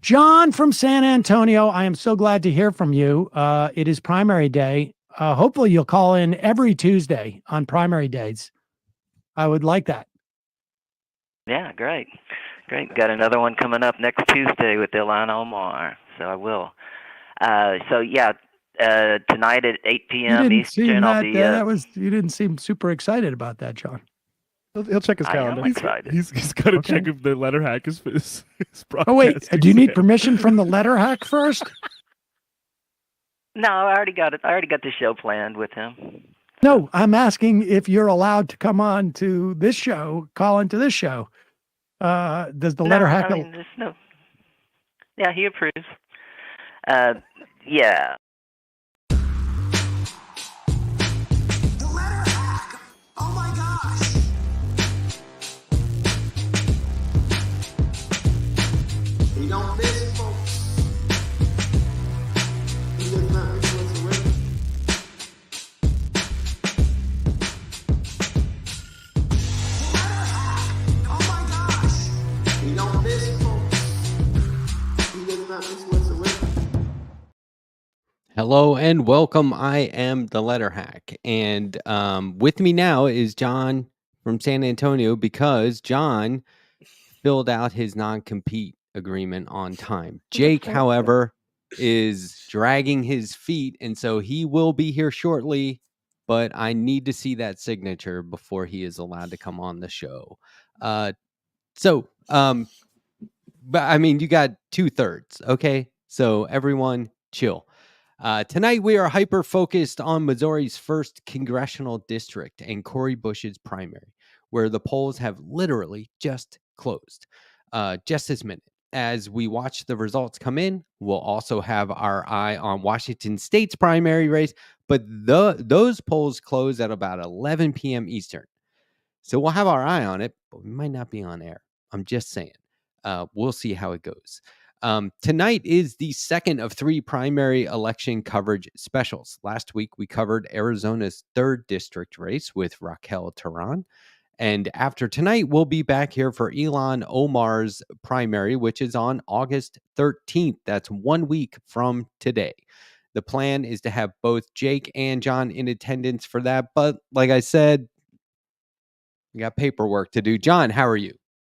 John from San Antonio, I am so glad to hear from you. It is primary day. Hopefully, you'll call in every Tuesday on primary days. I would like that. Yeah, great. Great. Got another one coming up next Tuesday with Ilan Omar, so I will. Tonight at 8 You p.m. didn't seem Eastern, I'll that be. that was you didn't seem super excited about that, John. He'll check his I am calendar. excited. He's got to Okay. check if the Letterhack is Oh wait, broadcasting. do you need permission from the Letterhack first? No, I already got it. I already got the show planned with him. No, I'm asking if you're allowed to come on to this show, call into this show. Does the Letterhack? No, I mean, there's no. Yeah, he approves. Yeah. The letter hack. Oh my gosh. You don't miss, folks. You does not miss whatsoever. The letter hack. Oh my gosh. You don't miss, folks. You does not miss whatsoever. Hello and welcome. I am the Letterhack, and with me now is John from San Antonio because John filled out his non-compete agreement on time. Jake, however, is dragging his feet, and so he will be here shortly, but I need to see that signature before he is allowed to come on the show. But I mean, you got 2/3, okay? So everyone chill. Tonight, we are hyper-focused on Missouri's first congressional district and Cori Bush's primary, where the polls have literally just closed. Just this minute. As we watch the results come in, we'll also have our eye on Washington State's primary race, but those polls close at about 11 p.m. Eastern. So we'll have our eye on it, but we might not be on air. I'm just saying. We'll see how it goes. Tonight is the second of 3 primary election coverage specials. Last week, we covered Arizona's 3rd district race with Raquel Tehran. And after tonight, we'll be back here for Ilan Omar's primary, which is on August 13th. That's 1 week from today. The plan is to have both Jake and John in attendance for that. But like I said, we got paperwork to do. John, how are you?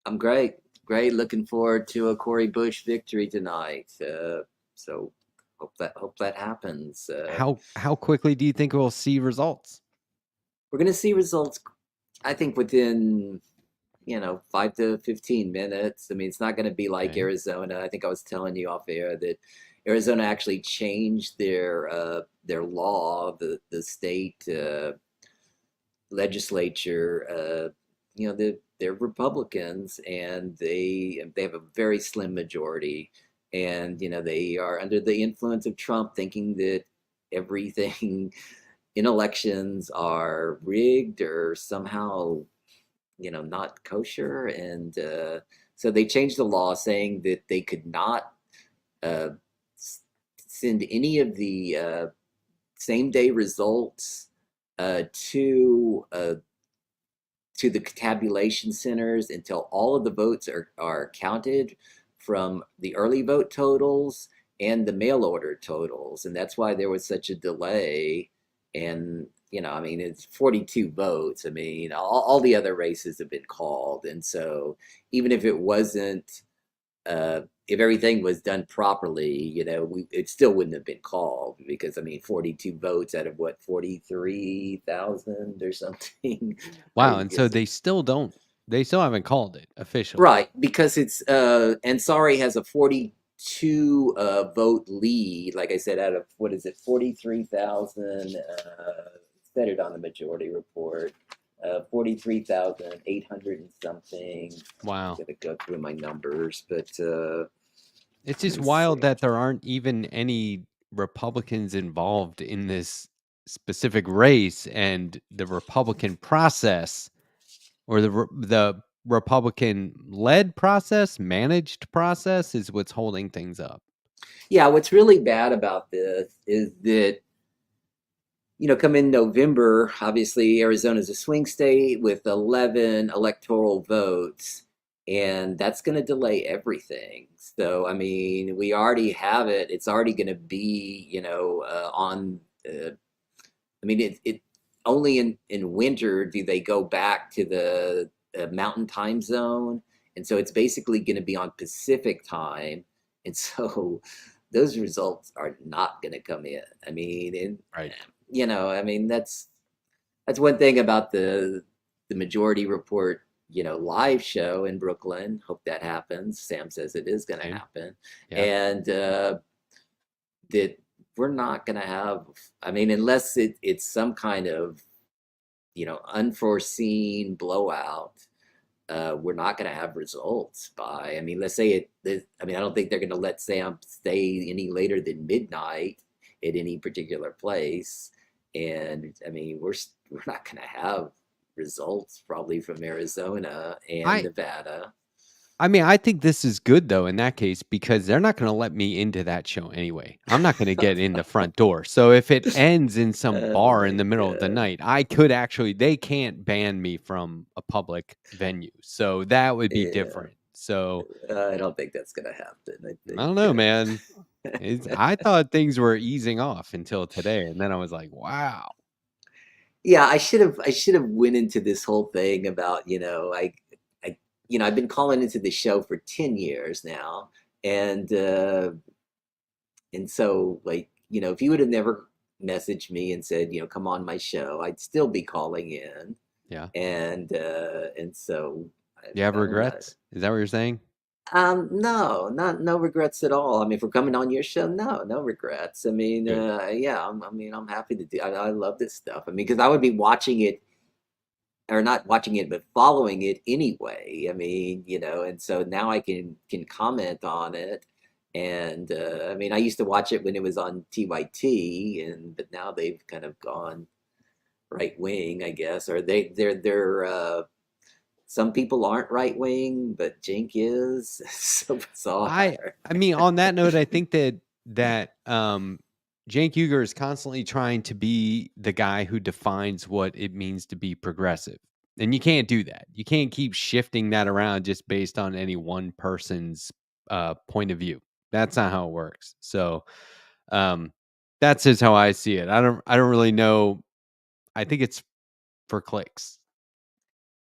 I'm great. Great. Looking forward to a Cori Bush victory tonight. So hope that happens. How quickly do you think we'll see results? We're going to see results, I think, within 5 to 15 minutes. I mean, it's not going to be like Arizona. I think I was telling you off air that Arizona actually changed their law. The state legislature. They're Republicans, and they have a very slim majority, and they are under the influence of Trump, thinking that everything in elections are rigged or somehow not kosher, and so they changed the law, saying that they could not send any of the same day results to the tabulation centers until all of the votes are counted from the early vote totals and the mail order totals. And that's why there was such a delay. And, it's 42 votes. I mean, all the other races have been called. And so even if it wasn't, if everything was done properly, it still wouldn't have been called because 42 votes out of 43,000 or something. Wow. And so they still haven't called it officially. Right. Because it's, Ansari has a 42 vote lead, like I said, out of, 43,000, said it on the majority report. 43,800 and something. Wow. I'm gonna go through my numbers, but it's just wild that there aren't even any Republicans involved in this specific race, and the Republican process, or the Republican-led process, managed process, is what's holding things up. Yeah, what's really bad about this is that come in November, obviously Arizona's a swing state with 11 electoral votes, and that's going to delay everything. So, I mean, we already have it. It's already going to be, on. I mean, it only in winter do they go back to the mountain time zone, and so it's basically going to be on Pacific time, and so those results are not going to come in. I mean, and Right. I mean that's one thing about the Majority Report, live show in Brooklyn. Hope that happens. Sam says it is going to Same. happen, Yeah. and that we're not going to have. I mean, unless it's some kind of unforeseen blowout, we're not going to have results by. I mean, let's say I mean, I don't think they're going to let Sam stay any later than midnight at any particular place, and I mean, we're not going to have results probably from Arizona and I Nevada. I mean, I think this is good though in that case because they're not going to let me into that show anyway. I'm not going to get in the front door. So if it ends in some Oh bar my in the middle of the God. night, I could actually they can't ban me from a public venue. So that would be Yeah. different. So I don't think that's going to happen. I I think. don't know, man. I thought things were easing off until today, and then I was like, wow. Yeah, I should have went into this whole thing about, I've been calling into the show for 10 years now, and so, like, if you would have never messaged me and said, come on my show, I'd still be calling in. Yeah. And so You have I don't know. regrets? Is that what you're saying? No, no regrets at all. I mean, for coming on your show, no regrets. I mean, Good. yeah, I'm happy to do. I love this stuff. I mean, because I would be watching it, or not watching it, but following it anyway. I mean, and so now I can comment on it. And I mean, I used to watch it when it was on TYT, but now they've kind of gone right wing, I guess, or they're. Some people aren't right wing, but Jink is. So bizarre. I mean, on that note, I think that Cenk Uygur is constantly trying to be the guy who defines what it means to be progressive. And you can't do that. You can't keep shifting that around just based on any one person's point of view. That's not how it works. So that's just how I see it. I don't really know. I think it's for clicks.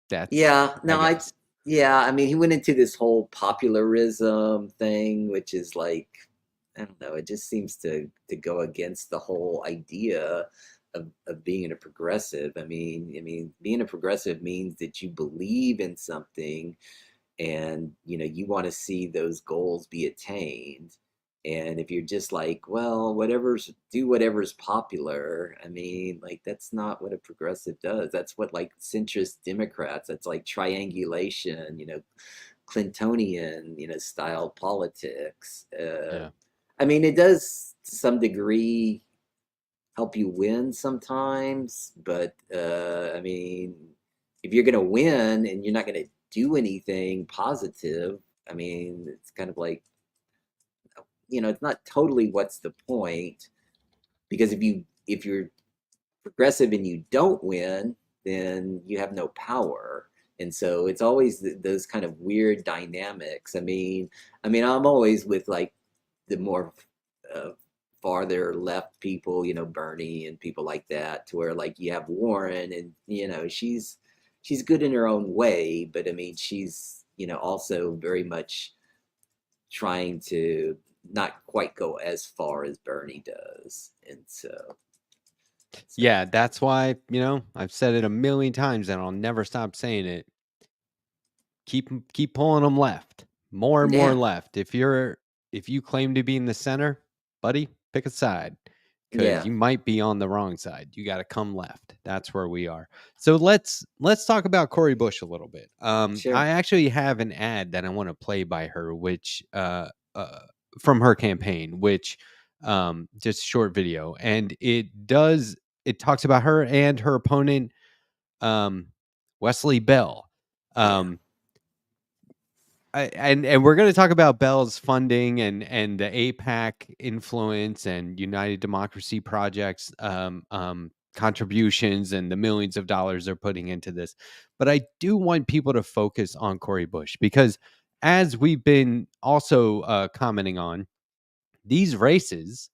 That's Yeah, no, I guess. yeah, I mean, he went into this whole popularism thing, which is like, I don't know, it just seems to go against the whole idea of being a progressive. I mean, being a progressive means that you believe in something, and you want to see those goals be attained. And if you're just like, well, whatever's popular, I mean, like, that's not what a progressive does. That's what, like, centrist Democrats, that's like triangulation, Clintonian, style politics. Yeah. I mean, it does to some degree help you win sometimes, but I mean, if you're going to win and you're not going to do anything positive, I mean, it's kind of like, it's not totally what's the point, because if you're progressive and you don't win, then you have no power. And so it's always those kind of weird dynamics. I'm always with, like, the more farther left people, Bernie and people like that, to where, like, you have Warren, and she's good in her own way, but I mean, she's also very much trying to not quite go as far as Bernie does. And so Yeah, that's why, I've said it a million times and I'll never stop saying it. Keep pulling them left. More and more yeah, left. If you claim to be in the center, buddy, pick a side. Because yeah, you might be on the wrong side. You got to come left. That's where we are. So let's talk about Cori Bush a little bit. sure. I actually have an ad that I want to play by her, which from her campaign, which just a short video, and it talks about her and her opponent, Wesley Bell. And we're going to talk about Bell's funding and the APAC influence and United Democracy projects contributions and the millions of dollars they're putting into this. But I do want people to focus on Cori Bush, because as we've been also commenting on, these races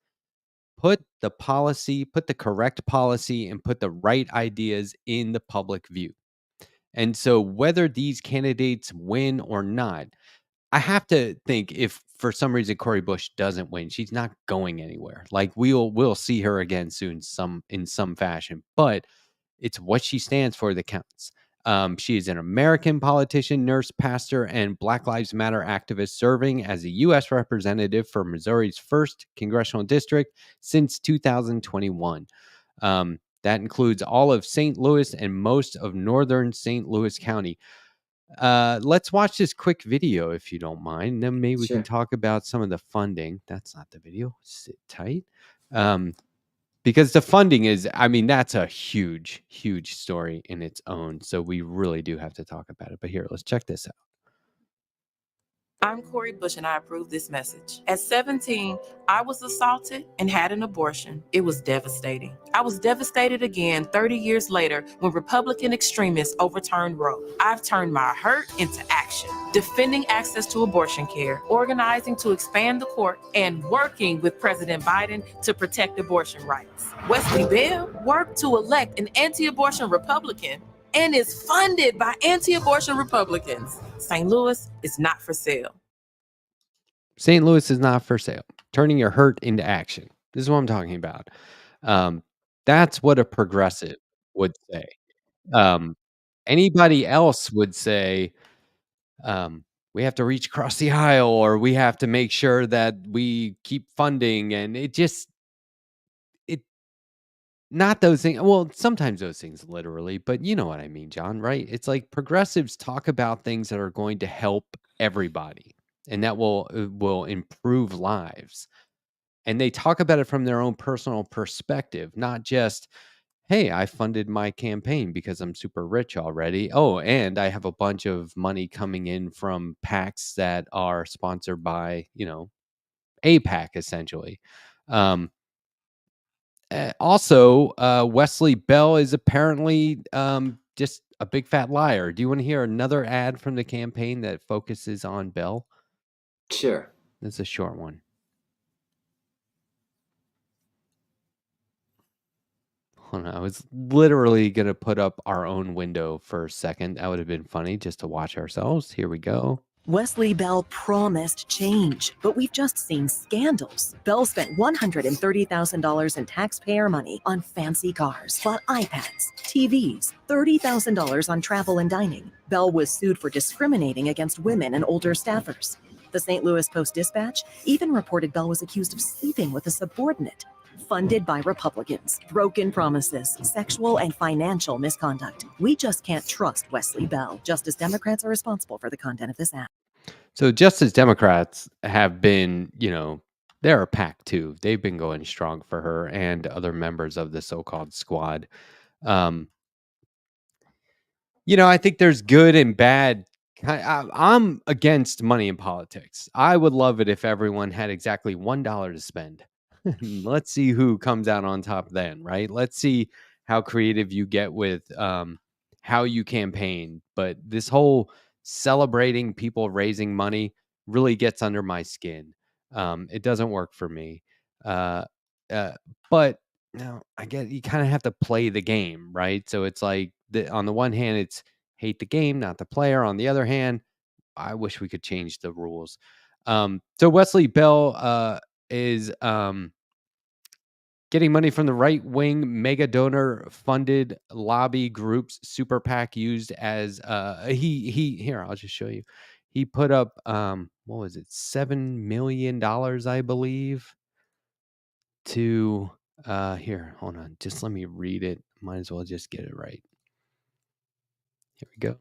put the correct policy and put the right ideas in the public view. And so whether these candidates win or not, I have to think, if for some reason Cori Bush doesn't win, she's not going anywhere. Like, we'll see her again soon, in some fashion. But it's what she stands for that counts. She is an American politician, nurse, pastor, and Black Lives Matter activist, serving as a U.S. representative for Missouri's 1st congressional district since 2021. That includes all of St. Louis and most of northern St. Louis County. Let's watch this quick video, if you don't mind. And then maybe we can Sure. talk about some of the funding. That's not the video. Sit tight. Because the funding is, I mean, that's a huge, huge story in its own. So we really do have to talk about it. But here, let's check this out. I'm Cori Bush, and I approve this message. At 17, I was assaulted and had an abortion. It was devastating. I was devastated again 30 years later when Republican extremists overturned Roe. I've turned my hurt into action, defending access to abortion care, organizing to expand the court, and working with President Biden to protect abortion rights. Wesley Bell worked to elect an anti-abortion Republican and is funded by anti-abortion Republicans. St. Louis is not for sale. St. Louis is not for sale. Turning your hurt into action. This is what I'm talking about. That's what a progressive would say. Anybody else would say, we have to reach across the aisle, or we have to make sure that we keep funding. And not those things. Well, sometimes those things literally, but you know what I mean, John, right? It's like progressives talk about things that are going to help everybody and that will improve lives. And they talk about it from their own personal perspective, not just, hey, I funded my campaign because I'm super rich already. Oh, and I have a bunch of money coming in from PACs that are sponsored by, APAC, essentially. Also, Wesley Bell is apparently just a big fat liar. Do you want to hear another ad from the campaign that focuses on Bell? Sure. It's a short one. Hold on, I was literally going to put up our own window for a second. That would have been funny just to watch ourselves. Here we go. Wesley Bell promised change, but we've just seen scandals. Bell spent $130,000 in taxpayer money on fancy cars, bought iPads, TVs, $30,000 on travel and dining. Bell was sued for discriminating against women and older staffers. The St. Louis Post-Dispatch even reported Bell was accused of sleeping with a subordinate. Funded by Republicans, broken promises, sexual and financial misconduct. We just can't trust Wesley Bell, just as Democrats are responsible for the content of this ad. So just as Democrats have been, they're a pack too. They've been going strong for her and other members of the so-called squad. I think there's good and bad. I'm against money in politics. I would love it if everyone had exactly $1 to spend. Let's see who comes out on top then, right? Let's see how creative you get with how you campaign. But this whole celebrating people raising money really gets under my skin. It doesn't work for me. But I get you kind of have to play the game, right? So it's like on the one hand, it's hate the game, not the player. On the other hand, I wish we could change the rules. So Wesley Bell is getting money from the right-wing mega donor funded lobby group's super PAC used as here, I'll just show you. He put up what was it, $7 million, I believe, to here, hold on, just let me read it. Might as well just get it right. Here we go.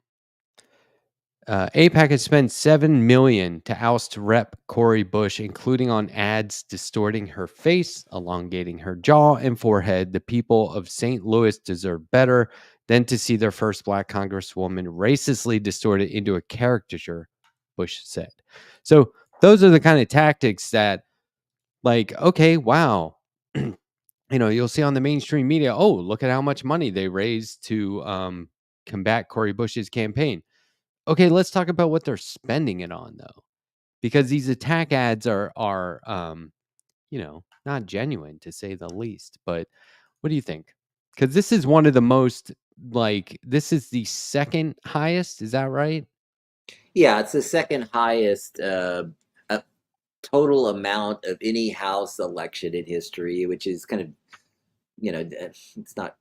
AIPAC has spent $7 million to oust Rep. Cori Bush, including on ads distorting her face, elongating her jaw and forehead. The people of St. Louis deserve better than to see their first Black Congresswoman racistly distorted into a caricature, Bush said. So those are the kind of tactics that, like, okay, wow. you'll see on the mainstream media, oh, look at how much money they raised to combat Cory Bush's campaign. Okay, let's talk about what they're spending it on, though, because these attack ads are not genuine, to say the least. But what do you think? Because this is one of the most, this is the second highest. Is that right? Yeah, it's the second highest total amount of any House election in history, which is kind of, it's not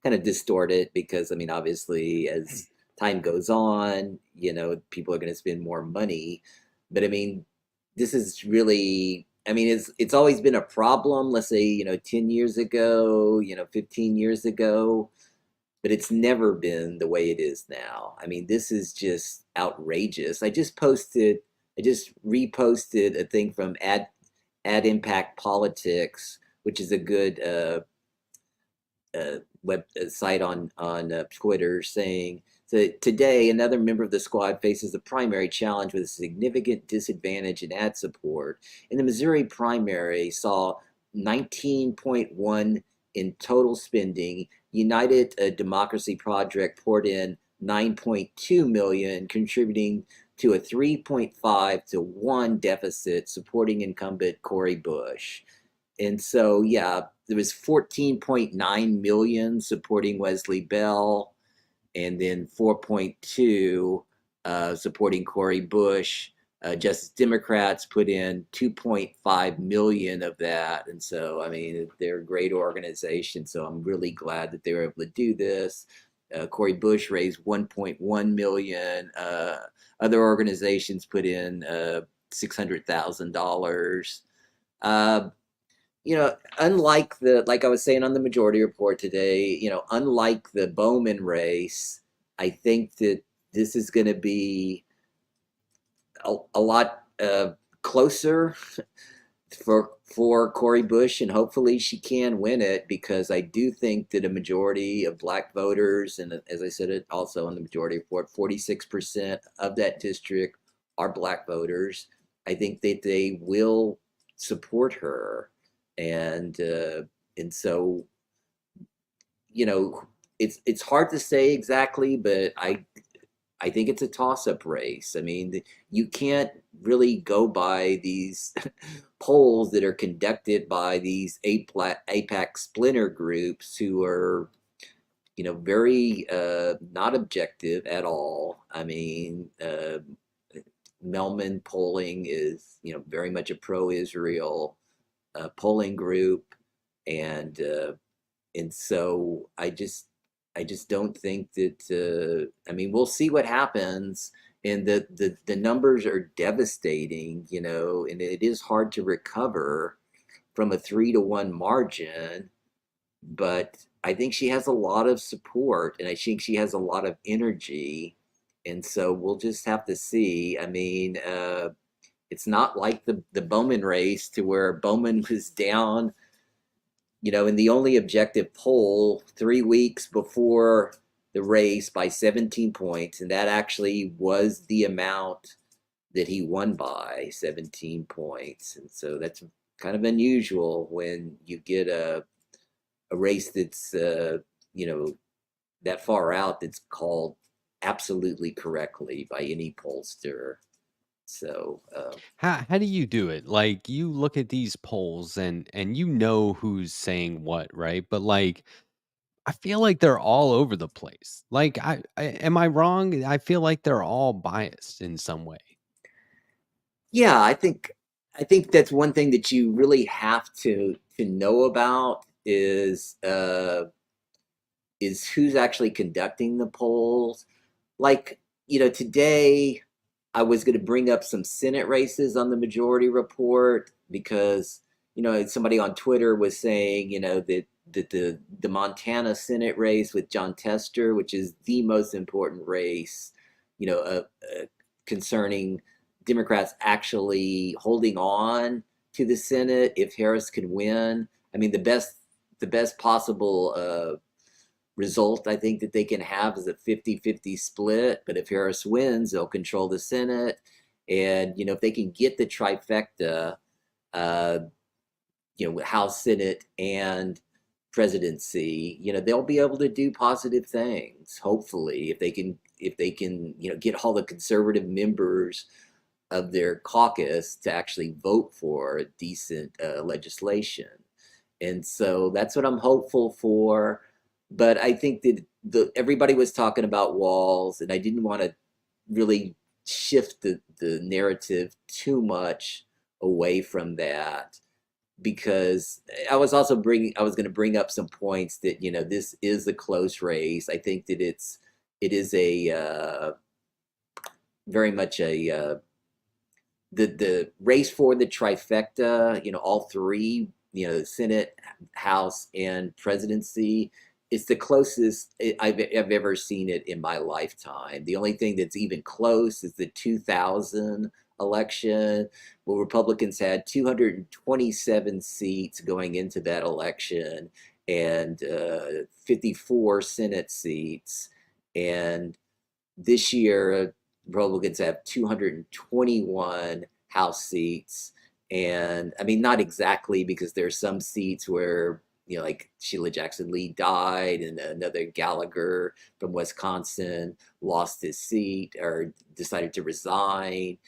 kind of distorted because, I mean, obviously, as time goes on, people are going to spend more money. But I mean, this is really, I mean, it's always been a problem, let's say, 10 years ago, 15 years ago, but it's never been the way it is now. I mean, this is just outrageous. I just reposted a thing from Ad Impact Politics, which is a good web site on Twitter, saying that today another member of the squad faces a primary challenge with a significant disadvantage in ad support. In the Missouri primary, saw 19.1 in total spending. United Democracy Project poured in 9.2 million, contributing to a 3.5 to 1 deficit, supporting incumbent Cory Bush. And so, yeah, there was 14.9 million supporting Wesley Bell, and then 4.2 supporting Cory Bush. Justice Democrats put in 2.5 million of that. And so, I mean, they're a great organization. So I'm really glad that they were able to do this. Cory Bush raised 1.1 million. Other organizations put in $600,000. Unlike like I was saying on the majority report today, unlike the Bowman race, I think that this is going to be a lot closer for Cory Bush, and hopefully she can win it, because I do think that a majority of black voters, and as I said it also on the majority report, 46% of that district are black voters. I think that they will support her, and so it's hard to say exactly, but I think it's a toss-up race. I mean, you can't really go by these polls that are conducted by these APAC splinter groups who are, very not objective at all. I mean, Melman polling is, very much a pro-Israel polling group, and so I just don't think that. I mean, we'll see what happens, and the numbers are devastating, and it is hard to recover from a 3-1 margin. But I think she has a lot of support, and I think she has a lot of energy, and so we'll just have to see. I mean, it's not like the Bowman race, to where Bowman was down, in the only objective poll 3 weeks before the race by 17 points. And that actually was the amount that he won by, 17 points. And so that's kind of unusual when you get a race that's, that far out, that's called absolutely correctly by any pollster. So How do you do it? Like, you look at these polls and who's saying what, right? But I feel like they're all over the place. Like, I am I wrong? I feel like they're all biased in some way. yeah, I think that's one thing that you really have to know about is who's actually conducting the polls. Like, today I was going to bring up some Senate races on the majority report, because, somebody on Twitter was saying, that the Montana Senate race with John Tester, which is the most important race, concerning Democrats actually holding on to the Senate if Harris could win. I mean, the best possible result I think that they can have is a 50-50 split. But if Harris wins, they'll control the Senate. And, if they can get the trifecta, House, Senate, and presidency, they'll be able to do positive things. Hopefully, if they can, get all the conservative members of their caucus to actually vote for decent legislation. And so that's what I'm hopeful for. But I think that everybody was talking about Walz, and I didn't want to really shift the narrative too much away from that, because I was going to bring up some points that, this is a close race. I think that it is a very much the race for the trifecta, all three, Senate, House, and presidency. It's the closest I've ever seen it in my lifetime. The only thing that's even close is the 2000 election, where Republicans had 227 seats going into that election and 54 Senate seats. And this year, Republicans have 221 House seats. And I mean, not exactly, because there's some seats where, like Sheila Jackson Lee died, and another Gallagher from Wisconsin lost his seat or decided to resign.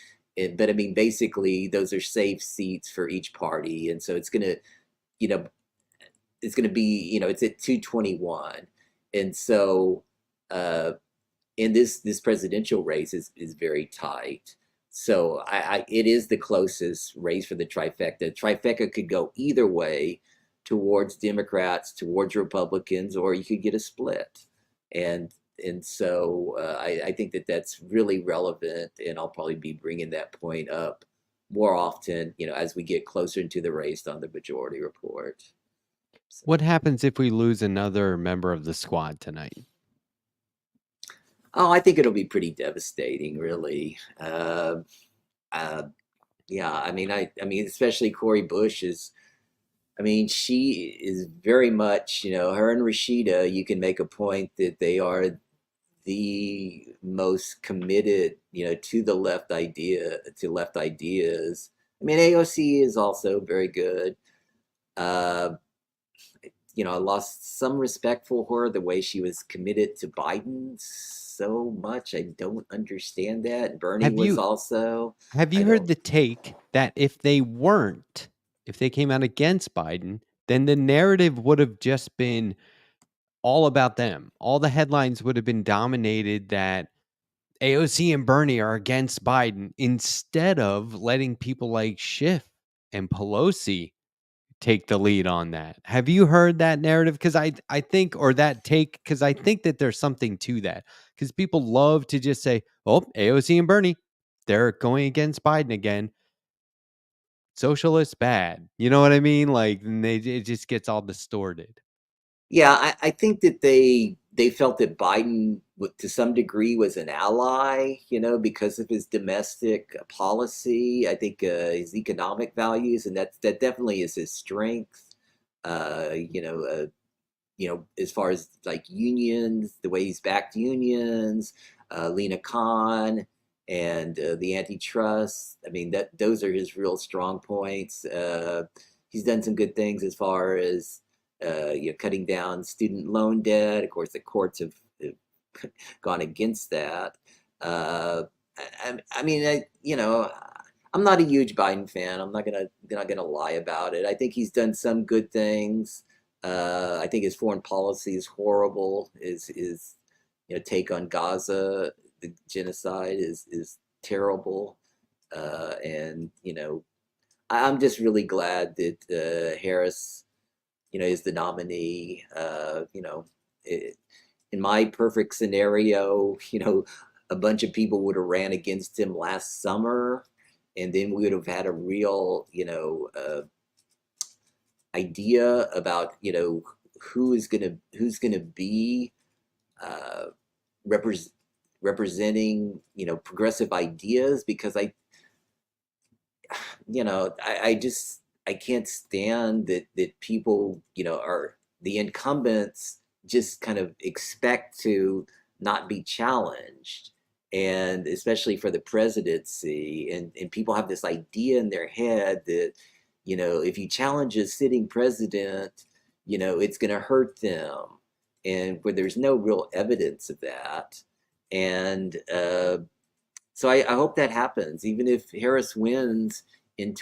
But I mean, basically, those are safe seats for each party. And so it's going to be, it's at 221. And so, and this presidential race is very tight. So it is the closest race for the trifecta. Trifecta could go either way, towards Democrats, towards Republicans, or you could get a split. And so I think that that's really relevant, and I'll probably be bringing that point up more often, as we get closer into the race on the majority report. So. What happens if we lose another member of the squad tonight? Oh, I think it'll be pretty devastating, really. Yeah, I mean, especially Cori Bush is. I mean, she is very much, her and Rashida, you can make a point that they are the most committed, to the left ideas. I mean, AOC is also very good. I lost some respect for her, the way she was committed to Biden so much. I don't understand that. Bernie was also. Have you heard the take that if they came out against Biden, then the narrative would have just been all about them? All the headlines would have been dominated that AOC and Bernie are against Biden, instead of letting people like Schiff and Pelosi take the lead on that. Have you heard that narrative? Because I think, or that take, because I think that there's something to that. Because people love to just say, oh, AOC and Bernie, they're going against Biden again. Socialist bad. You know what I mean? Like, it just gets all distorted. Yeah, I think that they felt that Biden, to some degree, was an ally, because of his domestic policy. I think his economic values, and that definitely is his strength. As far as like unions, the way he's backed unions, Lena Khan, and the antitrust. I mean, those are his real strong points. He's done some good things as far as cutting down student loan debt. Of course, the courts have gone against that. I'm not a huge Biden fan. I'm not gonna lie about it. I think he's done some good things. I think his foreign policy is horrible. His take on Gaza, the genocide, is terrible. And I'm just really glad that Harris, is the nominee. In my perfect scenario, a bunch of people would have ran against him last summer, and then we would have had a real, idea about, who's gonna be representing, progressive ideas, because I can't stand that people, are the incumbents just kind of expect to not be challenged. And especially for the presidency, and people have this idea in their head that, if you challenge a sitting president, it's going to hurt them, and where there's no real evidence of that. And so I hope that happens, even if Harris wins in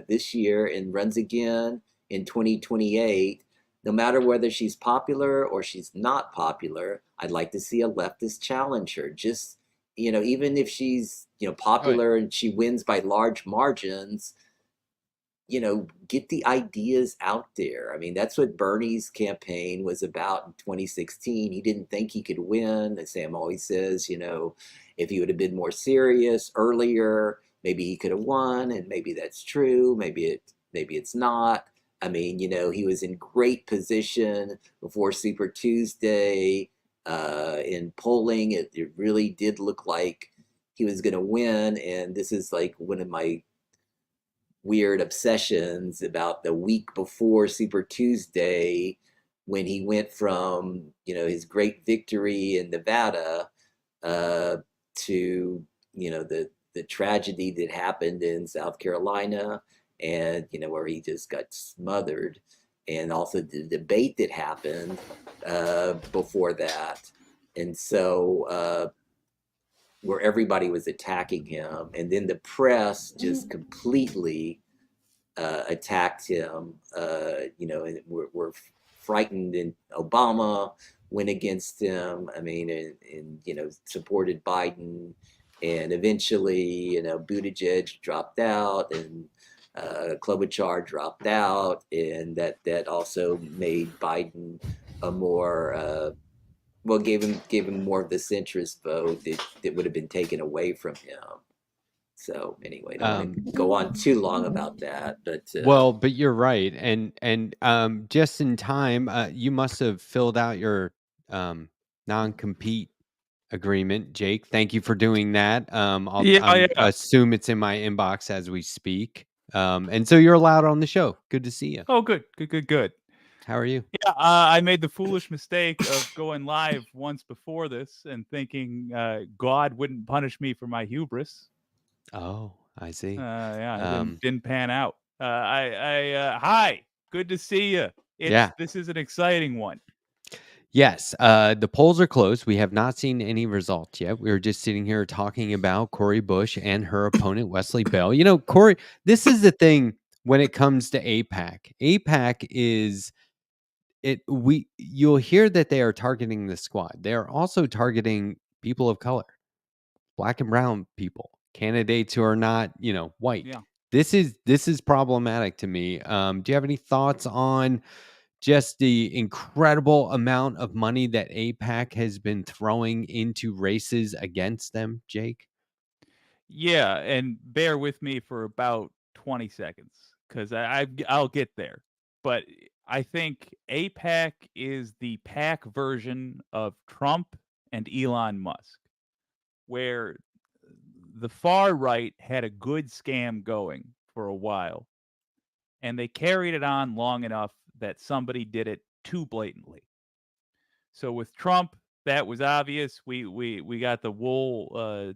this year and runs again in 2028. No matter whether she's popular or she's not popular, I'd like to see a leftist challenge her. Just, even if she's, popular and she wins by large margins, get the ideas out there. I mean, that's what Bernie's campaign was about in 2016. He didn't think he could win. As Sam always says, if he would have been more serious earlier, maybe he could have won, and maybe that's true. Maybe it's not. I mean, he was in great position before Super Tuesday. In polling, it really did look like he was going to win. And this is like one of my weird obsessions about the week before Super Tuesday, when he went from, his great victory in Nevada to, the tragedy that happened in South Carolina, and where he just got smothered, and also the debate that happened before that. And so where everybody was attacking him, and then the press just completely attacked him, and were frightened, and Obama went against him. I mean, and supported Biden, and eventually, Buttigieg dropped out, and Klobuchar dropped out, and that also made Biden a more gave him more of the centrist vote that would have been taken away from him. So anyway, I don't want to go on too long about that, but but you're right, and just in time, you must have filled out your non-compete agreement, Jake. Thank you for doing that. I'll assume it's in my inbox as we speak. And so you're allowed on the show. Good to see you. Oh, good. How are you? Yeah, I made the foolish mistake of going live once before this and thinking God wouldn't punish me for my hubris. Oh, I see. Didn't pan out. Hi, good to see you. This is an exciting one. Yes, the polls are closed. We have not seen any results yet. We were just sitting here talking about Cori Bush and her opponent, Wesley Bell. Cori, this is the thing when it comes to AIPAC. AIPAC is you'll hear that they are targeting the squad. They are also targeting people of color, black and brown people, candidates who are not, white. Yeah. This is problematic to me. Do you have any thoughts on just the incredible amount of money that AIPAC has been throwing into races against them, Jake? Yeah, and bear with me for about 20 seconds, because I'll get there. But I think AIPAC is the PAC version of Trump and Elon Musk, where the far right had a good scam going for a while, and they carried it on long enough that somebody did it too blatantly. So with Trump, that was obvious. We got the wool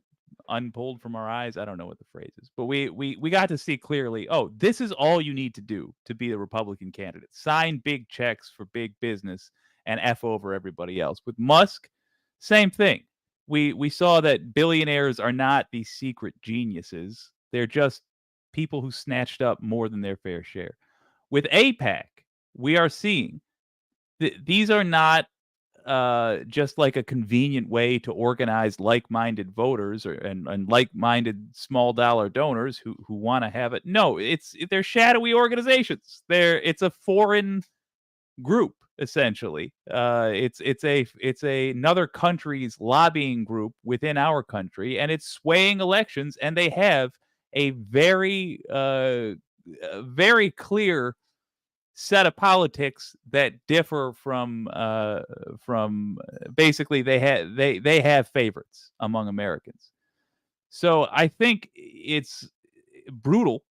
unpulled from our eyes. I don't know what the phrase is, but we got to see clearly, oh, this is all you need to do to be the Republican candidate. Sign big checks for big business and F over everybody else. With Musk, same thing. We saw that billionaires are not these secret geniuses. They're just people who snatched up more than their fair share. With AIPAC, we are seeing these are not just like a convenient way to organize like-minded voters and like-minded small dollar donors who want to have it. No, they're shadowy organizations. It's a foreign group, essentially. It's another country's lobbying group within our country, and it's swaying elections, and they have a very very clear set of politics that differ from basically they have favorites among Americans. So I think it's brutal,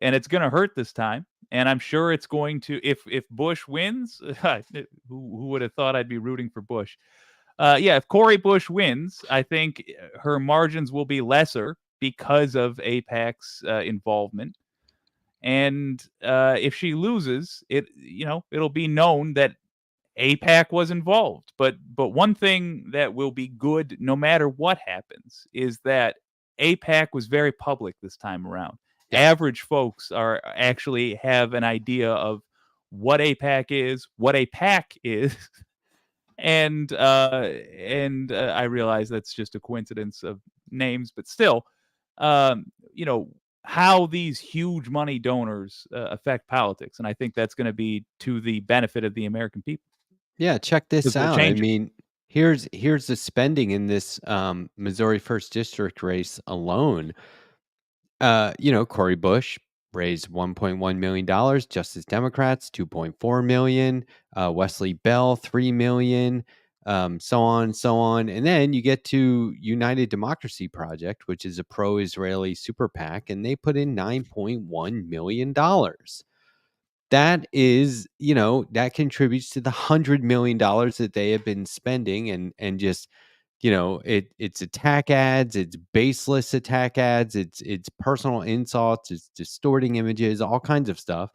and it's going to hurt this time. And I'm sure it's going to, if Bush wins, who would have thought I'd be rooting for Bush? If Cori Bush wins, I think her margins will be lesser because of AIPAC's involvement. And if she loses, it'll be known that AIPAC was involved. But one thing that will be good no matter what happens is that AIPAC was very public this time around. Yeah. Average folks are actually have an idea of what AIPAC is, what a PAC is. And I realize that's just a coincidence of names, but still, how these huge money donors affect politics, and I think that's going to be to the benefit of the American people. Yeah, check this 'Cause we'll out. I change it. mean, here's the spending in this Missouri First District race alone. Cory Bush raised $1.1 million. Justice Democrats, $2.4 million. Wesley Bell, $3 million. So on and so on. And then you get to United Democracy Project, which is a pro-Israeli super PAC, and they put in $9.1 million. That is, that contributes to the $100 million that they have been spending and just, it's attack ads, it's baseless attack ads, it's personal insults, it's distorting images, all kinds of stuff.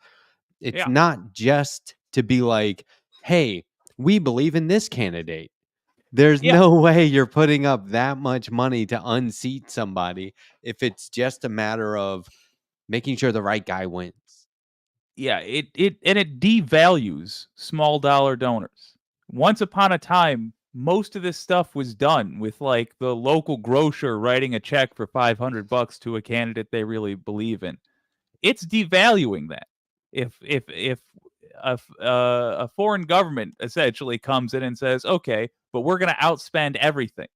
It's Yeah. not just to be like, hey, we believe in this candidate. There's Yeah. no way you're putting up that much money to unseat somebody if it's just a matter of making sure the right guy wins. Yeah, it devalues small dollar donors. Once upon a time, most of this stuff was done with like the local grocer writing a check for $500 to a candidate they really believe in. It's devaluing that. If a foreign government essentially comes in and says, "Okay, but we're going to outspend everything,"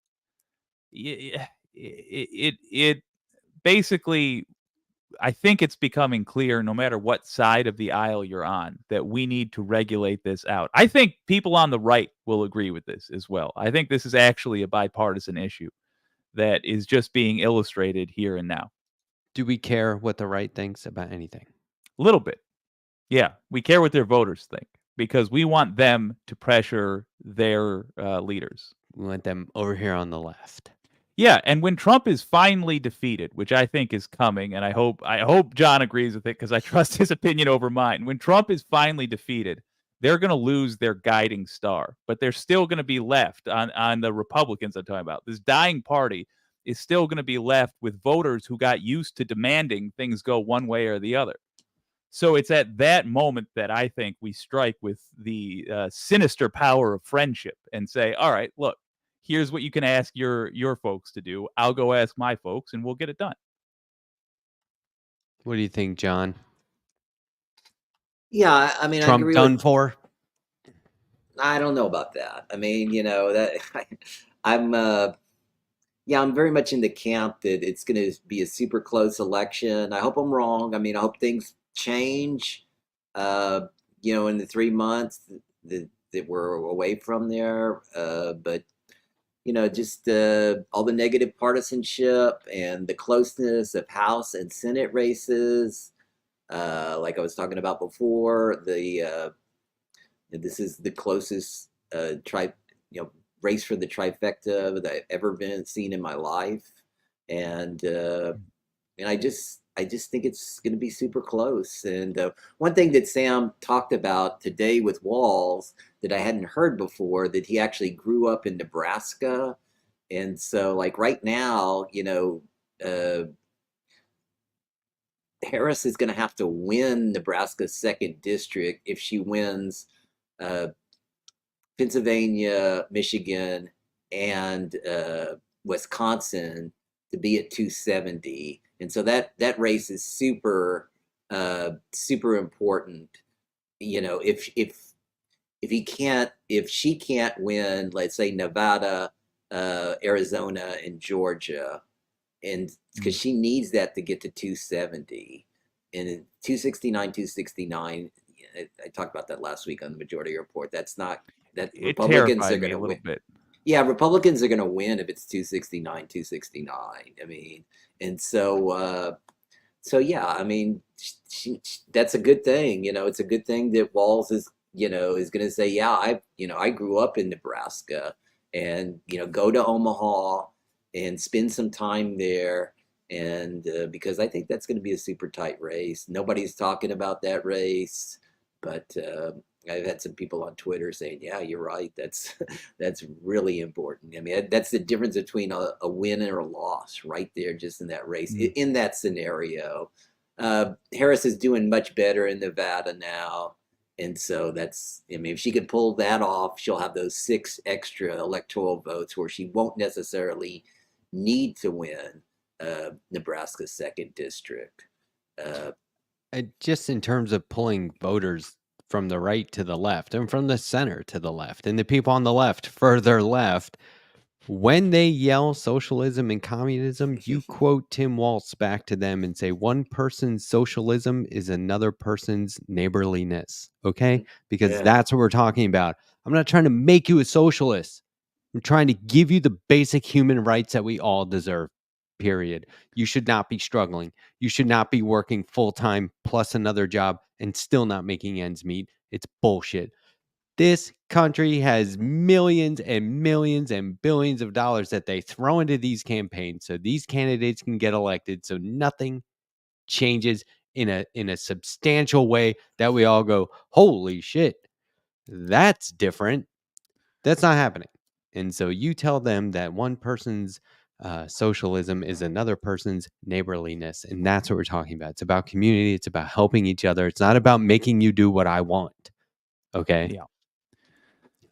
it basically, I think it's becoming clear, no matter what side of the aisle you're on, that we need to regulate this out. I think people on the right will agree with this as well. I think this is actually a bipartisan issue that is just being illustrated here and now. Do we care what the right thinks about anything? A little bit. Yeah, we care what their voters think because we want them to pressure their leaders. We want them over here on the left. Yeah, and when Trump is finally defeated, which I think is coming, and I hope John agrees with it because I trust his opinion over mine. When Trump is finally defeated, they're going to lose their guiding star, but they're still going to be left on the Republicans I'm talking about. This dying party is still going to be left with voters who got used to demanding things go one way or the other. So it's at that moment that I think we strike with the sinister power of friendship and say, all right, look, here's what you can ask your folks to do. I'll go ask my folks and we'll get it done. What do you think, John? Yeah, I mean, Trump I agree done with, for? I don't know about that. I mean, that I'm I'm very much in the camp that it's going to be a super close election. I hope I'm wrong. I mean, I hope things change, in the 3 months that we're away from there. But, just all the negative partisanship and the closeness of House and Senate races, like I was talking about before, this is the closest race for the trifecta that I've ever seen in my life, and I just think it's going to be super close. And one thing that Sam talked about today with Walz that I hadn't heard before, that he actually grew up in Nebraska, and so like right now, Harris is going to have to win Nebraska's 2nd district if she wins Pennsylvania, Michigan, and Wisconsin to be at 270, and so that race is super important. If she can't win, let's say Nevada, Arizona, and Georgia, and because she needs that to get to 270, and 269, 269. I talked about that last week on the Majority Report. That's not that Republicans are going to win. Bit. Yeah, Republicans are going to win if it's 269, 269. I mean, and so yeah, I mean, that's a good thing. It's a good thing that Walz is going to say, yeah, I grew up in Nebraska, and go to Omaha and spend some time there, And because I think that's going to be a super tight race. Nobody's talking about that race, but I've had some people on Twitter saying, "Yeah, you're right. That's that's really important." I mean, that's the difference between a win or a loss, right there, just in that race. In that scenario, Harris is doing much better in Nevada now, and so that's. I mean, if she could pull that off, she'll have those 6 extra electoral votes where she won't necessarily need to win Nebraska's 2nd district. Just in terms of pulling voters from the right to the left and from the center to the left, and the people on the left further left, when they yell socialism and communism, you quote Tim Walz back to them and say, one person's socialism is another person's neighborliness. Okay? Because Yeah. that's what we're talking about. I'm not trying to make you a socialist. I'm trying to give you the basic human rights that we all deserve. Period. You should not be struggling. You should not be working full time plus another job and still not making ends meet. It's bullshit. This country has millions and millions and billions of dollars that they throw into these campaigns so these candidates can get elected, so nothing changes in a substantial way that we all go, holy shit, that's different. That's not happening. And so you tell them that one person's socialism is another person's neighborliness. And that's what we're talking about. It's about community. It's about helping each other. It's not about making you do what I want. Okay? Yeah.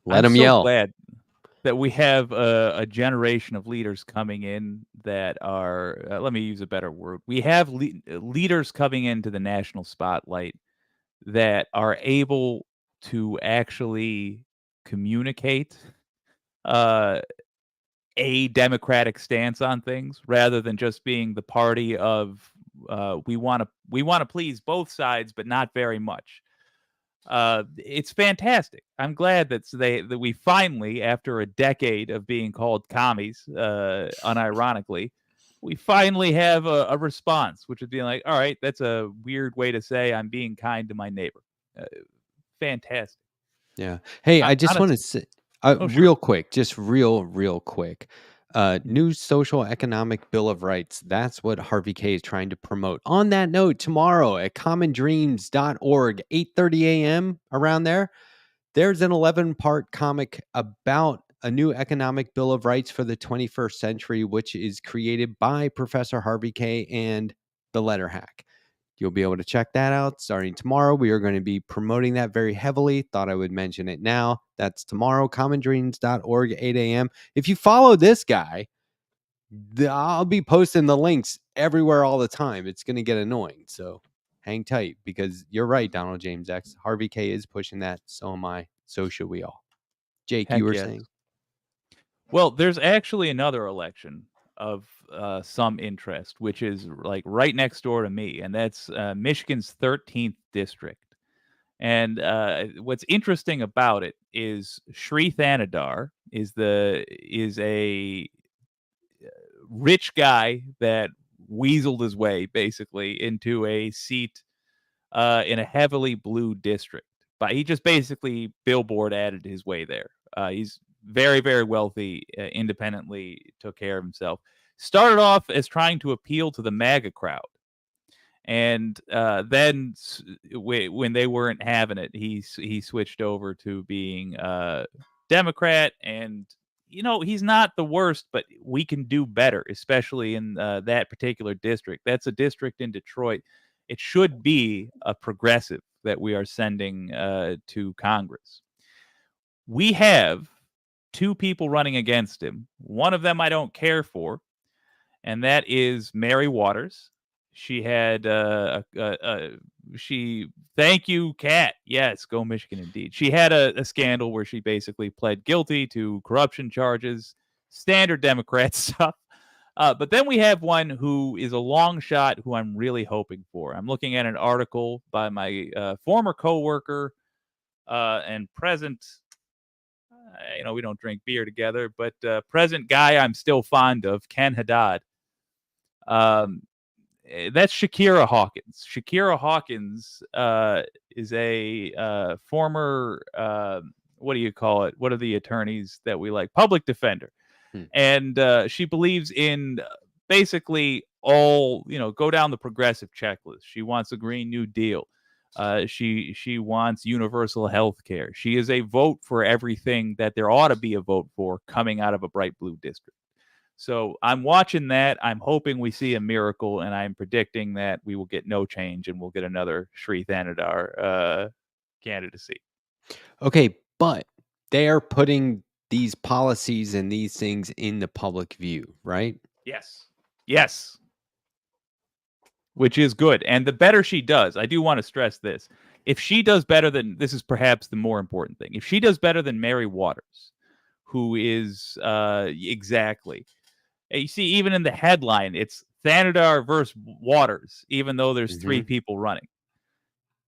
Let I'm them so yell. glad that we have a generation of leaders coming in that are, let me use a better word. We have leaders coming into the national spotlight that are able to actually communicate a democratic stance on things rather than just being the party of we want to please both sides, but not very much. It's fantastic. I'm glad that we finally, after a decade of being called commies, unironically, we finally have a response, which would be like, all right, that's a weird way to say I'm being kind to my neighbor. Fantastic. Yeah. Hey, I just want to say Oh, sure. real quick, just real quick. New social economic bill of rights. That's what Harvey K is trying to promote. On that note, tomorrow at commondreams.org, 8:30 a.m. around there's an 11-part comic about a new economic bill of rights for the 21st century, which is created by Professor Harvey K and the Letterhack. You'll be able to check that out starting tomorrow. We are going to be promoting that very heavily. Thought I would mention it now. That's tomorrow, commondreams.org, 8 a.m. If you follow this guy, I'll be posting the links everywhere all the time. It's going to get annoying. So hang tight because you're right, Donald James X. Harvey K is pushing that. So am I. So should we all. Jake, Heck you were yes. saying? Well, there's actually another election of some interest, which is like right next door to me, and that's Michigan's 13th district. And what's interesting about it is Sri Thanadar is a rich guy that weaseled his way basically into a seat in a heavily blue district. But he just basically billboard added his way there. He's very, very wealthy, independently took care of himself. Started off as trying to appeal to the MAGA crowd. And then when they weren't having it, he switched over to being Democrat. And, you know, he's not the worst, but we can do better, especially in that particular district. That's a district in Detroit. It should be a progressive that we are sending to Congress. We have 2 people running against him. One of them I don't care for, and that is Mary Waters. She had thank you, Kat. Yes, go Michigan indeed. She had a scandal where she basically pled guilty to corruption charges, standard Democrat stuff. But then we have one who is a long shot who I'm really hoping for. I'm looking at an article by my former coworker and present, we don't drink beer together, but present guy I'm still fond of, Ken Haddad. That's Shakira Hawkins. Shakira Hawkins is a former, what do you call it? What are the attorneys that we like? Public defender. And she believes in basically all, go down the progressive checklist. She wants a Green New Deal. She wants universal health care. She is a vote for everything that there ought to be a vote for coming out of a bright blue district. So I'm watching that. I'm hoping we see a miracle, and I'm predicting that we will get no change and we'll get another Sri Thanadar candidacy. Okay, but they are putting these policies and these things in the public view, right? Yes. Yes. Which is good. And the better she does, I do want to stress this. If she does better than, this is perhaps the more important thing. If she does better than Mary Waters, who is exactly, you see, even in the headline, it's Thanadar versus Waters, even though there's three people running.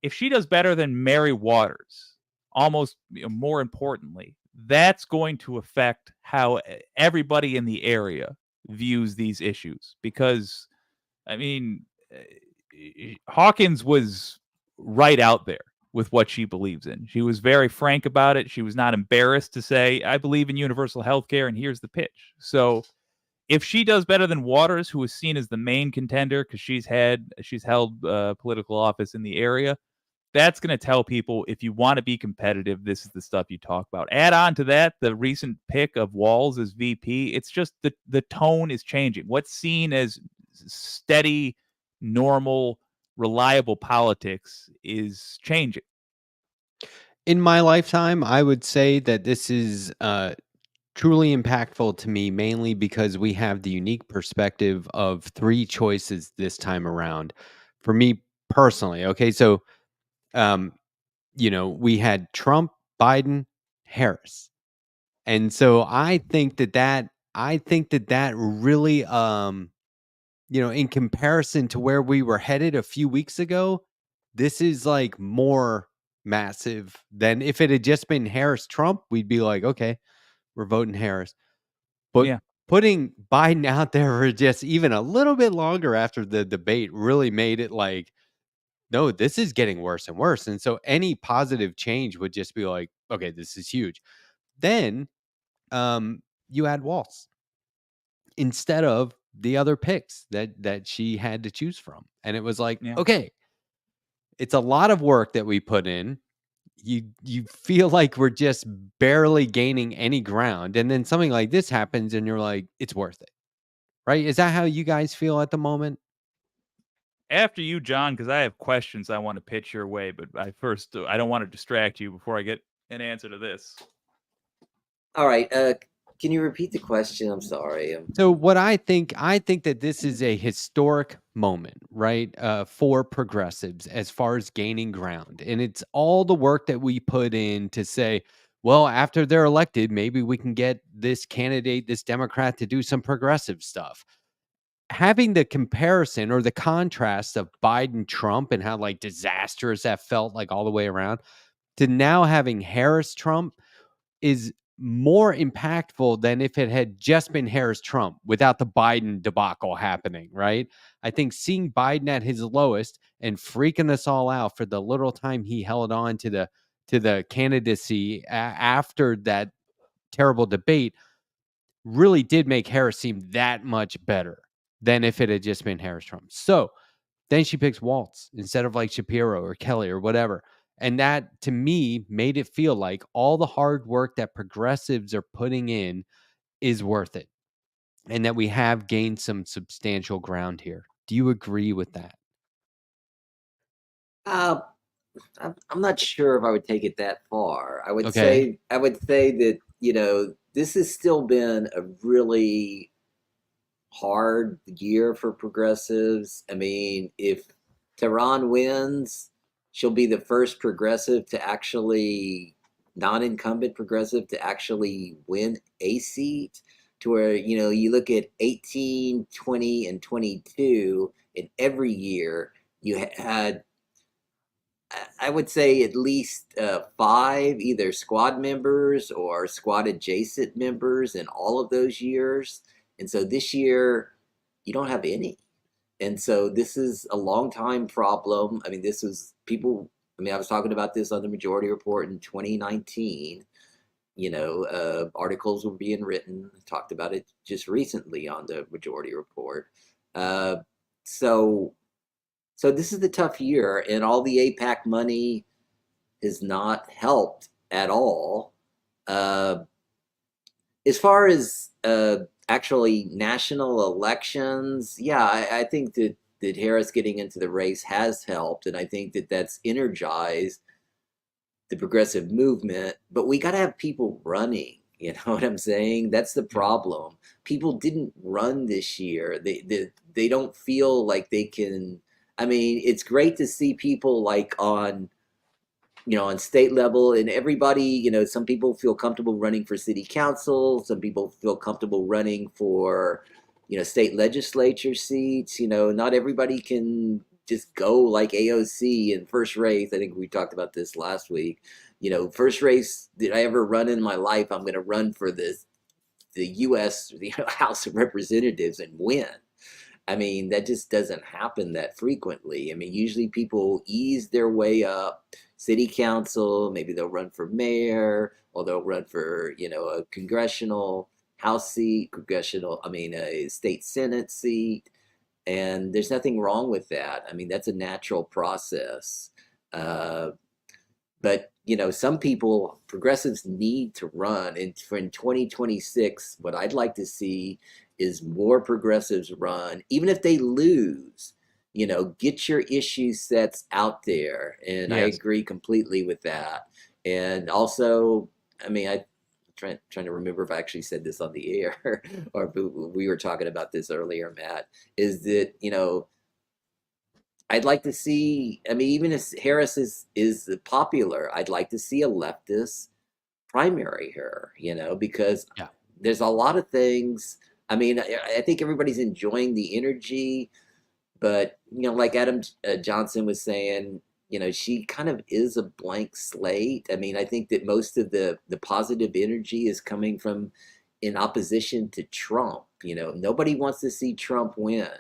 If she does better than Mary Waters, almost more importantly, that's going to affect how everybody in the area views these issues. Because, I mean, Hawkins was right out there with what she believes in. She was very frank about it. She was not embarrassed to say, I believe in universal health care, and here's the pitch. So if she does better than Waters, who is seen as the main contender because she's held political office in the area, that's going to tell people, if you want to be competitive, this is the stuff you talk about. Add on to that the recent pick of Walz as VP. It's just the tone is changing. What's seen as steady, normal, reliable politics is changing. In my lifetime, I would say that this is truly impactful to me, mainly because we have the unique perspective of three choices this time around. For me personally, okay, so we had Trump, Biden, Harris. And so I think that really in comparison to where we were headed a few weeks ago, this is like more massive than if it had just been Harris Trump. We'd be like, okay, we're voting Harris. But putting Biden out there for just even a little bit longer after the debate really made it like, no, this is getting worse and worse. And so any positive change would just be like, okay, this is huge. Then you add Walz instead of the other picks that she had to choose from. And it was like, okay, it's a lot of work that we put in. You feel like we're just barely gaining any ground. And then something like this happens and you're like, it's worth it. Right? Is that how you guys feel at the moment? After you, John, because I have questions I want to pitch your way, but I don't want to distract you before I get an answer to this. All right. Can you repeat the question? I'm sorry. So what I think that this is a historic moment, right, for progressives as far as gaining ground. And it's all the work that we put in to say, well, after they're elected, maybe we can get this candidate, this Democrat, to do some progressive stuff. Having the comparison or the contrast of Biden, Trump, and how like disastrous that felt like all the way around, to now having Harris, Trump is more impactful than if it had just been Harris Trump without the Biden debacle happening, right? I think seeing Biden at his lowest and freaking us all out for the little time he held on to the candidacy after that terrible debate really did make Harris seem that much better than if it had just been Harris Trump. So then she picks Walz instead of like Shapiro or Kelly or whatever. And that, to me, made it feel like all the hard work that progressives are putting in is worth it. And that we have gained some substantial ground here. Do you agree with that? I'm not sure if I would take it that far. I would say that, this has still been a really hard year for progressives. I mean, if Tehran wins, she'll be the first progressive to actually, non-incumbent progressive to actually win a seat, to where, you look at 18, 20, and 22, and every year you had, I would say, at least 5 either squad members or squad adjacent members in all of those years. And so this year, you don't have any. And so this is a long time problem. I mean, I was talking about this on the Majority Report in 2019, articles were being written. Talked about it just recently on the Majority Report. So this is the tough year, and all the AIPAC money has not helped at all. As far as actually national elections, yeah, I think that Harris getting into the race has helped, and I think that that's energized the progressive movement. But we got to have people running. You know what I'm saying? That's the problem. People didn't run this year. They don't feel like they can. I mean, it's great to see people like on state level, and everybody, some people feel comfortable running for city council. Some people feel comfortable running for, state legislature seats. Not everybody can just go like AOC in first race. I think we talked about this last week. First race that I ever run in my life, I'm going to run for the U.S. House of Representatives and win. I mean, that just doesn't happen that frequently. I mean, usually people ease their way up. City council, maybe they'll run for mayor, or they'll run for, a congressional House seat, a state Senate seat. And there's nothing wrong with that. I mean, that's a natural process. But, some people, progressives need to run. And in 2026, what I'd like to see is more progressives run, even if they lose. Get your issue sets out there. And I agree completely with that. And also, I mean, I'm trying to remember if I actually said this on the air or if we were talking about this earlier, Matt, is that, I'd like to see, I mean, even if Harris is popular, I'd like to see a leftist primary her, because there's a lot of things. I mean, I think everybody's enjoying the energy, but, like Adam Johnson was saying, she kind of is a blank slate. I mean, I think that most of the positive energy is coming from in opposition to Trump. Nobody wants to see Trump win.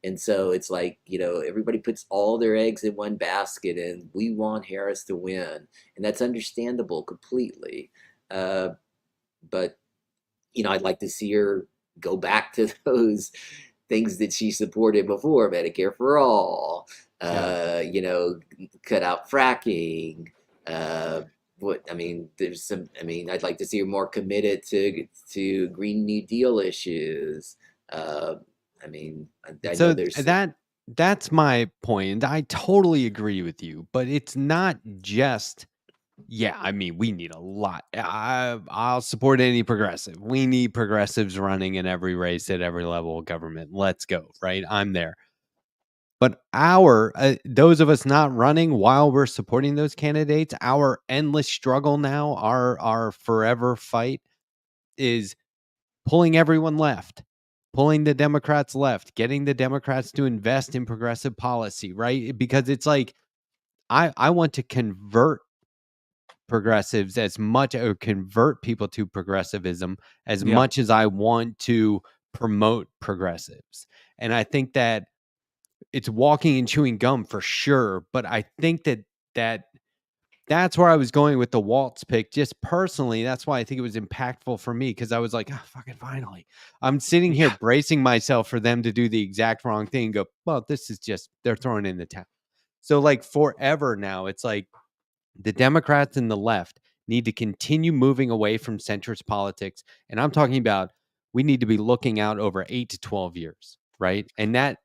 And so it's like, everybody puts all their eggs in one basket, and we want Harris to win. And that's understandable completely. But, I'd like to see her go back to those things that she supported before, Medicare for all, cut out fracking. I'd like to see her more committed to Green New Deal issues. I know there's that's my point. I totally agree with you, but it's not just. Yeah, I mean, we need a lot. I'll support any progressive. We need progressives running in every race at every level of government. Let's go, right? I'm there. But those of us not running while we're supporting those candidates, our endless struggle now, our forever fight is pulling everyone left, pulling the Democrats left, getting the Democrats to invest in progressive policy, right? Because it's like, I want to convert progressives as much, or convert people to progressivism as much as I want to promote progressives. And I think that it's walking and chewing gum for sure. But I think that's where I was going with the Walz pick. Just personally, that's why I think it was impactful for me, because I was like, fucking finally. I'm sitting here bracing myself for them to do the exact wrong thing and go, well, this is just, they're throwing in the towel. So like forever now, it's like the Democrats and the left need to continue moving away from centrist politics. And I'm talking about, we need to be looking out over 8 to 12 years, right? And that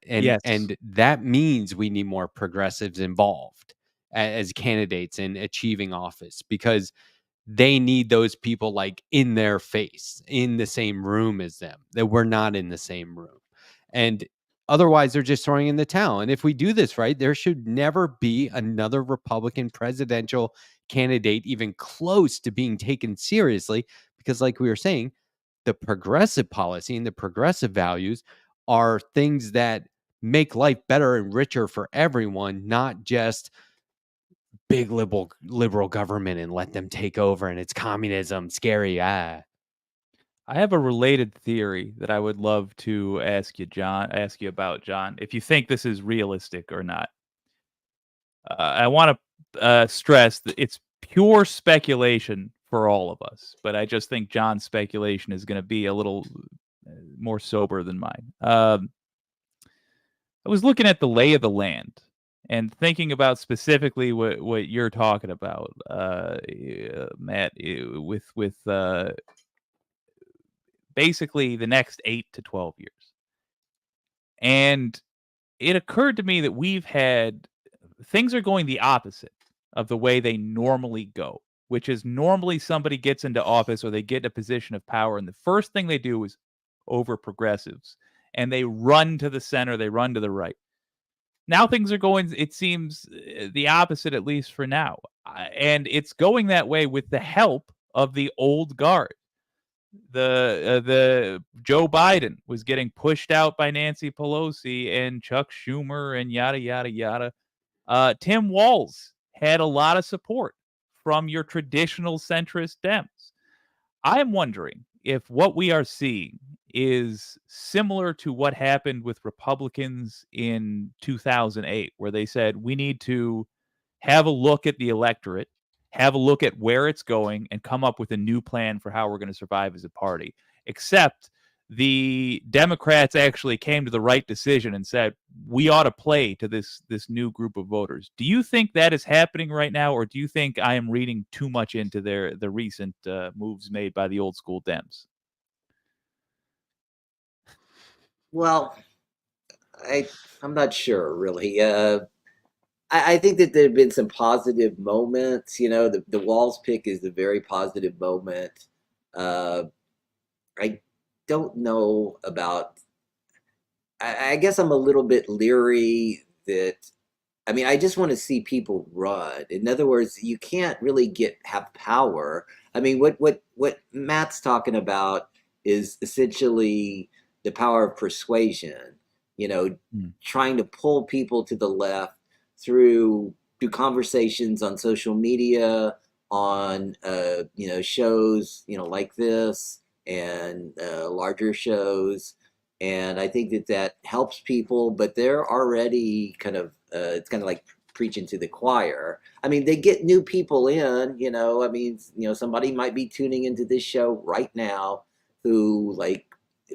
means we need more progressives involved as candidates in achieving office, because they need those people like in their face, in the same room as them, that we're not in the same room. And otherwise, they're just throwing in the towel. And if we do this right, there should never be another Republican presidential candidate even close to being taken seriously, because like we were saying, the progressive policy and the progressive values are things that make life better and richer for everyone, not just big liberal government and let them take over and it's communism, scary. I have a related theory that I would love to ask you about, John, if you think this is realistic or not. I want to stress that it's pure speculation for all of us. But I just think John's speculation is going to be a little more sober than mine. I was looking at the lay of the land and thinking about specifically what you're talking about, Matt, with basically the next 8 to 12 years. And it occurred to me that things are going the opposite of the way they normally go, which is normally somebody gets into office or they get in a position of power, and the first thing they do is over progressives, and they run to the center, they run to the right. Now things are going, it seems, the opposite, at least for now. And it's going that way with the help of the old guard. The Joe Biden was getting pushed out by Nancy Pelosi and Chuck Schumer and yada yada yada. Tim Walz had a lot of support from your traditional centrist Dems. I'm wondering if what we are seeing is similar to what happened with Republicans in 2008, where they said we need to have a look at the electorate, have a look at where it's going, and come up with a new plan for how we're going to survive as a party. Except the Democrats actually came to the right decision and said, we ought to play to this new group of voters. Do you think that is happening right now, or do you think I am reading too much into the recent moves made by the old school Dems? Well, I'm not sure, really. I think that there have been some positive moments. You know, the Walz pick is a very positive moment. I don't know about. I guess I'm a little bit leery that. I mean, I just want to see people run. In other words, you can't really have power. I mean, what Matt's talking about is essentially the power of persuasion. You know, trying to pull people to the left through conversations on social media, on shows like this, and larger shows. And I think that helps people, but they're already kind of it's kind of like preaching to the choir. I mean, they get new people in. I mean, somebody might be tuning into this show right now who, like,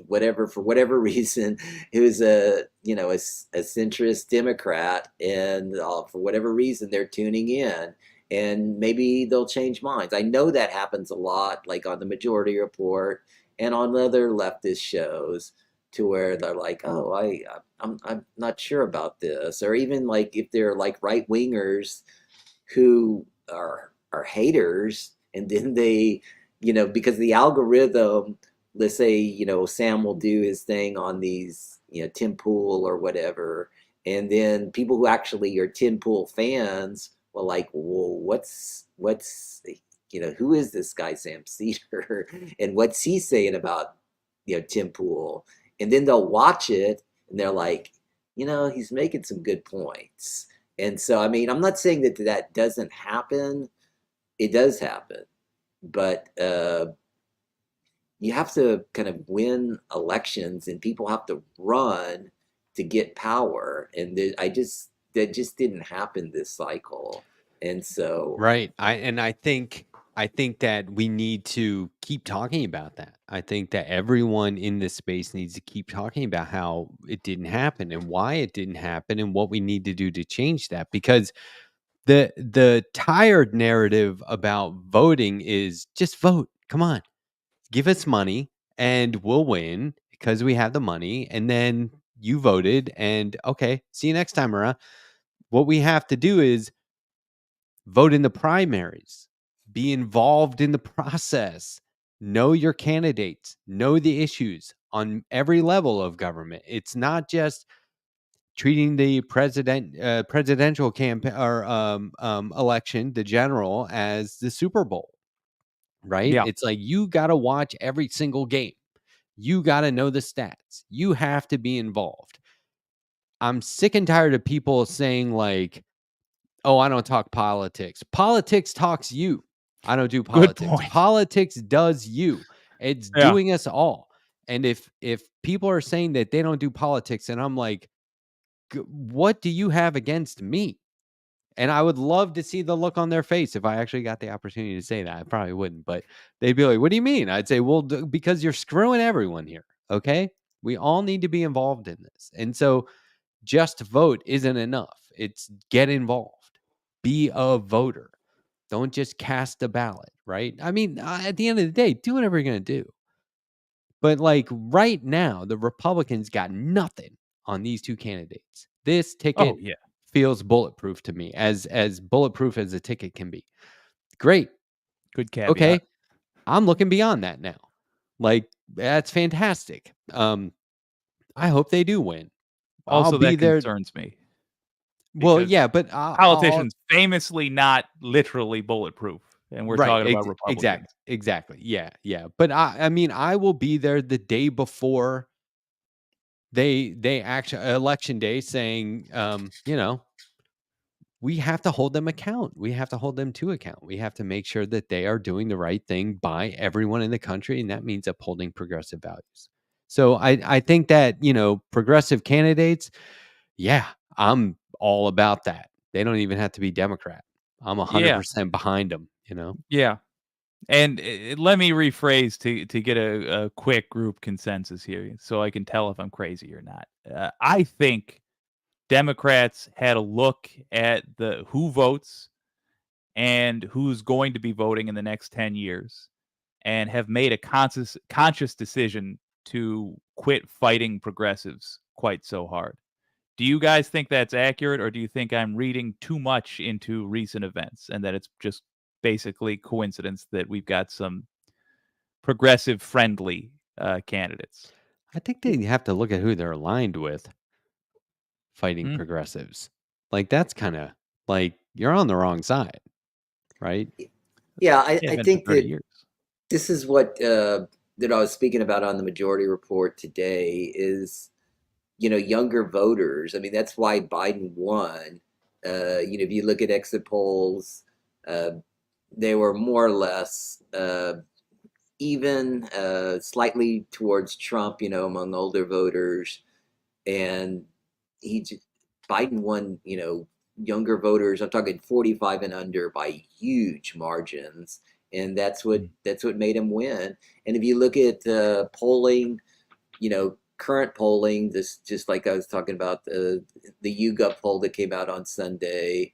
for whatever reason, who's a centrist Democrat, and for whatever reason they're tuning in, and maybe they'll change minds. I know that happens a lot, like on the Majority Report and on other leftist shows, to where they're like, oh, I'm not sure about this, or even like if they're like right wingers who are haters, and then they, because the algorithm. Let's say, Sam will do his thing on these, Tim Pool or whatever. And then people who actually are Tim Pool fans will like, well, what's, who is this guy, Sam Cedar? And what's he saying about, Tim Pool? And then they'll watch it and they're like, he's making some good points. And so, I mean, I'm not saying that doesn't happen. It does happen. But, you have to kind of win elections, and people have to run to get power. And that just didn't happen this cycle. And so, right. I think that we need to keep talking about that. I think that everyone in this space needs to keep talking about how it didn't happen and why it didn't happen and what we need to do to change that. Because the tired narrative about voting is just vote. Come on. Give us money and we'll win because we have the money, and then you voted, and okay, see you next time around. What we have to do is vote in the primaries, be involved in the process, know your candidates, know the issues on every level of government. It's not just treating the presidential campaign or election, the general, as the Super Bowl. Right? Yeah. It's like you got to watch every single game. You got to know the stats. You have to be involved. I'm sick and tired of people saying like, oh, I don't talk politics. Politics talks you. I don't do politics. Good point. Politics does you. It's doing us all. And if people are saying that they don't do politics, and I'm like, what do you have against me? And I would love to see the look on their face if I actually got the opportunity to say that. I probably wouldn't, but they'd be like, "What do you mean?" I'd say, "Well, because you're screwing everyone here. Okay, we all need to be involved in this." And so, just vote isn't enough. It's get involved, be a voter. Don't just cast a ballot, right? I mean, at the end of the day, do whatever you're going to do. But like right now, the Republicans got nothing on these two candidates. This ticket Oh yeah. feels bulletproof to me, as bulletproof as a ticket can be. Great. Good caveat. Okay. I'm looking beyond that now. Like, that's fantastic. I hope they do win. Also, I'll be that there. concerns me. Well, because yeah, but politicians famously not literally bulletproof, and we're talking about Republicans. Exactly. Yeah. But I mean, I will be there the day before they actually election day, saying, we have to hold them account. We have to hold them to account. We have to make sure that they are doing the right thing by everyone in the country, and that means upholding progressive values. So I think that, progressive candidates, yeah, I'm all about that. They don't even have to be Democrat. I'm 100% behind them, Yeah. And let me rephrase to get a quick group consensus here so I can tell if I'm crazy or not. I think Democrats had a look at who votes and who's going to be voting in the next 10 years and have made a conscious decision to quit fighting progressives quite so hard. Do you guys think that's accurate, or do you think I'm reading too much into recent events and that it's just basically coincidence that we've got some progressive friendly candidates? I think they have to look at who they're aligned with fighting progressives. Like, that's kind of like you're on the wrong side, right? Yeah, I think that years. this is what that I was speaking about on the majority report today is, younger voters. I mean, that's why Biden won. If you look at exit polls, they were more or less even, slightly towards Trump, among older voters. And Biden won, younger voters. I'm talking 45 and under by huge margins, and that's what made him win. And if you look at polling, current polling, this just like I was talking about the YouGov poll that came out on Sunday,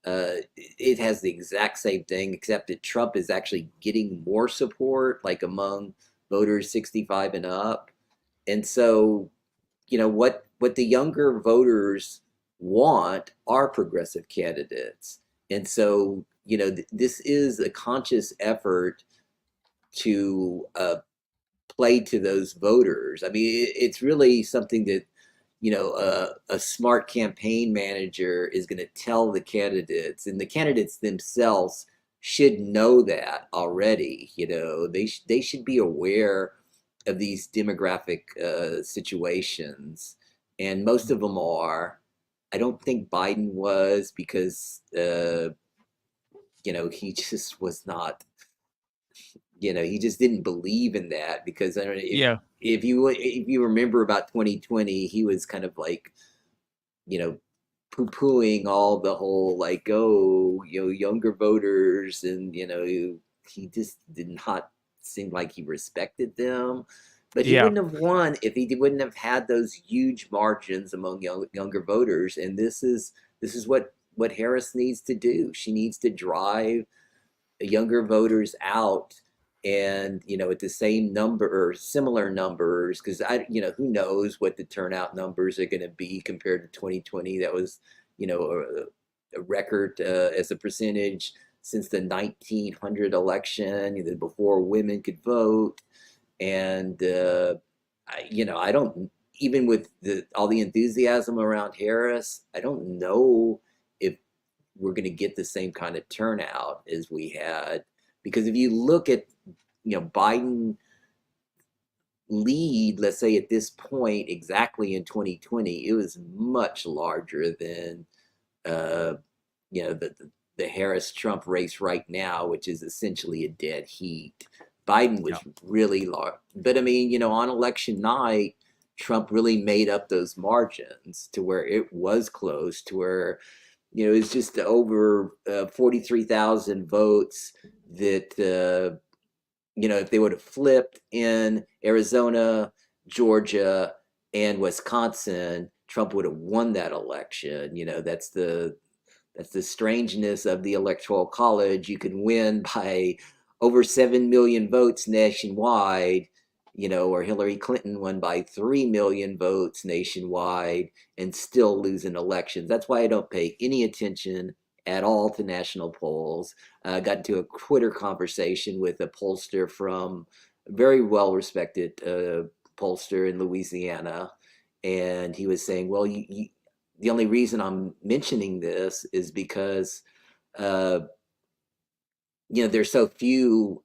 it has the exact same thing, except that Trump is actually getting more support, like among voters 65 and up. And so, what the younger voters want are progressive candidates. And so, this is a conscious effort to play to those voters. I mean, it's really something that, a smart campaign manager is going to tell the candidates, and the candidates themselves should know that already. They should be aware of these demographic situations, and most of them are. I don't think Biden was, because he just was not. He just didn't believe in that, because I don't know if you remember about 2020, he was kind of like, poo-pooing all the whole like, younger voters, and he just did not seem like he respected them. But he wouldn't have won if he wouldn't have had those huge margins among younger voters. And this is what Harris needs to do. She needs to drive younger voters out, and at the same number or similar numbers, because who knows what the turnout numbers are going to be compared to 2020. That was a record as a percentage since the 1900 election, before women could vote. And I don't, even with all the enthusiasm around Harris, I don't know if we're going to get the same kind of turnout as we had. Because if you look at, Biden lead, let's say at this point, exactly in 2020, it was much larger than, the Harris-Trump race right now, which is essentially a dead heat. Biden was really large. But I mean, on election night, Trump really made up those margins to where it was close, to where, it's just over 43,000 votes that, if they would have flipped in Arizona, Georgia, and Wisconsin, Trump would have won that election. That's the strangeness of the Electoral College. You can win by over 7 million votes nationwide, or Hillary Clinton won by 3 million votes nationwide and still losing elections. That's why I don't pay any attention at all to national polls. I got into a Twitter conversation with a pollster from a very well-respected pollster in Louisiana, and he was saying, well, the only reason I'm mentioning this is because, there's so few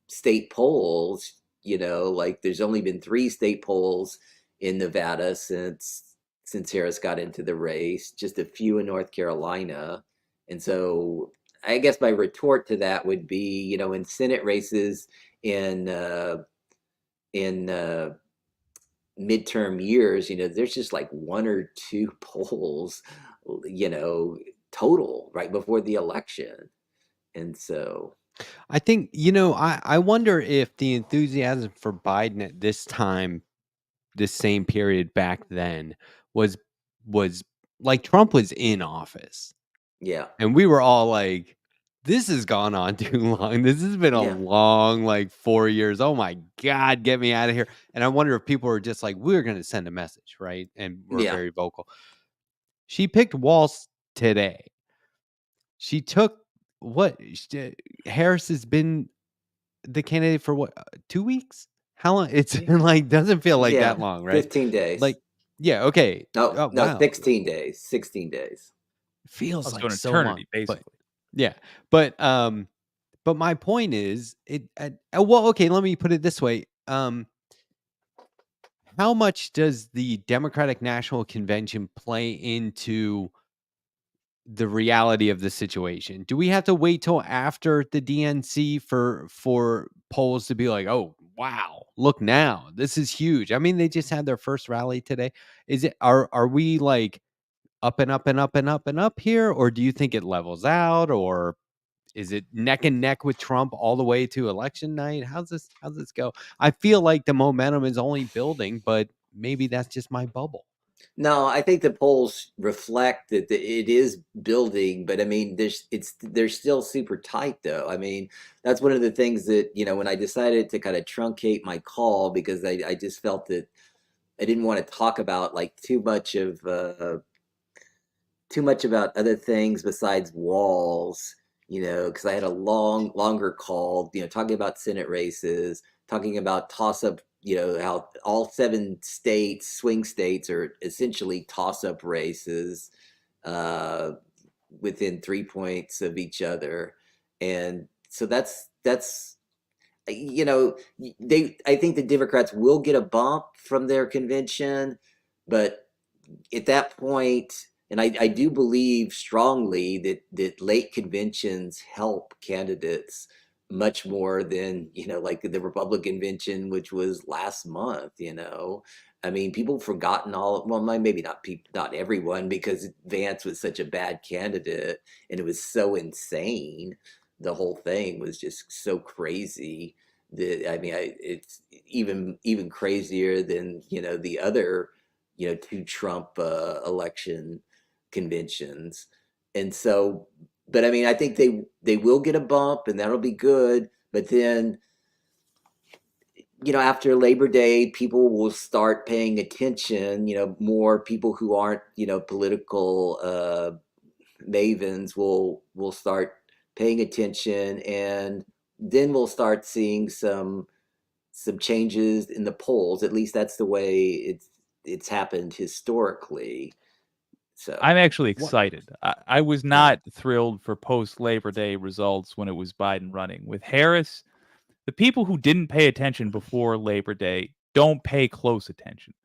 state polls, like there's only been 3 state polls in Nevada since Harris got into the race, just a few in North Carolina. And so I guess my retort to that would be, in Senate races in midterm years, there's just like 1 or 2 polls, total right before the election. And so I think, I wonder if the enthusiasm for Biden at this time, this same period back then, was like Trump was in office. yeah. And we were all like, this has gone on too long. This has been a Yeah. long, 4 years. Oh my God, get me out of here. And I wonder if people were just like, we're going to send a message, right? And we're Yeah. very vocal. She picked Walz today. She took Harris has been the candidate for what, 2 weeks? How long? It's doesn't feel like Yeah, that long, right? 15 days. Yeah, okay. No, Wow. 16 days. 16 days. Feels Up like to an so eternity, long, basically. yeah, but my point is, well, okay, let me put it this way. How much does the Democratic National Convention play into the reality of the situation? Do we have to wait till after the DNC for polls to be like, oh wow, look now, this is huge? I mean, they just had their first rally today. Are we like up and up and up and up and up here, or do you think it levels out, or is it neck and neck with Trump all the way to election night? How's this go? I feel like the momentum is only building, but maybe that's just my bubble. No, I think the polls reflect that it is building, but I mean, they're still super tight, though. I mean, that's one of the things that, when I decided to kind of truncate my call, because I just felt that I didn't want to talk about like too much about other things besides Walz, because I had a longer call, talking about Senate races, talking about toss-up, how all 7 states, swing states, are essentially toss-up races within 3 points of each other. And so that's I think the Democrats will get a bump from their convention, but at that point, and I do believe strongly that late conventions help candidates much more than, like the Republican convention, which was last month. I mean, people have forgotten maybe not everyone, because Vance was such a bad candidate and it was so insane. The whole thing was just so crazy that, I mean, it's even crazier than, the other 2 Trump election conventions. And so, but I mean, I think they will get a bump and that'll be good. But then, after Labor Day, people will start paying attention. More people who aren't, political mavens will start paying attention, and then we'll start seeing some changes in the polls. At least that's the way it's happened historically. So I'm actually excited. I was not thrilled for post Labor Day results when it was Biden running. With Harris, the people who didn't pay attention before Labor Day don't pay close attention.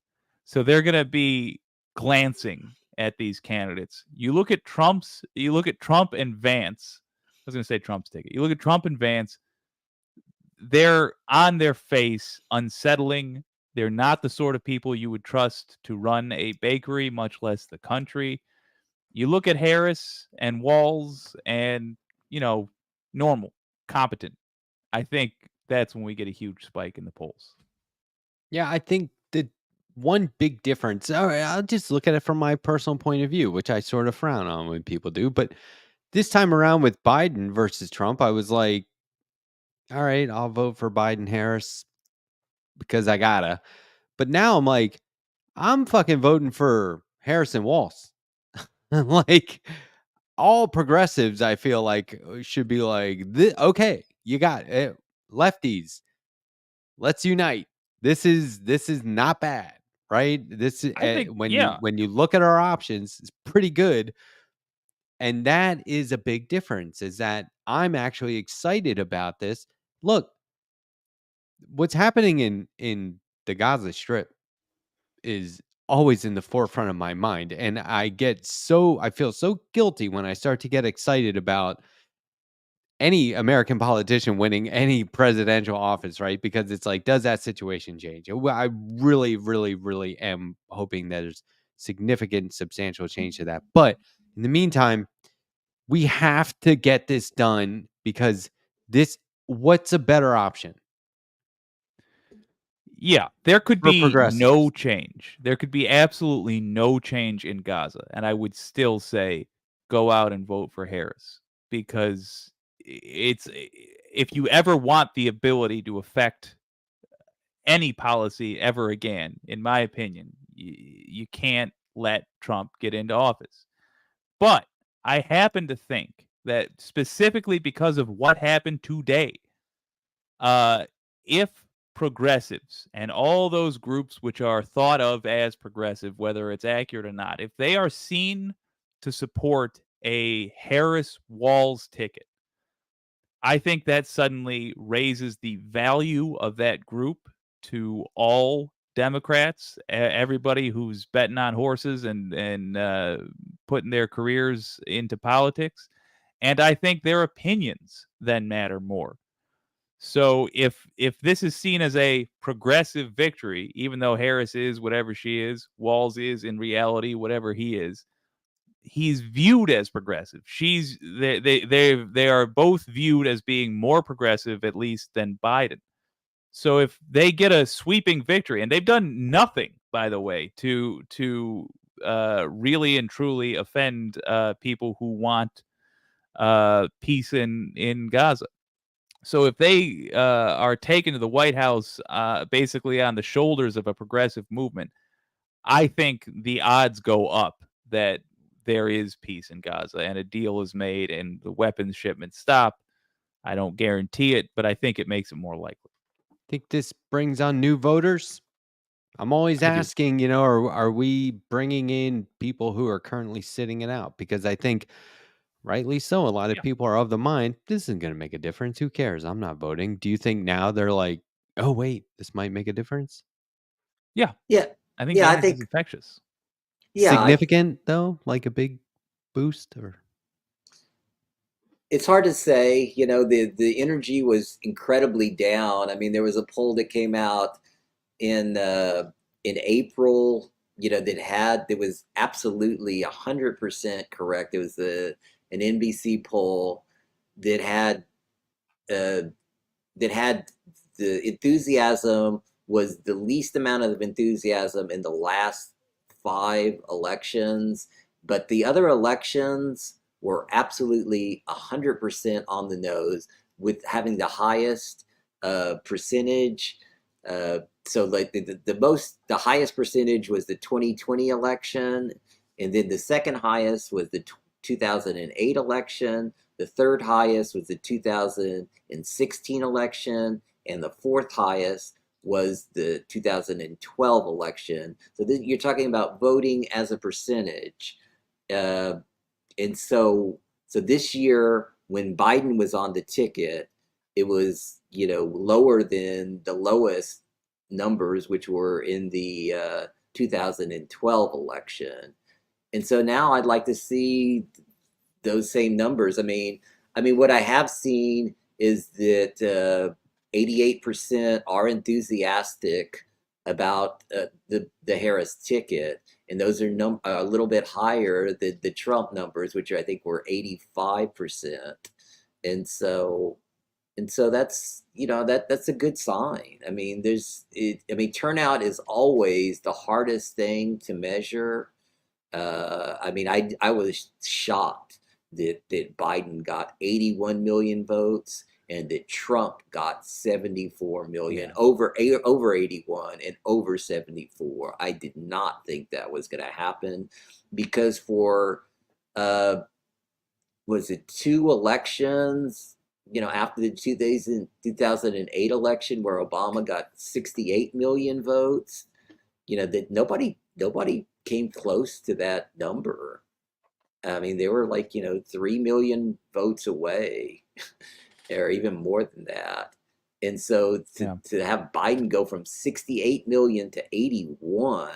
So they're going to be glancing at these candidates. You look at Trump and Vance. I was going to say Trump's ticket. You look at Trump and Vance, they're on their face, unsettling. They're not the sort of people you would trust to run a bakery, much less the country. You look at Harris and Walz and, normal, competent. I think that's when we get a huge spike in the polls. Yeah, I think the one big difference, all right, I'll just look at it from my personal point of view, which I sort of frown on when people do. But this time around with Biden versus Trump, I was like, all right, I'll vote for Biden Harris because I gotta. But now I'm like, I'm fucking voting for Harrison Walz. Like, all progressives, I feel like, should be like, okay, you got it. Lefties, let's unite. This is not bad, right? This is I think, when yeah. you look at our options, it's pretty good. And that is a big difference, is that I'm actually excited about this. Look, what's happening in the Gaza Strip is always in the forefront of my mind, and I feel so guilty when I start to get excited about any American politician winning any presidential office, right? Because it's like, does that situation change? Well, I really, really, really am hoping that there's significant, substantial change to that. But in the meantime, we have to get this done because what's a better option? Yeah, there could For be no progressives. change. There could be absolutely no change in Gaza, and I would still say go out and vote for Harris because if you ever want the ability to affect any policy ever again, in my opinion, you can't let Trump get into office. But I happen to think that specifically because of what happened today, if progressives and all those groups which are thought of as progressive, whether it's accurate or not, if they are seen to support a Harris Walz ticket, I think that suddenly raises the value of that group to all Democrats, everybody who's betting on horses and putting their careers into politics, and I think their opinions then matter more. So if this is seen as a progressive victory, even though Harris is whatever she is, Walz is in reality whatever he is, he's viewed as progressive. They are both viewed as being more progressive, at least, than Biden. So if they get a sweeping victory, and they've done nothing, by the way, to really and truly offend people who want peace in Gaza. So if they are taken to the White House basically on the shoulders of a progressive movement, I think the odds go up that there is peace in Gaza and a deal is made and the weapons shipments stop. I don't guarantee it, but I think it makes it more likely. Think this brings on new voters? I'm always I do. asking, are we bringing in people who are currently sitting it out? Because I think, rightly so, a lot of Yeah. people are of the mind, this isn't going to make a difference. Who cares? I'm not voting. Do you think now they're like, oh, wait, this might make a difference? Yeah. Yeah, I think yeah, I that is think infectious. yeah, Significant, though? Like a big boost? Or it's hard to say. The energy was incredibly down. I mean, there was a poll that came out in April, that was absolutely 100% correct. It was an NBC poll that had the enthusiasm was the least amount of enthusiasm in the last 5 elections, but the other elections were absolutely 100% on the nose, with having the highest percentage. So like the highest percentage was the 2020 election, and then the second highest was the 2008 election. The third highest was the 2016 election, and the fourth highest was the 2012 election. So you're talking about voting as a percentage. And so this year, when Biden was on the ticket, it was lower than the lowest numbers, which were in the 2012 election. And so now I'd like to see those same numbers. I mean, what I have seen is that 88% are enthusiastic about the Harris ticket, and those are a little bit higher than the Trump numbers, which I think were 85%. And so that's that's a good sign. I mean, turnout is always the hardest thing to measure. I mean, I was shocked that Biden got 81 million votes and that Trump got 74 million, over 81 and over 74. I did not think that was going to happen, because for was it 2 elections, after the 2008 election where Obama got 68 million votes, that nobody came close to that number. I mean, they were like, 3 million votes away or even more than that. And so to have Biden go from 68 million to 81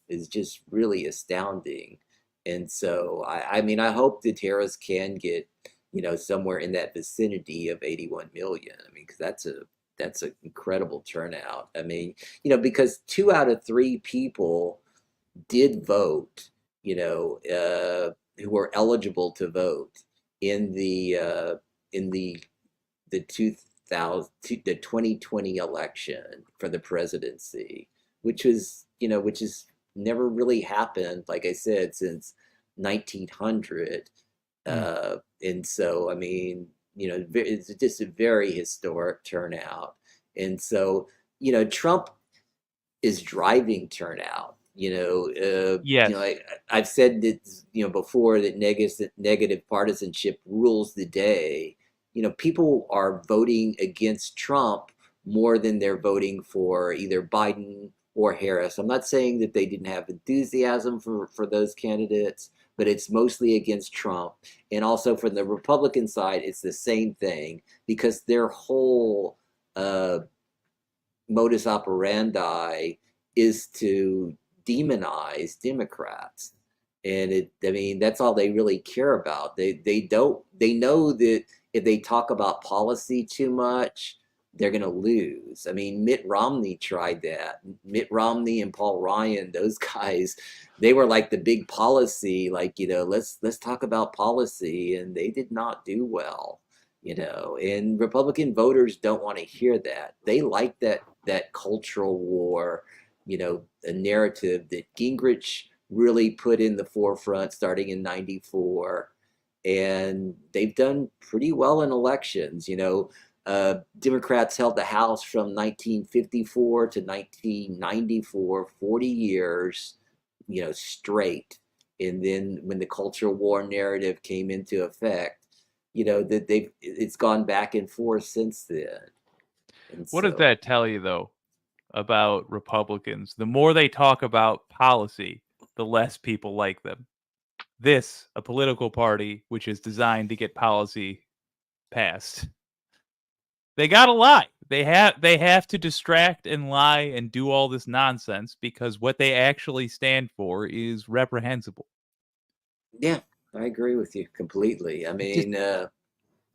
is just really astounding. And so, I mean, I hope that Harris can get, somewhere in that vicinity of 81 million. I mean, because that's an incredible turnout. I mean, because 2 out of 3 people did vote, who were eligible to vote in the 2020 election for the presidency, which is never really happened, like I said, since 1900. And so, I mean, it's just a very historic turnout. And so, Trump is driving turnout. I've said that, before, that negative partisanship rules the day. People are voting against Trump more than they're voting for either Biden or Harris. I'm not saying that they didn't have enthusiasm for those candidates, but it's mostly against Trump. And also from the Republican side, it's the same thing, because their whole modus operandi is to demonize Democrats. And that's all they really care about. They know that if they talk about policy too much, they're going to lose. I mean, Mitt Romney tried that. Mitt Romney and Paul Ryan, those guys, they were like the big policy, like, let's talk about policy, and they did not do well, and Republican voters don't want to hear that. They like that cultural war, a narrative that Gingrich really put in the forefront starting in 94. And they've done pretty well in elections. Democrats held the House from 1954 to 1994, 40 years, straight. And then when the cultural war narrative came into effect, that it's gone back and forth since then. And What does that tell you, though, about Republicans? The more they talk about policy, the less people like them. This, a political party which is designed to get policy passed. They gotta lie. They have to distract and lie and do all this nonsense, because what they actually stand for is reprehensible. Yeah, I agree with you completely. I mean,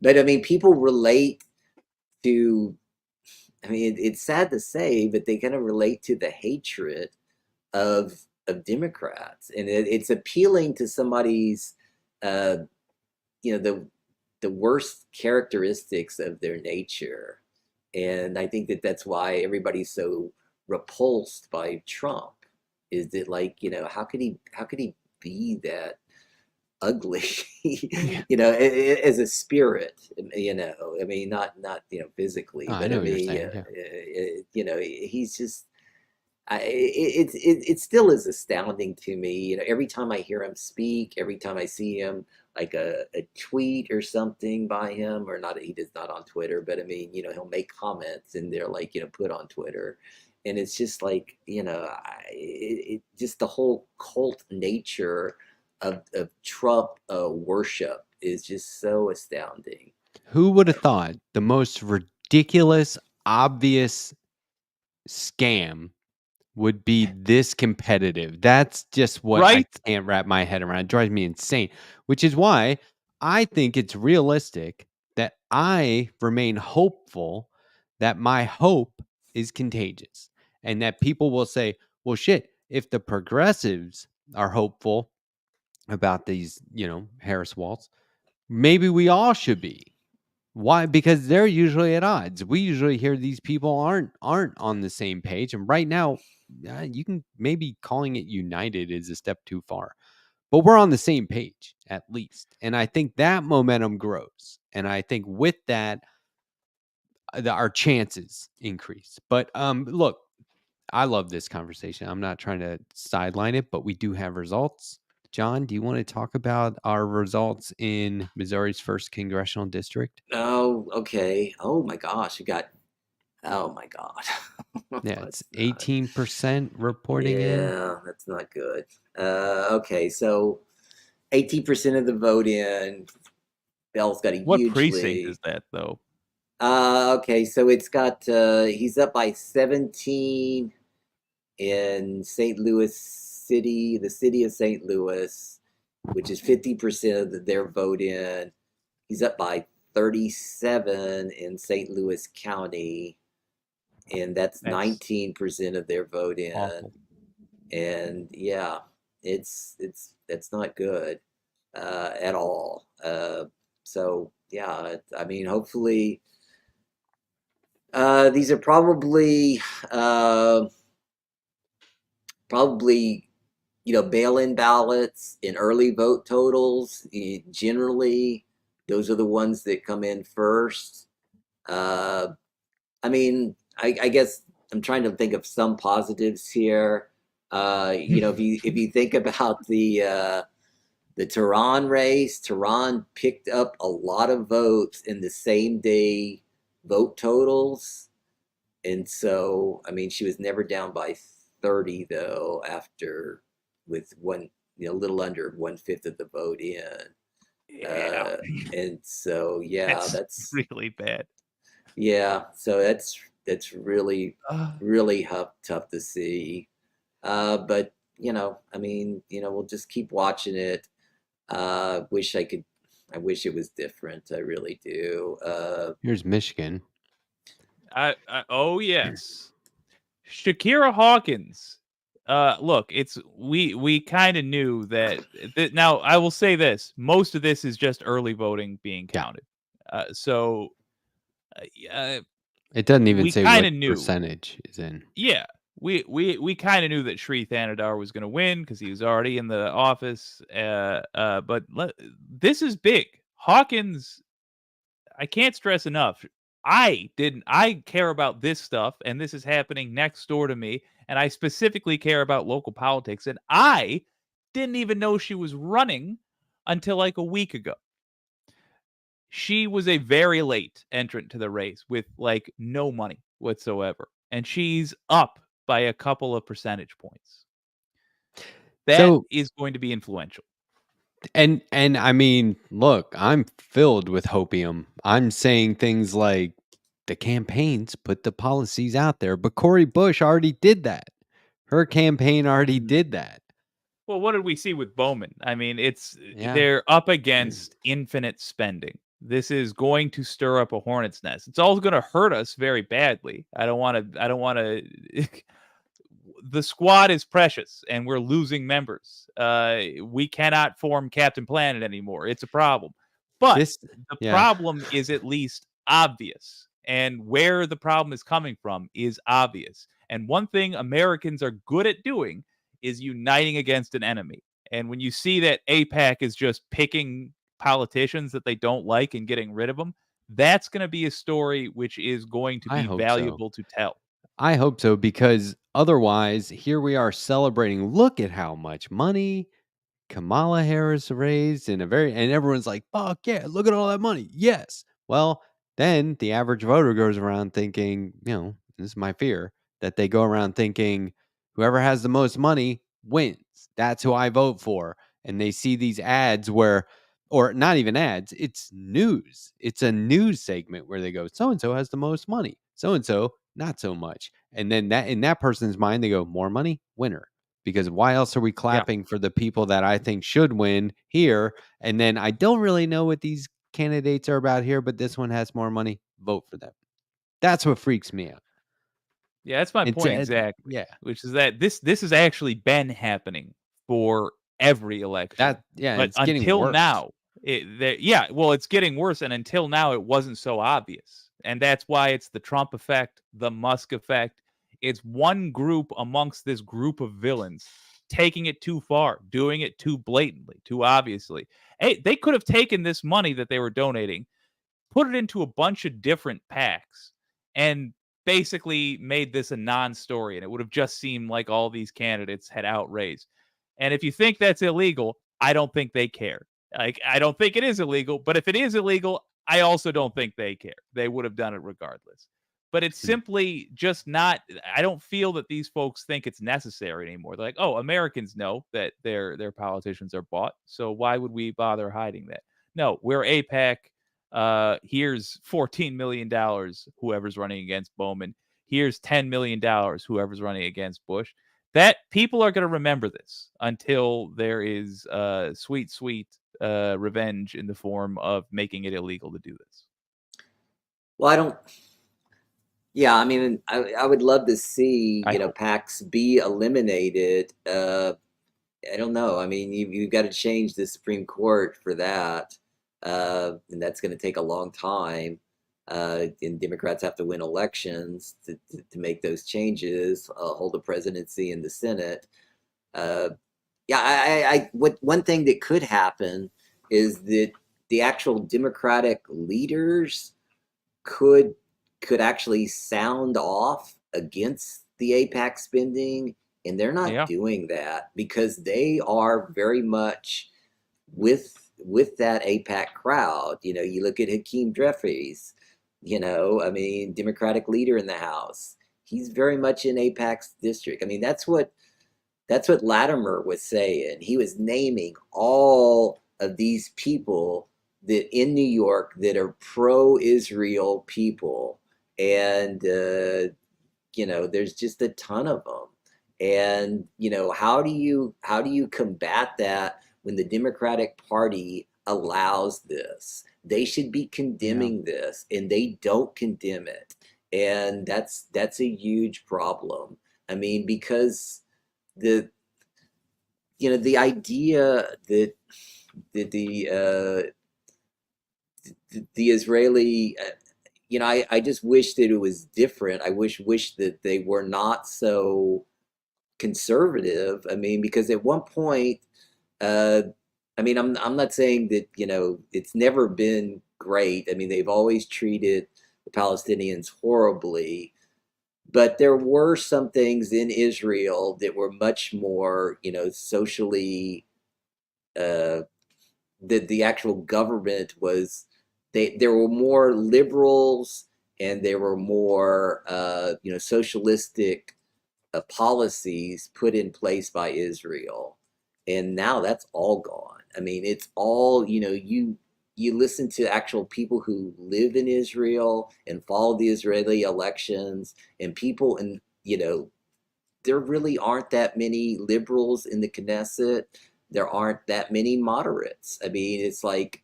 but I mean, people relate to, I mean, it's sad to say, but they kind of relate to the hatred of Democrats, and it's appealing to somebody's, the worst characteristics of their nature. And I think that that's why everybody's so repulsed by Trump, is that, like, how could he be that ugly, as a spirit, I mean, not physically, but I mean, he's just, it still is astounding to me. Every time I hear him speak, every time I see him, like a tweet or something by him, or not, he does not on Twitter, but I mean, he'll make comments and they're like, put on Twitter. And it's just like, just the whole cult nature of Trump worship is just so astounding. Who would have thought the most ridiculous, obvious scam would be this competitive? That's just what I can't wrap my head around. It drives me insane, which is why I think it's realistic that I remain hopeful that my hope is contagious, and that people will say, well, shit, if the progressives are hopeful about these, Harris Walz. Maybe we all should be. Why? Because they're usually at odds. We usually hear these people aren't on the same page, and right now, you can maybe calling it united is a step too far, but we're on the same page at least, and I think that momentum grows, and I think with that, our chances increase. But look, I love this conversation. I'm not trying to sideline it, but we do have results. John, do you want to talk about our results in Missouri's 1st congressional district? Oh, okay. Oh my gosh, oh my God. Yeah, it's That's not, 18% reporting in. yeah, that's not good. Okay, so 18% of the vote in. Bell's got a What huge precinct lead. is that, though? Okay, so it's got he's up by 17 in St. Louis City, the city of St. Louis, which is 50% of their vote in. He's up by 37 in St. Louis County, and that's 19% of their vote in. Awful. And yeah, it's not good at all. So yeah, I mean, hopefully, these are probably bail-in ballots in early vote totals. Generally, those are the ones that come in first. I mean, I guess I'm trying to think of some positives here. If you think about the Tehran race, Tehran picked up a lot of votes in the same day vote totals, and so I mean, she was never down by 30 though. After with one, a little under 1/5 of the vote in. Yeah. And so yeah, that's really bad. yeah, so that's really tough to see. But I mean, we'll just keep watching it. I wish it was different. I really do. Here's Michigan. Oh yes, Shakira Hawkins. Look, it's we kind of knew that. Now I will say this: most of this is just early voting being counted. So it doesn't even we say kind what of knew percentage is in. Yeah, we kind of knew that Sri Thanadar was going to win because he was already in the office. But this is big. Hawkins, I can't stress enough. I care about this stuff, and this is happening next door to me, and I specifically care about local politics, and I didn't even know she was running until like a week ago. She was a very late entrant to the race with like no money whatsoever, and she's up by a couple of percentage points. That is going to be influential. And I mean, look, I'm filled with hopium. I'm saying things like the campaigns put the policies out there, but Cori Bush already did that. Her campaign already did that. Well, what did we see with Bowman? I mean, they're up against infinite spending. This is going to stir up a hornet's nest. It's all going to hurt us very badly. I don't want to the squad is precious and we're losing members. We cannot form Captain Planet anymore. It's a problem. But the problem is at least obvious. And where the problem is coming from is obvious. And one thing Americans are good at doing is uniting against an enemy. And when you see that AIPAC is just picking politicians that they don't like and getting rid of them, that's going to be a story which is going to be valuable to tell. I hope so, because otherwise, here we are celebrating. Look at how much money Kamala Harris raised and everyone's like, fuck yeah, look at all that money. Yes. Well, then the average voter goes around thinking, this is my fear, that they go around thinking whoever has the most money wins. That's who I vote for. And they see these ads or not even ads, it's news. It's a news segment where they go, so-and-so has the most money. So-and-so, not so much. And then that in that person's mind, they go, more money, winner. Because why else are we clapping for the people that I think should win here? And then I don't really know what these candidates are about here, but this one has more money. Vote for them. That's what freaks me out. Yeah, that's my point exactly. Yeah, which is that this has actually been happening for every election. But it's getting until worse. now, it's getting worse. And until now, it wasn't so obvious. And that's why it's the Trump effect, the Musk effect. It's one group amongst this group of villains taking it too far, doing it too blatantly, too obviously. Hey, they could have taken this money that they were donating, put it into a bunch of different PACs, and basically made this a non-story, and it would have just seemed like all these candidates had outraised. And if you think that's illegal, I don't think they care. Like, I don't think it is illegal, but if it is illegal, I also don't think they care. They would have done it regardless. But it's simply just not. I don't feel that these folks think it's necessary anymore. They're like, oh, Americans know that their politicians are bought, so why would we bother hiding that? No, we're AIPAC. Here's $14 million, whoever's running against Bowman. Here's $10 million, whoever's running against Bush. That people are going to remember this until there is sweet revenge in the form of making it illegal to do this. Well, I mean, I would love to see, PACs be eliminated. I don't know. I mean, you've got to change the Supreme Court for that. And that's going to take a long time. And Democrats have to win elections to make those changes, hold the presidency and the Senate. One thing that could happen is that the actual Democratic leaders could actually sound off against the AIPAC spending, and they're not doing that because they are very much with that AIPAC crowd. You look at Hakeem Jeffries, Democratic leader in the House. He's very much in AIPAC's district. I mean, that's what Latimer was saying. He was naming all of these people that in New York that are pro-Israel people. And, there's just a ton of them. And, how do you combat that when the Democratic Party allows this? They should be condemning this, and they don't condemn it. And that's a huge problem. I mean, because the idea that the Israeli, I just wish that it was different. I wish that they were not so conservative. I mean, because at one point, I'm not saying that, it's never been great. I mean, they've always treated the Palestinians horribly, but there were some things in Israel that were much more, socially, that the actual government was, there were more liberals and there were more, socialistic policies put in place by Israel. And now that's all gone. I mean, it's all, you listen to actual people who live in Israel and follow the Israeli elections, and people, and, there really aren't that many liberals in the Knesset. There aren't that many moderates. I mean, it's like,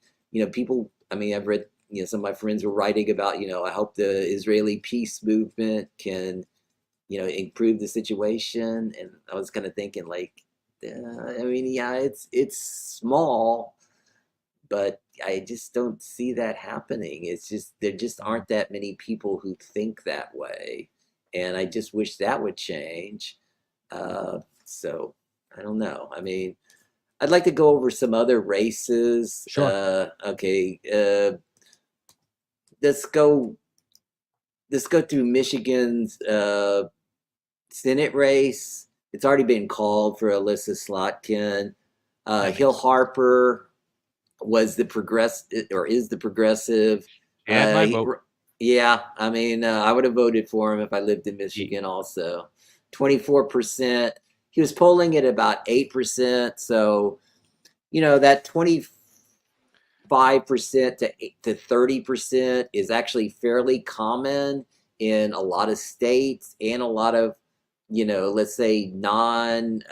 people, I've read, some of my friends were writing about, I hope the Israeli peace movement can, improve the situation. And I was kind of thinking like, it's small, but I just don't see that happening. It's just, there just aren't that many people who think that way. And I just wish that would change. So I don't know. I mean, I'd like to go over some other races. Sure. Okay. Let's go through Michigan's Senate race. It's already been called for Alyssa Slotkin. Hill Harper was the is the progressive. My vote. I would have voted for him if I lived in Michigan also. 24%. He was polling at about 8%. So, that 25% to 30% is actually fairly common in a lot of states and a lot of, let's say non-urban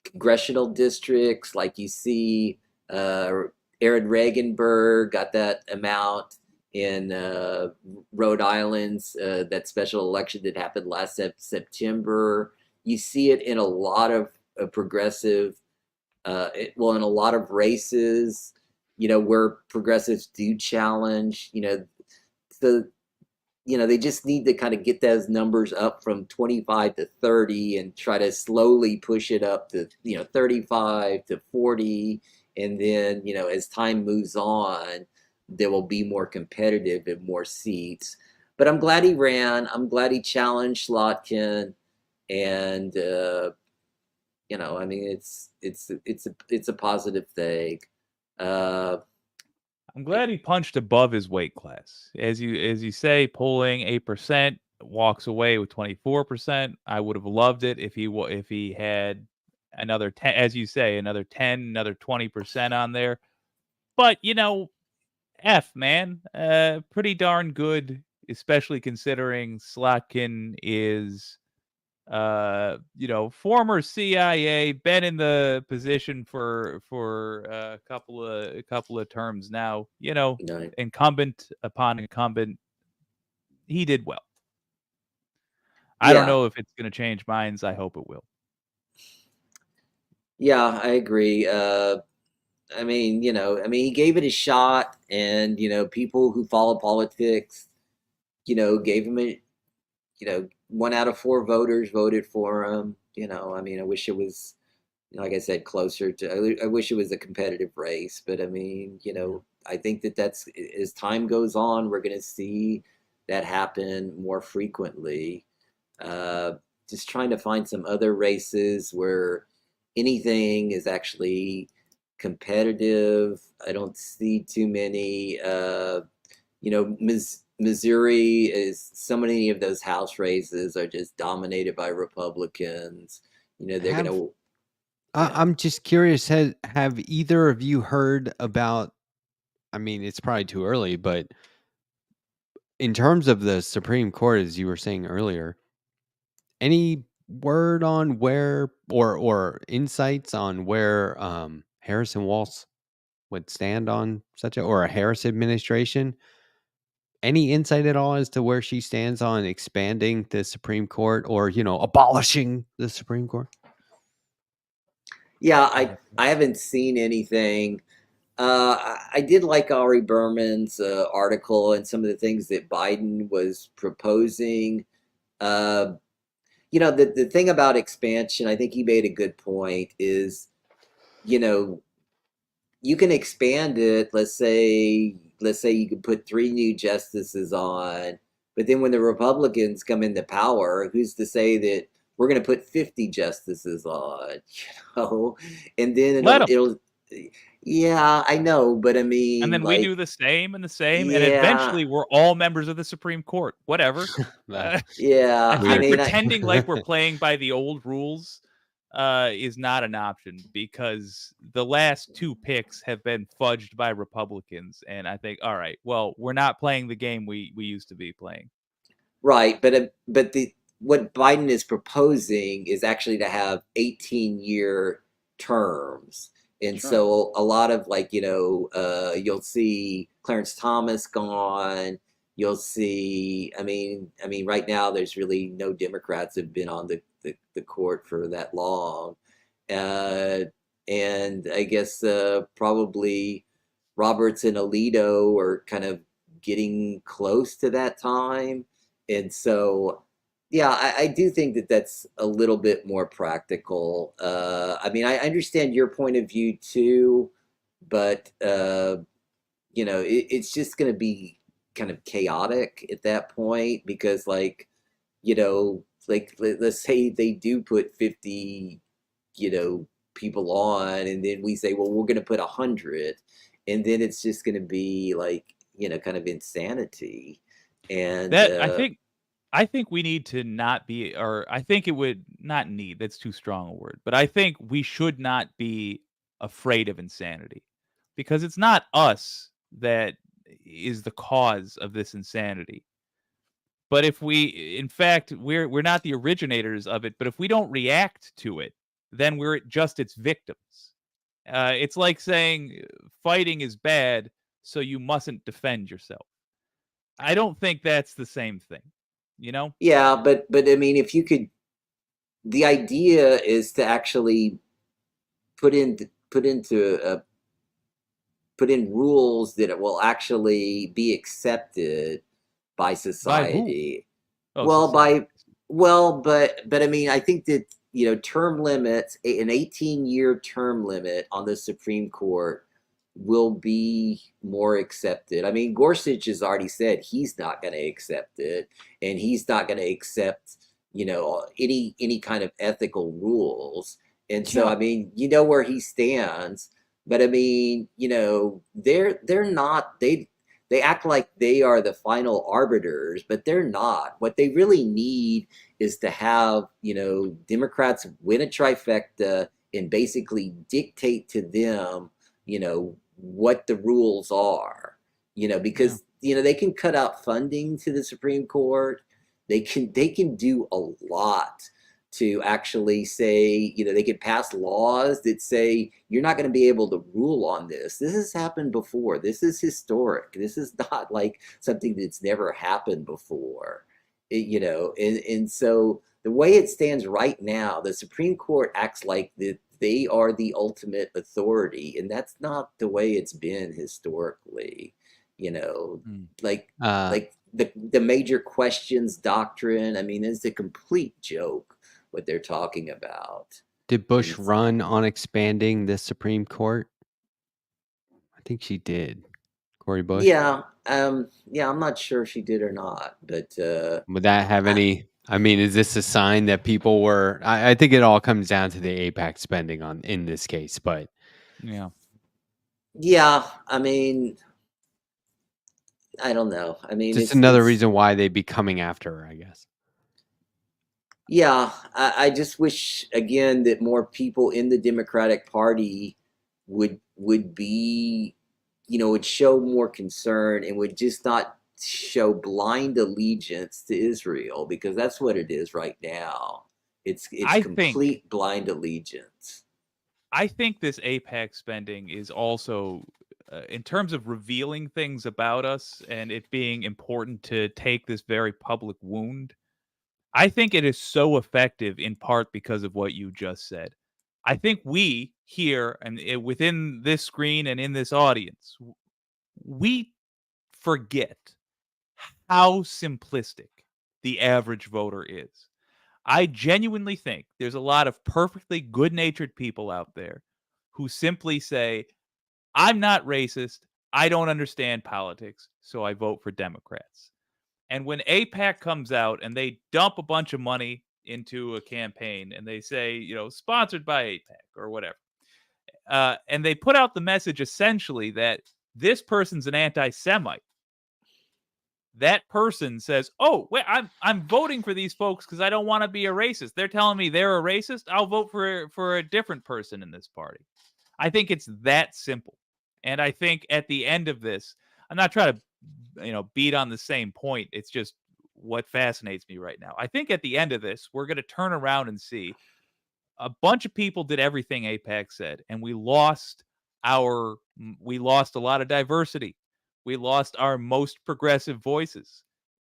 congressional districts. Like you see Aaron Regenberg got that amount in Rhode Island's that special election that happened last September. you see it in a lot of progressive, in a lot of races, where progressives do challenge, the they just need to kind of get those numbers up from 25 to 30 and try to slowly push it up to 35 to 40, and then as time moves on, there will be more competitive and more seats. But I'm glad he ran. I'm glad he challenged Slotkin, and I mean it's a positive thing. I'm glad he punched above his weight class. As you say, polling 8%, walks away with 24%. I would have loved it if he had another 10, as you say, another 10, another 20% on there. But man, pretty darn good, especially considering Slotkin is former CIA, been in the position for a couple of terms now. Incumbent upon incumbent, he did well. I don't Yeah. know if it's going to change minds. I hope it will. Yeah, I agree. I mean, he gave it a shot, and people who follow politics, gave him a, 1 out of 4 voters voted for him. I mean, I wish it was, like I said, closer to. I wish it was a competitive race, but I mean, I think that's as time goes on, we're going to see that happen more frequently. Just trying to find some other races where anything is actually competitive. I don't see too many. Missouri is, so many of those House races are just dominated by Republicans. They're going to. I'm just curious. Have either of you heard about? I mean, it's probably too early, but in terms of the Supreme Court, as you were saying earlier, any word on where or insights on where Harrison Walz would stand on or a Harris administration? Any insight at all as to where she stands on expanding the Supreme Court or, abolishing the Supreme Court? Yeah, I haven't seen anything. I did like Ari Berman's article and some of the things that Biden was proposing. The thing about expansion, I think he made a good point, is, you can expand it. Let's say you could put 3 new justices on, but then when the Republicans come into power, who's to say that we're going to put 50 justices on, and then it'll yeah, I know, but I mean, And then we do the same and the same, and Yeah. eventually we're all members of the Supreme Court. Whatever. Yeah, I think pretending like we're playing by the old rules is not an option, because the last 2 picks have been fudged by Republicans, and I think, all right, well, we're not playing the game we used to be playing. Right, but what Biden is proposing is actually to have 18-year terms. And so a lot of you'll see Clarence Thomas gone. You'll see, I mean, right now there's really no Democrats have been on the court for that long. And I guess probably Roberts and Alito are kind of getting close to that time. And so, yeah, I do think that that's a little bit more practical. I mean, I understand your point of view too, but it's just going to be kind of chaotic at that point, because let's say they do put 50, people on, and then we say, well, we're going to put 100, and then it's just going to be kind of insanity. And that I think we need to not be, or I think it would not need, that's too strong a word, but I think we should not be afraid of insanity, because it's not us that is the cause of this insanity. But if in fact, we're not the originators of it, but if we don't react to it, then we're just its victims. It's like saying fighting is bad, so you mustn't defend yourself. I don't think that's the same thing. Yeah, but I mean, if you could the idea is to actually put in rules that it will actually be accepted by society. Oh, Well, society. but I mean, I think that term limits, an 18-year term limit on the Supreme Court will be more accepted. I mean, Gorsuch has already said he's not going to accept it, and he's not going to accept any kind of ethical rules. And so, I mean, where he stands. But I mean, they're not. They act like they are the final arbiters, but they're not. What they really need is to have, Democrats win a trifecta and basically dictate to them, what the rules are, because, they can cut out funding to the Supreme Court. They can do a lot to actually say, they can pass laws that say you're not going to be able to rule on this. This has happened before. This is historic. This is not like something that's never happened before. And so the way it stands right now, the Supreme Court acts like that they are the ultimate authority, and that's not the way it's been historically. Like the major questions doctrine. I mean, it's a complete joke what they're talking about. Did Bush run on expanding the Supreme Court? I think she did. Cori Bush? Yeah. I'm not sure if she did or not, but would that have any? I mean, is this a sign that people were? I think it all comes down to the AIPAC spending in this case, but yeah. I mean, I don't know. I mean, just another reason why they'd be coming after her, I guess. Yeah, I just wish again that more people in the Democratic Party would be, would show more concern and would just not show blind allegiance to Israel, because that's what it is right now. It's complete blind allegiance. I think this AIPAC spending is also, in terms of revealing things about us and it being important to take this very public wound, I think it is so effective in part because of what you just said. I think we here and within this screen and in this audience, we forget how simplistic the average voter is. I genuinely think there's a lot of perfectly good-natured people out there who simply say, I'm not racist, I don't understand politics, so I vote for Democrats. And when AIPAC comes out and they dump a bunch of money into a campaign and they say, sponsored by AIPAC or whatever, and they put out the message essentially that this person's an anti-Semite, that person says, "Oh, wait, I'm voting for these folks because I don't want to be a racist. They're telling me they're a racist. I'll vote for a different person in this party." I think it's that simple. And I think at the end of this, I'm not trying to beat on the same point. It's just what fascinates me right now. I think at the end of this, we're going to turn around and see a bunch of people did everything AIPAC said, and we lost a lot of diversity. We lost our most progressive voices.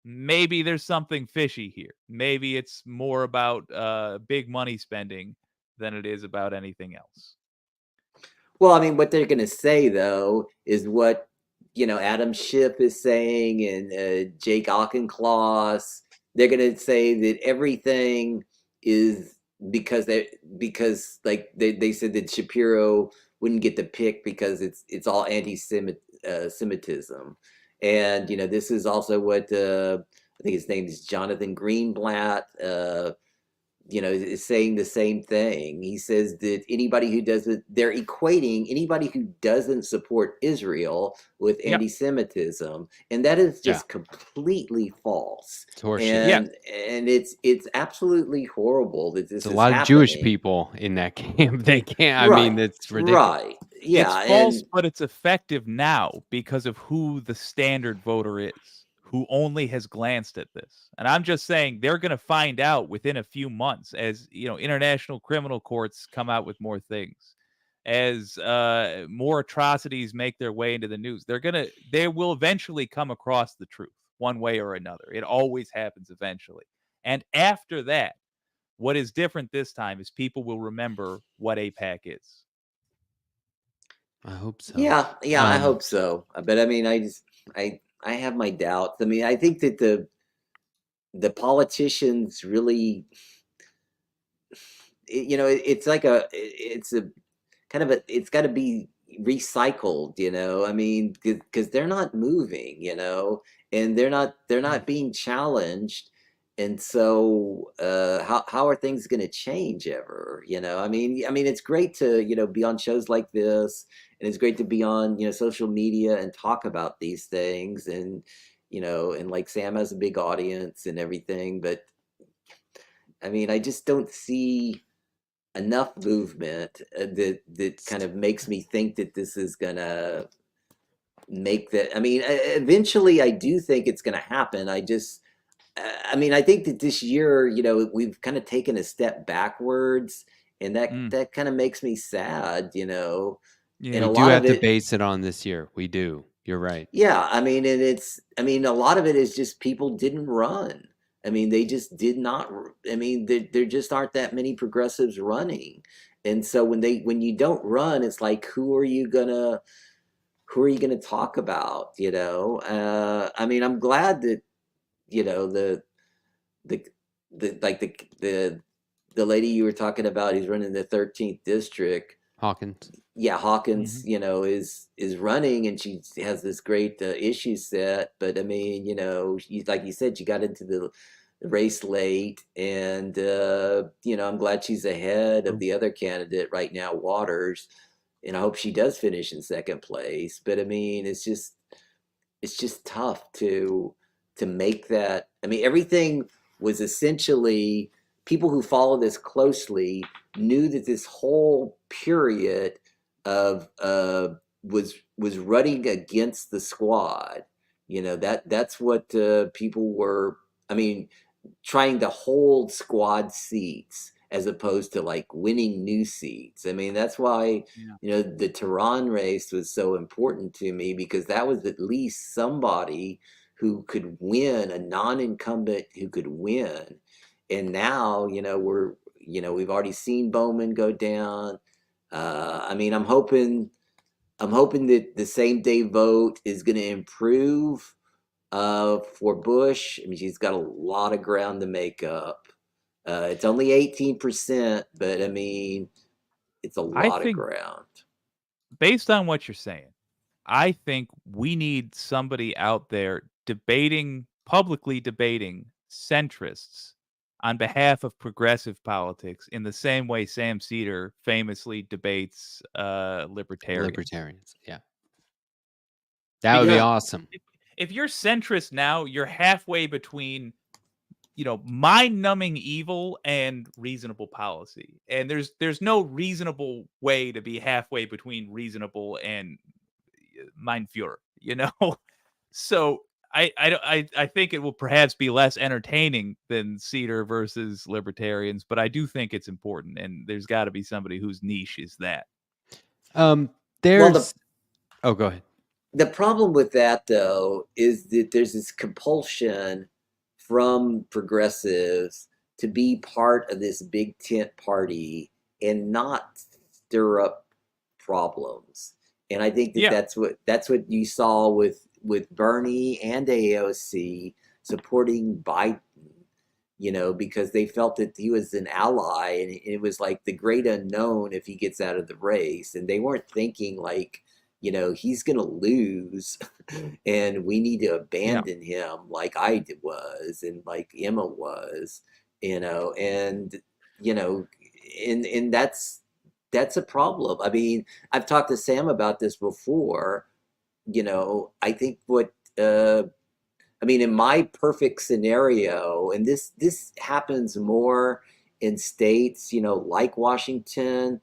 Maybe there's something fishy here. Maybe it's more about big money spending than it is about anything else. Well, I mean, what they're going to say, though, is what, Adam Schiff is saying and Jake Auchincloss. They're going to say that everything is because they said that Shapiro wouldn't get the pick because it's all anti-Semitism. And, this is also what I think his name is Jonathan Greenblatt, is saying the same thing. He says that they're equating anybody who doesn't support Israel with anti-Semitism, and that is just completely false. It's horseshit. And it's absolutely horrible that this is a lot happening. of Jewish people in that camp. They can't. Right, I mean, that's ridiculous. Right. Yeah, it's false, but it's effective now because of who the standard voter is, who only has glanced at this. And I'm just saying they're going to find out within a few months as, international criminal courts come out with more things, as more atrocities make their way into the news. They will eventually come across the truth one way or another. It always happens eventually. And after that, What is different this time is people will remember what APAC is. I hope so. Yeah, I hope so. But I mean, I have my doubts. I mean, I think that the politicians really, it's like it's a kind of it's got to be recycled, I mean, because they're not moving, and they're not being challenged. And so how are things going to change ever? I mean it's great to be on shows like this, and it's great to be on social media and talk about these things, and like Sam has a big audience and everything, but I mean I just don't see enough movement that kind of makes me think that this is gonna make that. I mean, eventually, I do think it's gonna happen. I mean, I think that this year, we've kind of taken a step backwards, and that kind of makes me sad. And Yeah. We a do lot have of to it, base it on this year. We do. You're right. yeah. I mean, a lot of it is just people didn't run. I mean, they just did not. I mean, there just aren't that many progressives running, and so when you don't run, it's like who are you gonna talk about? I mean, I'm glad that the the the lady you were talking about who's running the 13th district. Hawkins. Yeah, Hawkins, is running, and she has this great issue set. But I mean, like you said, she got into the race late, and I'm glad she's ahead of the other candidate right now, Waters, and I hope she does finish in second place. But I mean, it's just tough to make that. I mean, everything was essentially, people who follow this closely knew that this whole period of was running against the squad. That's what people were. I mean, trying to hold squad seats as opposed to like winning new seats. I mean, that's why the Tehran race was so important to me, because that was at least somebody who could win, a non-incumbent who could win. And now, we've already seen Bowman go down. I mean, I'm hoping that the same day vote is going to improve for Bush. I mean, she's got a lot of ground to make up. It's only 18%, but I mean, it's a I lot of think, ground. based on what you're saying, I think we need somebody out there publicly debating centrists on behalf of progressive politics in the same way Sam Cedar famously debates libertarians. Libertarians. Yeah. That would be awesome. If you're centrist now, you're halfway between mind-numbing evil and reasonable policy. And there's no reasonable way to be halfway between reasonable and Mein Führer, So I think it will perhaps be less entertaining than Cedar versus libertarians, but I do think it's important, and there's got to be somebody whose niche is that. Go ahead. The problem with that, though, is that there's this compulsion from progressives to be part of this big tent party and not stir up problems. And I think that that's what you saw with Bernie and AOC supporting Biden, because they felt that he was an ally, and it was like the great unknown if he gets out of the race. And they weren't thinking like, he's going to lose and we need to abandon him like I was and like Emma was, and that's a problem. I mean, I've talked to Sam about this before. I think in my perfect scenario, and this happens more in states, like Washington,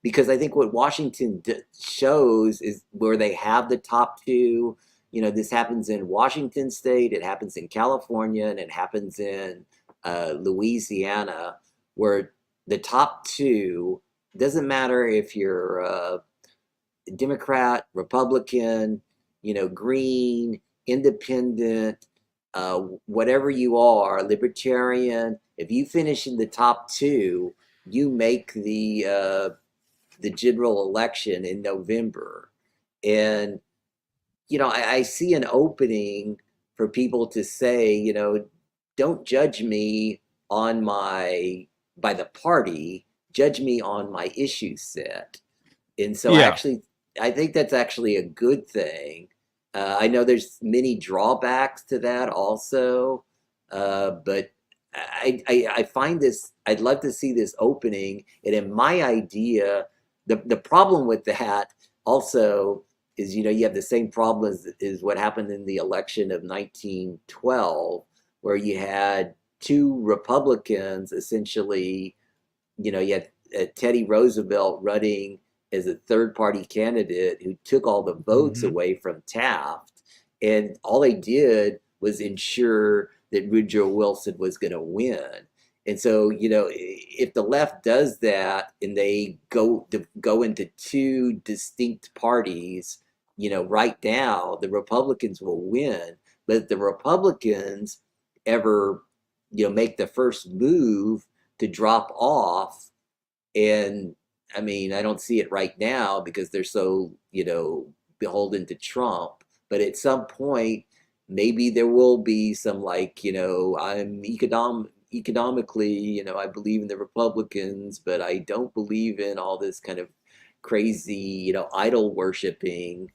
because I think what Washington shows is where they have the top two. This happens in Washington State, it happens in California, and it happens in Louisiana, where the top two, doesn't matter if you're Democrat, Republican, Green, Independent, whatever you are, libertarian, if you finish in the top two, you make the general election in November. And I see an opening for people to say, don't judge me on by the party, judge me on my issue set. And so Yeah. I think that's actually a good thing. I know there's many drawbacks to that also, but I find this, I'd love to see this opening. And in my idea, the problem with that also is, you have the same problem as what happened in the election of 1912, where you had two Republicans essentially, you had Teddy Roosevelt running as a third party candidate who took all the votes away from Taft. And all they did was ensure that Woodrow Wilson was going to win. And so, if the left does that and they go into two distinct parties, right now, the Republicans will win. But if the Republicans ever, make the first move to drop off, and I mean, I don't see it right now because they're so, beholden to Trump. But at some point, maybe there will be some I'm economically, I believe in the Republicans, but I don't believe in all this kind of crazy, idol worshiping.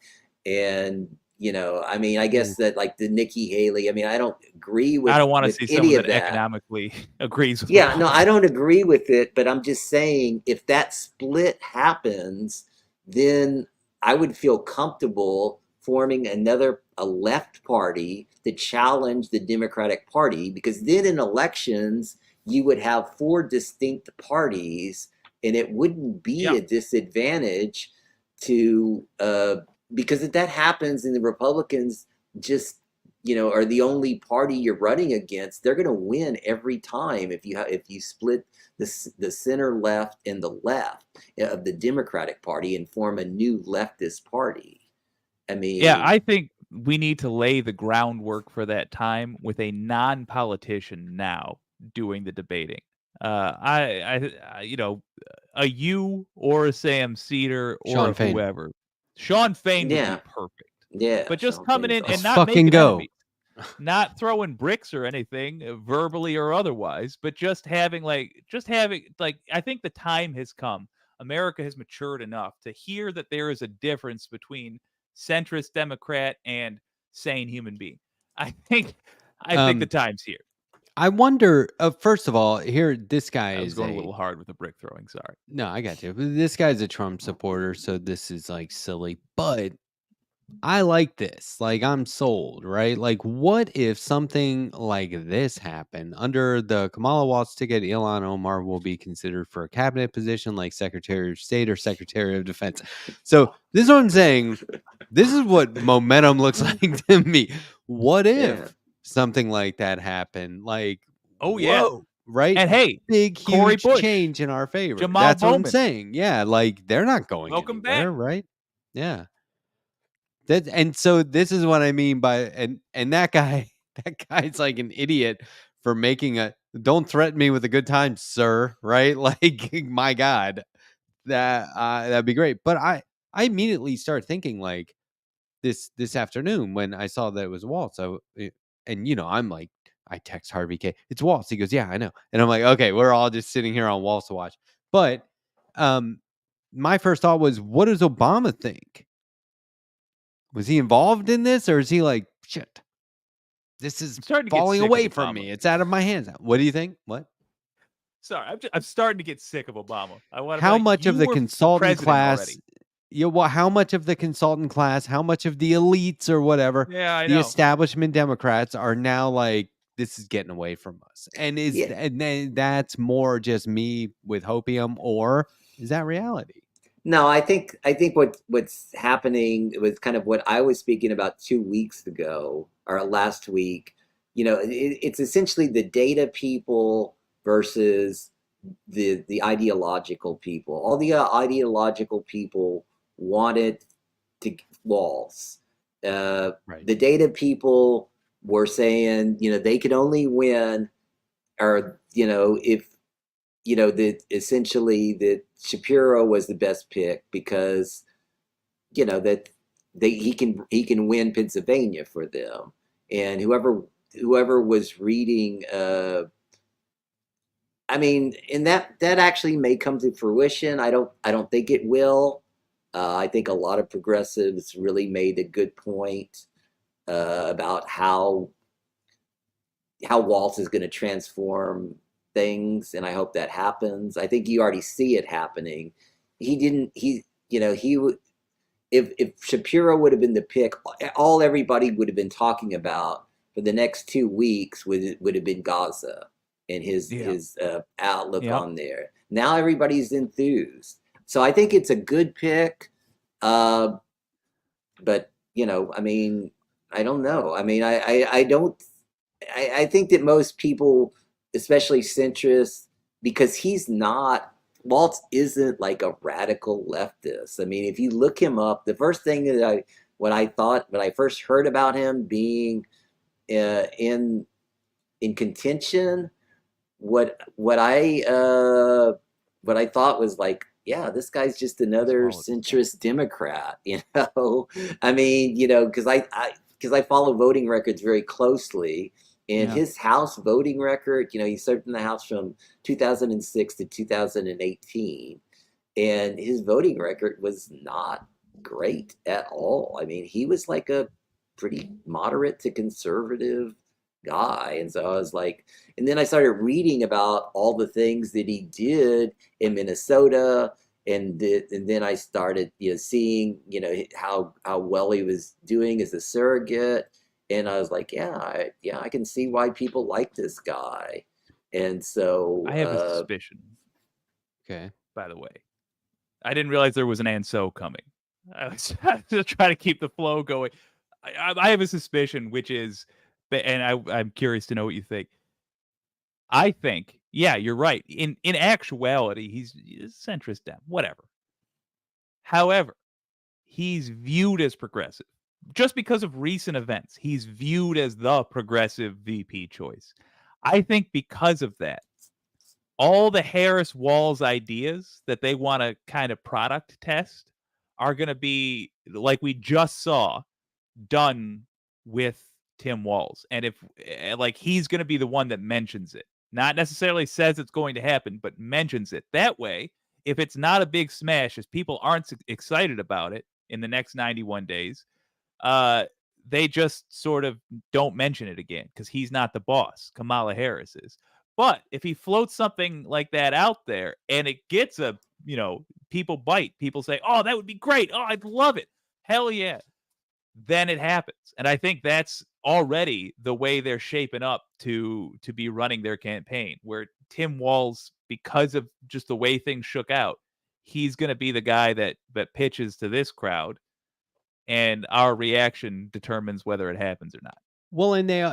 And, I mean, I guess that the Nikki Haley, I mean, I don't agree with I don't want to with see any someone of that that. economically agrees with Yeah, no, Walz. I don't agree with it, but I'm just saying if that split happens, then I would feel comfortable forming a left party to challenge the Democratic Party, because then in elections you would have four distinct parties, and it wouldn't be Yeah. a disadvantage to because if that happens and the Republicans just are the only party you're running against, they're going to win every time if you split the center left and the left of the Democratic Party and form a new leftist party. I mean, Yeah, I think we need to lay the groundwork for that time with a non-politician now doing the debating. A you or a Sam Cedar or Sean a Fain. whoever. Sean Fain would be Yeah. perfect. yeah, But just Sean coming Fain's in and Let's not fucking making go. enemies. Not throwing bricks or anything, verbally or otherwise, but just having I think the time has come. America has matured enough to hear that there is a difference between centrist Democrat and sane human being. I think the time's here. I wonder, first of all, here, this guy I was is going a little hard with the brick throwing, sorry. No, I got you. This guy's a Trump supporter, so this is silly, but I like this. I'm sold, right? What if something like this happened? Under the Kamala Walz ticket, Ilhan Omar will be considered for a cabinet position like Secretary of State or Secretary of Defense. So this is what I'm saying. This is what momentum looks like to me. What if Yeah. something like that happened? Oh, yeah. Whoa, right? And hey, Big, Cory huge Bush, change in our favor. Jamal That's what I'm Bowman. saying. Yeah, they're not going Welcome anywhere, back. right? Yeah. And so this is what I mean by and that guy's like an idiot for making don't threaten me with a good time, sir, right? My God, that'd be great. But I immediately start thinking this afternoon when I saw that it was Waltz. And I'm like, I text Harvey K. It's Waltz. He goes, yeah, I know. And I'm like, okay, we're all just sitting here on Waltz to watch. But my first thought was, what does Obama think? Was he involved in this, or is he like, shit, this is starting to get falling sick of away from Obama. me? It's out of my hands. What do you think? What? Sorry, I'm starting to get sick of Obama. I want to. How much of the consultant class? Already. How much of the consultant class? How much of the elites or whatever? Yeah, I the know. establishment Democrats are now like, this is getting away from us, and and then that's more just me with hopium, or is that reality? No, I think what's happening was kind of what I was speaking about 2 weeks ago or last week. It's essentially the data people versus the ideological people. All the ideological people wanted to Walz. Right. The data people were saying, they could only win, or if that essentially that Shapiro was the best pick because that he can win Pennsylvania for them, and whoever was reading, and that actually may come to fruition. I don't think it will. I think a lot of progressives really made a good point about how Walz is going to transform things, and I hope that happens. I think you already see it happening. If Shapiro would have been the pick, all everybody would have been talking about for the next 2 weeks would have been Gaza and his outlook on there. Now everybody's enthused, so I think it's a good pick. But I don't know. I think that most people, especially centrists, because Walz isn't like a radical leftist. If you look him up, the first thing that when I first heard about him being in contention, what I thought was like, yeah, this guy's just another centrist Democrat, because I follow voting records very closely, and his House voting record, he served in the House from 2006 to 2018, and his voting record was not great at all. He was like a pretty moderate to conservative guy, and so I was like, and then I started reading about all the things that he did in Minnesota, and then I started seeing how well he was doing as a surrogate, and I was like, I can see why people like this guy. And so I have a suspicion. Okay. By the way, I didn't realize there was an "and so" coming. I was just trying to keep the flow going. I have a suspicion, which is, and I'm curious to know what you think. I think, yeah, you're right. In actuality, he's a centrist Dem, whatever. However, he's viewed as progressive. Just because of recent events, he's viewed as the progressive VP choice. I think because of that, all the Harris-Walz ideas that they want to kind of product test are going to be, like we just saw, done with Tim Walz. And if he's going to be the one that mentions it, not necessarily says it's going to happen, but mentions it. That way, if it's not a big smash, as people aren't excited about it in the next 91 days, they just sort of don't mention it again because he's not the boss. Kamala Harris is. But if he floats something like that out there and it gets people bite, people say, oh, that would be great. Oh, I'd love it. Hell yeah. Then it happens. And I think that's already the way they're shaping up to be running their campaign, where Tim Walz, because of just the way things shook out, he's going to be the guy that pitches to this crowd, and our reaction determines whether it happens or not. Well, and they,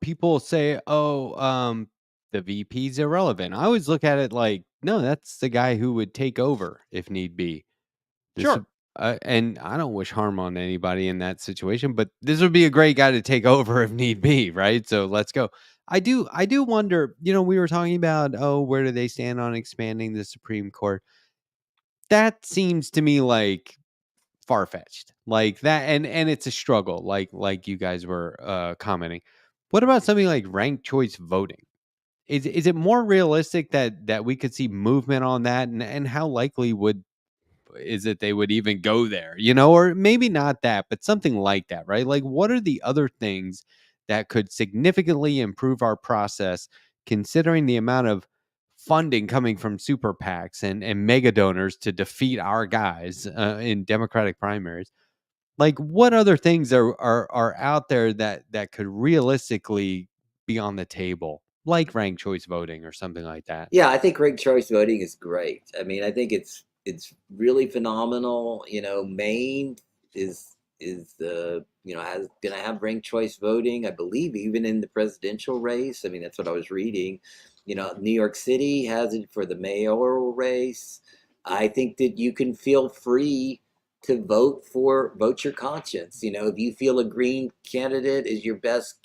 people say, oh, the VP's irrelevant. I always look at it like, no, that's the guy who would take over if need be. Sure. And I don't wish harm on anybody in that situation, but this would be a great guy to take over if need be, right? So let's go. I do wonder, we were talking about, where do they stand on expanding the Supreme Court? That seems to me like far-fetched, like that, and it's a struggle, like you guys were commenting. What about something like ranked choice voting? Is it more realistic that we could see movement on that, and how likely is it they would even go there, or maybe not that, but something like that, right? Like, what are the other things that could significantly improve our process, considering the amount of funding coming from super PACs and mega donors to defeat our guys in Democratic primaries? Like, what other things are out there that could realistically be on the table, like ranked choice voting or something like that? Yeah, I think ranked choice voting is great. I think it's really phenomenal. Maine is the has going to have ranked choice voting, I believe, even in the presidential race. That's what I was reading. New York City has it for the mayoral race. I think that you can feel free to vote your conscience. You know, if you feel a green candidate is your best,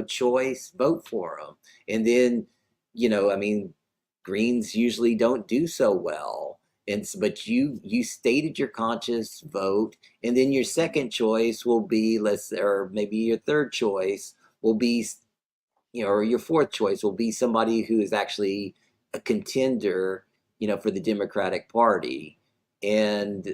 choice, vote for them. And then, I mean, greens usually don't do so well. But you stated your conscience, vote, and then your second choice will be, or maybe your third choice will be, or your fourth choice will be somebody who is actually a contender, for the Democratic Party. And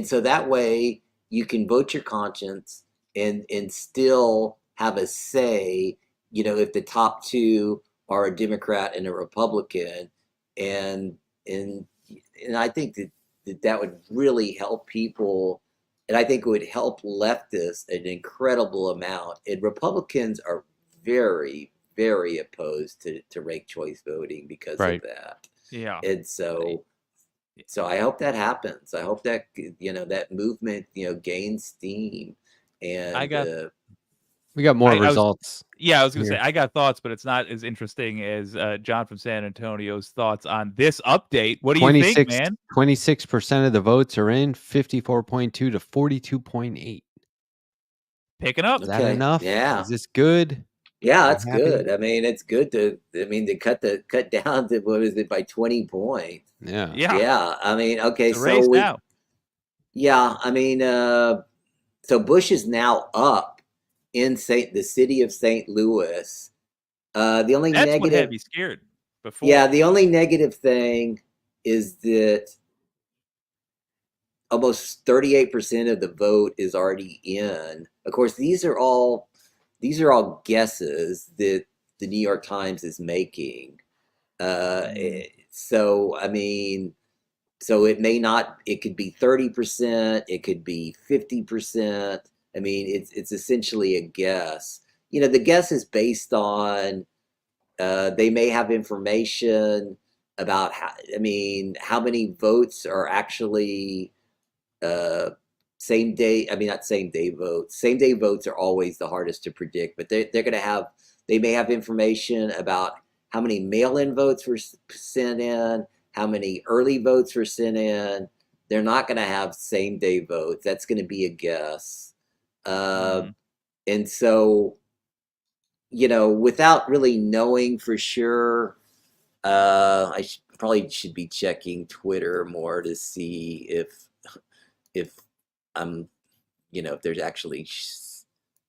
so that way you can vote your conscience and still have a say, if the top two are a Democrat and a Republican. And I think that would really help people. And I think it would help leftists an incredible amount. And Republicans are very, very opposed to ranked choice voting because Right. of that. Yeah. And so I hope that happens. I hope that, that movement, gains steam. And We got more I was- results. Yeah, I was going to here. say, I got thoughts, but it's not as interesting as John from San Antonio's thoughts on this update. What do you think, man? 26% of the votes are in, 54.2 to 42.8. Picking up. Is that Okay, enough? yeah. Is this good? yeah, You that's happy? good. I mean, it's good to cut down to, what is it, by 20 points. Yeah. Yeah. I mean, okay, It's a race now. yeah, I mean, so Bush is now up in the city of St. Louis. The only That's what negative, had me scared before. yeah, the only negative thing is that almost 38% of the vote is already in. Of course, these are all guesses that the New York Times is making. So I mean, so it could be 30%, it could be 50%. I mean, it's essentially a guess. The guess is based on they may have information about how many votes are actually same day. I mean, not same day votes. Same day votes are always the hardest to predict, but they may have information about how many mail-in votes were sent in, how many early votes were sent in. They're not going to have same day votes. That's going to be a guess. And so, without really knowing for sure, I probably should be checking Twitter more to see if I'm, if there's actually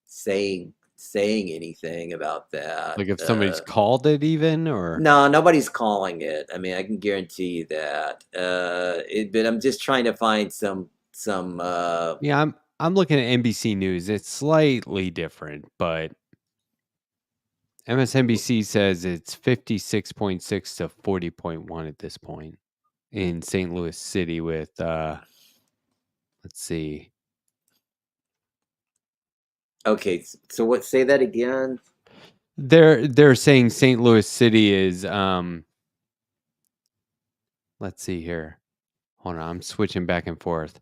saying anything about that. Like if somebody's called it even, or No, nobody's calling it. I mean, I can guarantee you that. But I'm just trying to find some. yeah, I'm looking at NBC News. It's slightly different, but MSNBC says it's 56.6 to 40.1 at this point in St. Louis City with let's see. Okay, so what? Say that again. They're saying St. Louis City is let's see here. Hold on, I'm switching back and forth.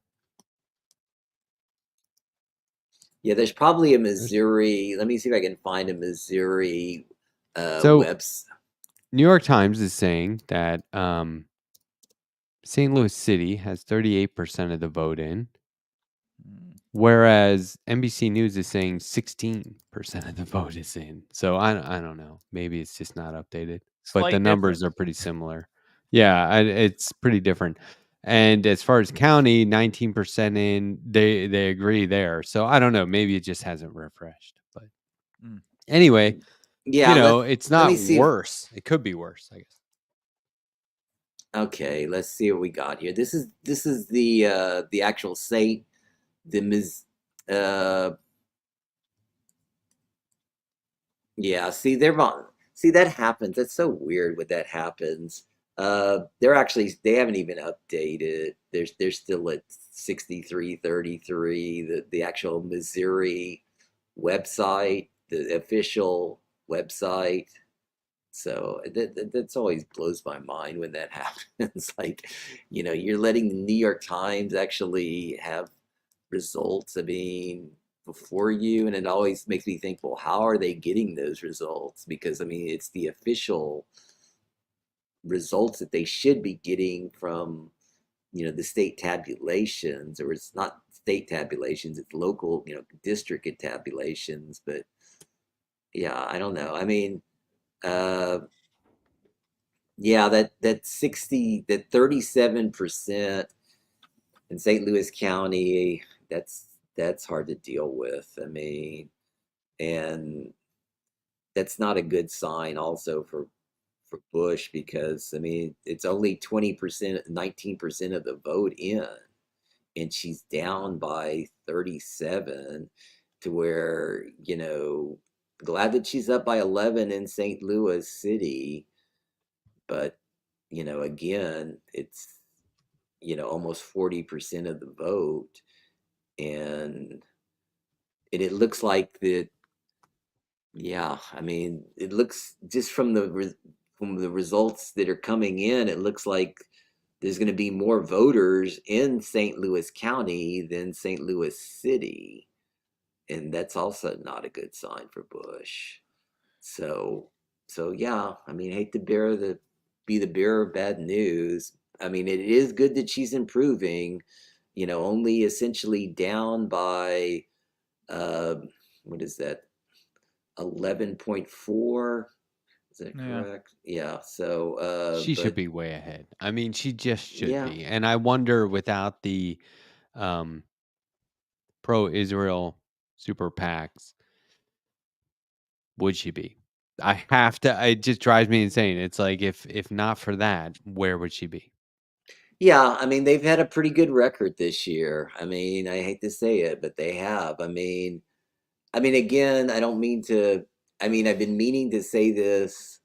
Yeah, there's probably a Missouri. Let me see if I can find a Missouri So- website. New York Times is saying that St. Louis City has 38% of the vote in, whereas NBC News is saying 16% of the vote is in. So I don't know. Maybe it's just not updated, but Slight the numbers difference. are pretty similar. Yeah, it's pretty different. And as far as county, 19% in, they agree there. So I don't know. Maybe it just hasn't refreshed. But anyway, Yeah, it's let not me see. worse. It could be worse, I guess. Okay, let's see what we got here. This is the actual site. Yeah, see, that happens. That's so weird when that happens. They haven't even updated. They're still at 63-33. The actual Missouri website, the official website. So that's always blows my mind when that happens. Like, you're letting the New York Times actually have results. I mean, before you, and it always makes me think, well, how are they getting those results? Because I mean, it's the official results that they should be getting from the state tabulations, or it's not state tabulations, it's local, district tabulations. But yeah, I don't know. I mean, yeah, that 37% in St. Louis County, that's hard to deal with. I mean, and that's not a good sign also for Bush, because I mean it's only 20%, 19% of the vote in, and she's down by 37, to where, glad that she's up by 11 in St. Louis City, but again, it's almost 40% of the vote, and it looks like that. Yeah, I mean, it looks just from the results that are coming in, it looks like there's going to be more voters in St. Louis County than St. Louis City, and that's also not a good sign for Bush. So, yeah, I mean, I hate to be the bearer of bad news. I mean, it is good that she's improving. Only essentially down by what is that? 11.4. Is that correct? Yeah. So she should be way ahead. I mean, she just should Yeah. be. And I wonder, without the pro-Israel super PACs, would she be? I have to. It just drives me insane. It's like, if not for that, where would she be? Yeah, I mean, they've had a pretty good record this year. I mean, I hate to say it, but they have. I mean, again, I don't mean to. I mean, I've been meaning to say this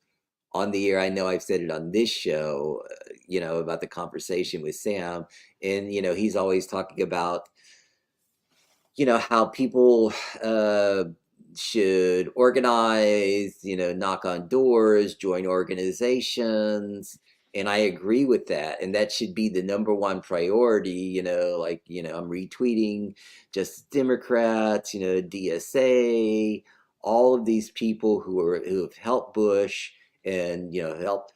on the air. I know I've said it on this show, about the conversation with Sam, and he's always talking about, how people should organize, knock on doors, join organizations. And I agree with that. And that should be the number one priority, I'm retweeting Justice Democrats, DSA, all of these people who have helped Bush and, helped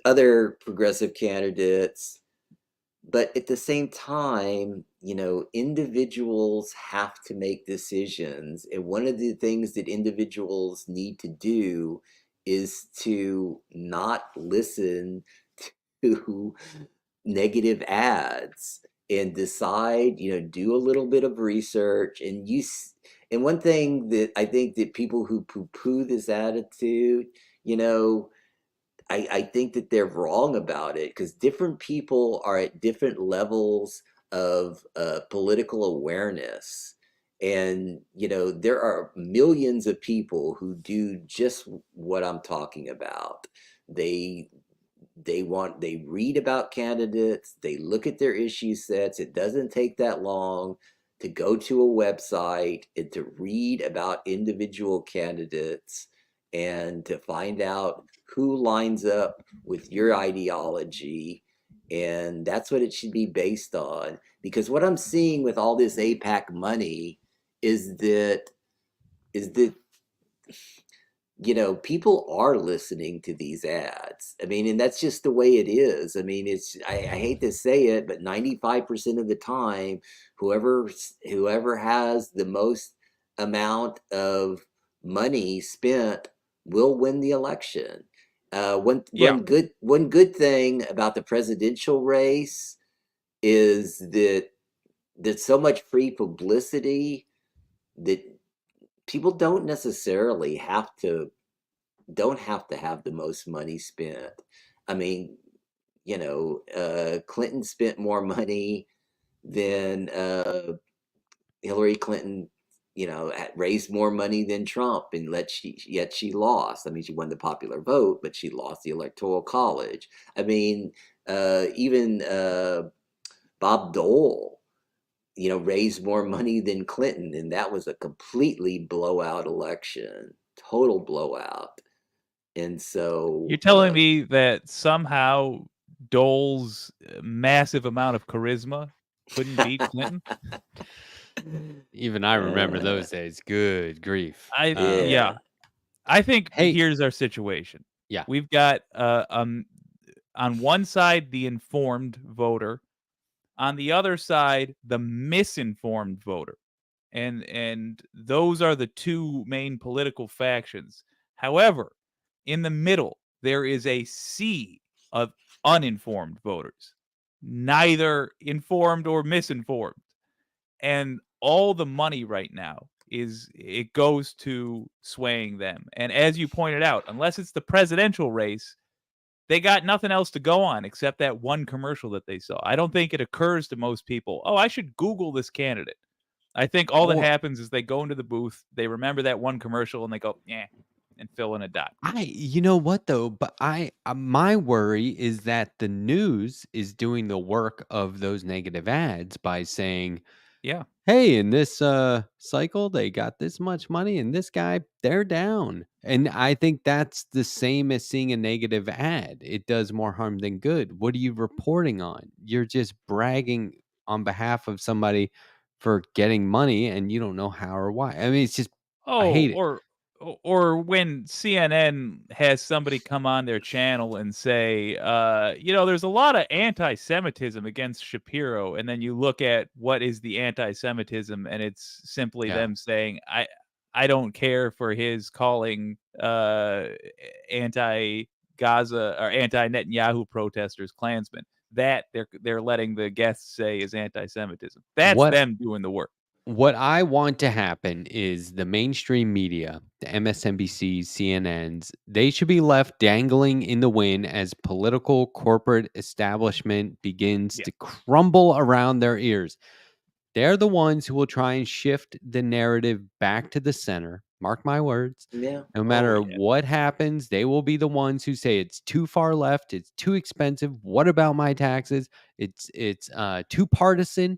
other progressive candidates. But at the same time, individuals have to make decisions. And one of the things that individuals need to do is to not listen to negative ads, and decide, do a little bit of research. And one thing that I think that people who poo-poo this attitude, I think that they're wrong about it, because different people are at different levels of political awareness. And, there are millions of people who do just what I'm talking about. They read about candidates, they look at their issue sets. It doesn't take that long to go to a website and to read about individual candidates and to find out who lines up with your ideology. And that's what it should be based on. Because what I'm seeing with all this AIPAC money is that people are listening to these ads. I mean, and that's just the way it is. I mean, I hate to say it, but 95% of the time, whoever has the most amount of money spent will win the election. One good thing about the presidential race is that there's so much free publicity that people don't necessarily have to have the most money spent. I mean, Clinton spent more money than Hillary Clinton, raised more money than Trump, and yet she lost. I mean, she won the popular vote, but she lost the Electoral College. I mean, even Bob Dole, raised more money than Clinton, and that was a completely blowout election, total blowout. And so You're telling me that somehow Dole's massive amount of charisma couldn't beat Clinton? Even I remember those days. Good grief. Yeah. I think here's our situation. Yeah. We've got on one side the informed voter On the other side, the misinformed voter. And those are the two main political factions. However, in the middle, there is a sea of uninformed voters, neither informed or misinformed. And all the money right now it goes to swaying them. And as you pointed out, unless it's the presidential race, they got nothing else to go on except that one commercial that they saw. I don't think it occurs to most people, oh, I should Google this candidate. I think all that Or happens is they go into the booth, they remember that one commercial, and they go, yeah, and fill in a dot. you know what though? But my worry is that the news is doing the work of those negative ads by saying, Yeah. hey, in this cycle, they got this much money, and this guy, they're down. And I think that's the same as seeing a negative ad. It does more harm than good. What are you reporting on? You're just bragging on behalf of somebody for getting money, and you don't know how or why. I mean, it's just, I Oh, hate it. or when CNN has somebody come on their channel and say, there's a lot of anti-Semitism against Shapiro, and then you look at what is the anti-Semitism, and it's simply Yeah. them saying, I don't care for his calling anti-Gaza or anti-Netanyahu protesters Klansmen. That they're letting the guests say is anti-Semitism. That's What them doing the work. What I want to happen is the mainstream media, the MSNBCs, CNNs, they should be left dangling in the wind as political corporate establishment begins Yeah. to crumble around their ears. They're the ones who will try and shift the narrative back to the center. Mark my words. Yeah. No matter yeah. what happens, they will be the ones who say it's too far left, it's too expensive. What about my taxes? It's too partisan.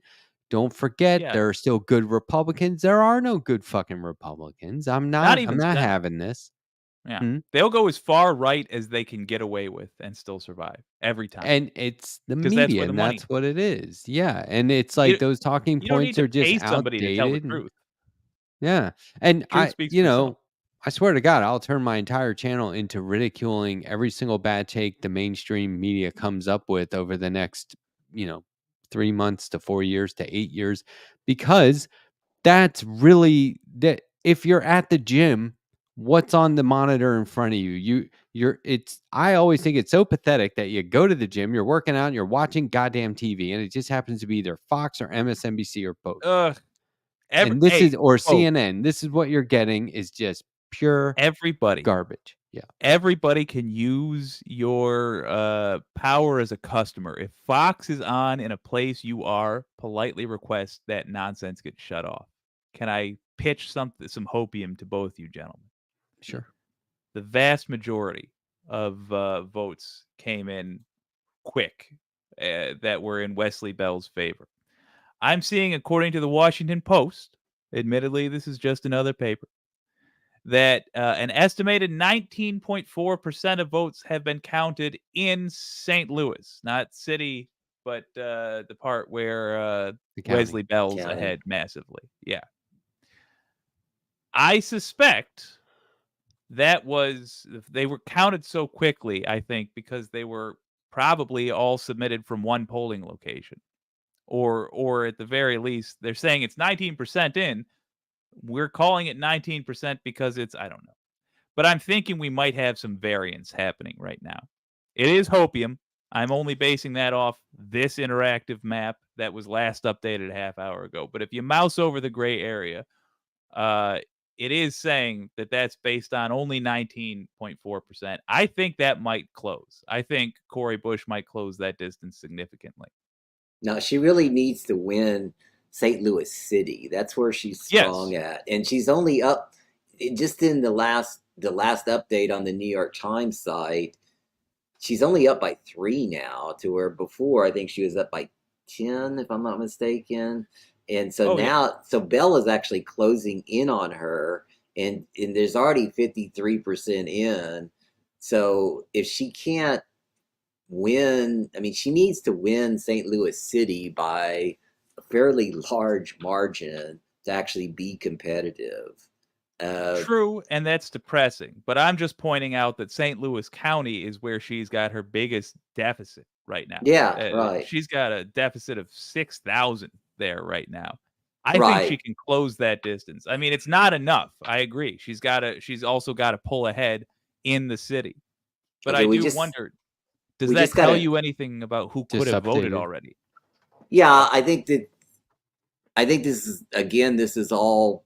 Don't forget, Yeah. there are still good Republicans. There are no good fucking Republicans. I'm Not not even center. having this. Yeah. They'll go as far right as they can get away with and still survive every time. And it's the 'Cause that's media, where the and money. that's what it is. Yeah, and it's like those talking You don't need points to are just pay somebody to tell the outdated. truth. Yeah, and Truth speaks for itself. I swear to God, I'll turn my entire channel into ridiculing every single bad take the mainstream media comes up with over the next, 3 months to 4 years to 8 years, because that's really that. If you're at the gym, what's on the monitor in front of you? I always think it's so pathetic that you go to the gym, you're working out, and you're watching goddamn TV, and it just happens to be either Fox or MSNBC or both. Ugh. And this is or CNN. This is what you're getting is just pure everybody. garbage. Yeah. Everybody can use your power as a customer. If Fox is on in a place you are, politely request that nonsense get shut off. Can I pitch some hopium to both you gentlemen? Sure. The vast majority of votes came in quick that were in Wesley Bell's favor. I'm seeing, according to the Washington Post, admittedly, this is just another paper, that an estimated 19.4% of votes have been counted in St. Louis, not city, but the part where Wesley Bell's ahead massively. Yeah. I suspect they were counted so quickly, I think, because they were probably all submitted from one polling location. Or at the very least, they're saying it's 19% in. We're calling it 19% because it's, I don't know. But I'm thinking we might have some variance happening right now. It is hopium. I'm only basing that off this interactive map that was last updated a half hour ago. But if you mouse over the gray area, it is saying that that's based on only 19.4%. I think that might close. I think Cori Bush might close that distance significantly. Now, she really needs to win St. Louis City. That's where she's strong at. And she's only up just in the last update on the New York Times site. She's only up by 3 now, to where before I think she was up by 10, if I'm not mistaken. And so so Bell is actually closing in on her, and there's already 53% in. So if she can't win, I mean, she needs to win St. Louis City by a fairly large margin to actually be competitive. True, and that's depressing. But I'm just pointing out that St. Louis County is where she's got her biggest deficit. right now. Yeah, right. She's got a deficit of 6,000 there right now. I think Right. she can close that distance. I mean, it's not enough. I agree. She's also got to pull ahead in the city. But Okay, I we do just wonder, does we that just tell gotta you anything about who could Just have voted updated. already? yeah, I think this is again this is all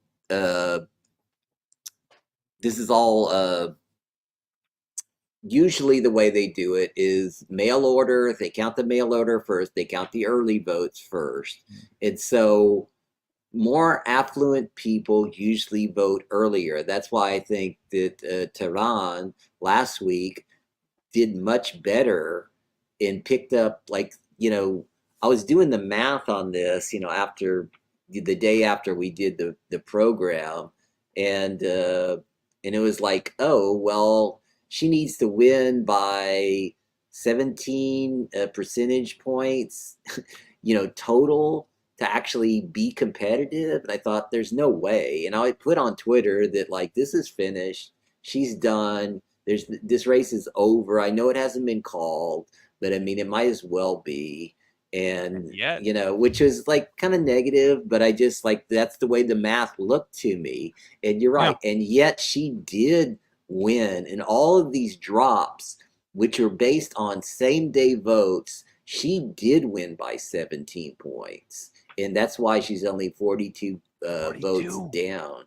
usually the way they do it is mail order. They count the mail order first, they count the early votes first. And so more affluent people usually vote earlier. That's why I think that Tehran last week did much better and picked up, like, I was doing the math on this, after the day after we did the program, and it was like, oh well, she needs to win by 17 percentage points, total, to actually be competitive. And I thought, there's no way. And I put on Twitter that, like, this is finished. She's done. This race is over. I know it hasn't been called, but I mean, it might as well be. And which is like kind of negative, but I just, like, that's the way the math looked to me. And you're right. And yet she did win. And all of these drops, which are based on same day votes, she did win by 17 points. And that's why she's only 42 votes down.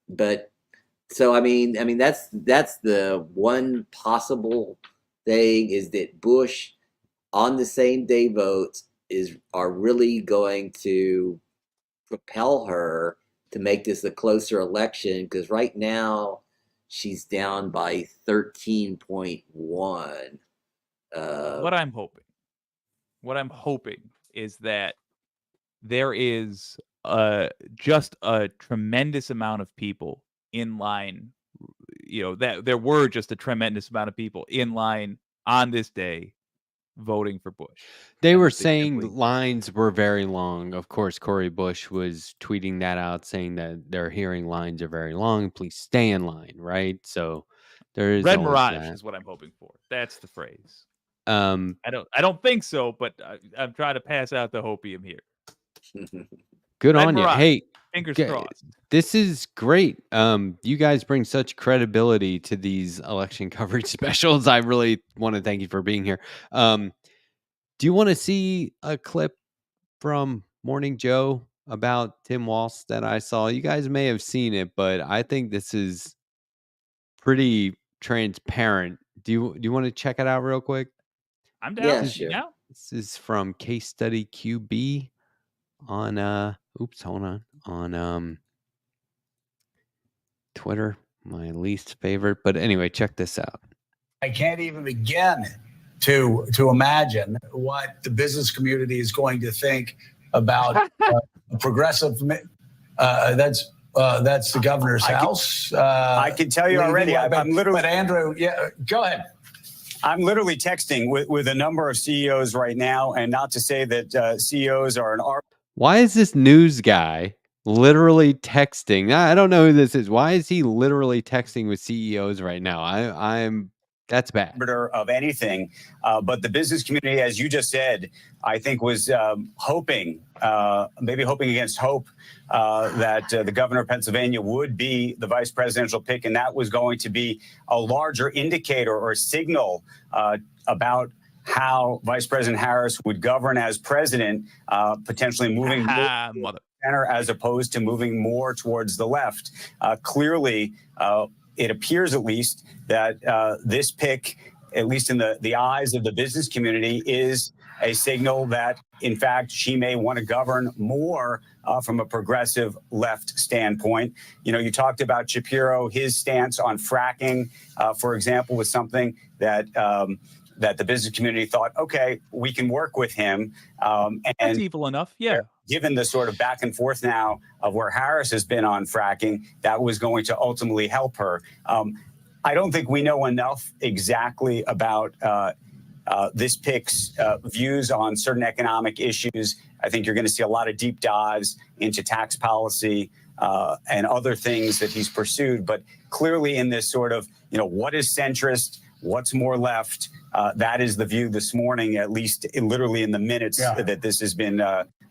But so I mean that's the one possible thing, is that Bush on the same day votes are really going to propel her to make this a closer election, because right now she's down by 13.1. What I'm hoping is that there is just a tremendous amount of people in line, that there were just a tremendous amount of people in line on this day voting for Bush. They were saying lines were very long. Of course, Cori Bush was tweeting that out, saying that they're hearing lines are very long. Please stay in line, right? So there is Red always Mirage that. is what I'm hoping for. That's the phrase. I don't think so, but I'm trying to pass out the hopium here. Good Red on you. Mirage. Hey, Fingers crossed. This is great. You guys bring such credibility to these election coverage specials. I really want to thank you for being here. Do you want to see a clip from Morning Joe about Tim Walz that I saw? You guys may have seen it, but I think this is pretty transparent. Do you want to check it out real quick? I'm down. Yeah, sure. Now? This is from Case Study QB on on Twitter, my least favorite. But anyway, check this out. I can't even begin to imagine what the business community is going to think about progressive. That's the governor's house. I can tell you already. I'm literally. But Andrew, yeah, go ahead. I'm literally texting with a number of CEOs right now, and not to say that CEOs are an art. Why is this news guy literally texting? I don't know who this is. Why is he literally texting with CEOs right now? That's bad. Of anything, but the business community, as you just said, I think was hoping, maybe hoping against hope, that the governor of Pennsylvania would be the vice presidential pick, and that was going to be a larger indicator or signal about how Vice President Harris would govern as president, potentially moving center as opposed to moving more towards the left. Clearly, it appears at least that this pick, at least in the eyes of the business community, is a signal that, in fact, she may want to govern more from a progressive left standpoint. You talked about Shapiro. His stance on fracking, for example, was something that that the business community thought, okay, we can work with him. And that's evil enough, yeah. Given the sort of back and forth now of where Harris has been on fracking, that was going to ultimately help her. I don't think we know enough exactly about this pick's views on certain economic issues. I think you're going to see a lot of deep dives into tax policy and other things that he's pursued. But clearly in this sort of, what is centrist, What's more left? That is the view this morning, at least literally in the minutes that this has been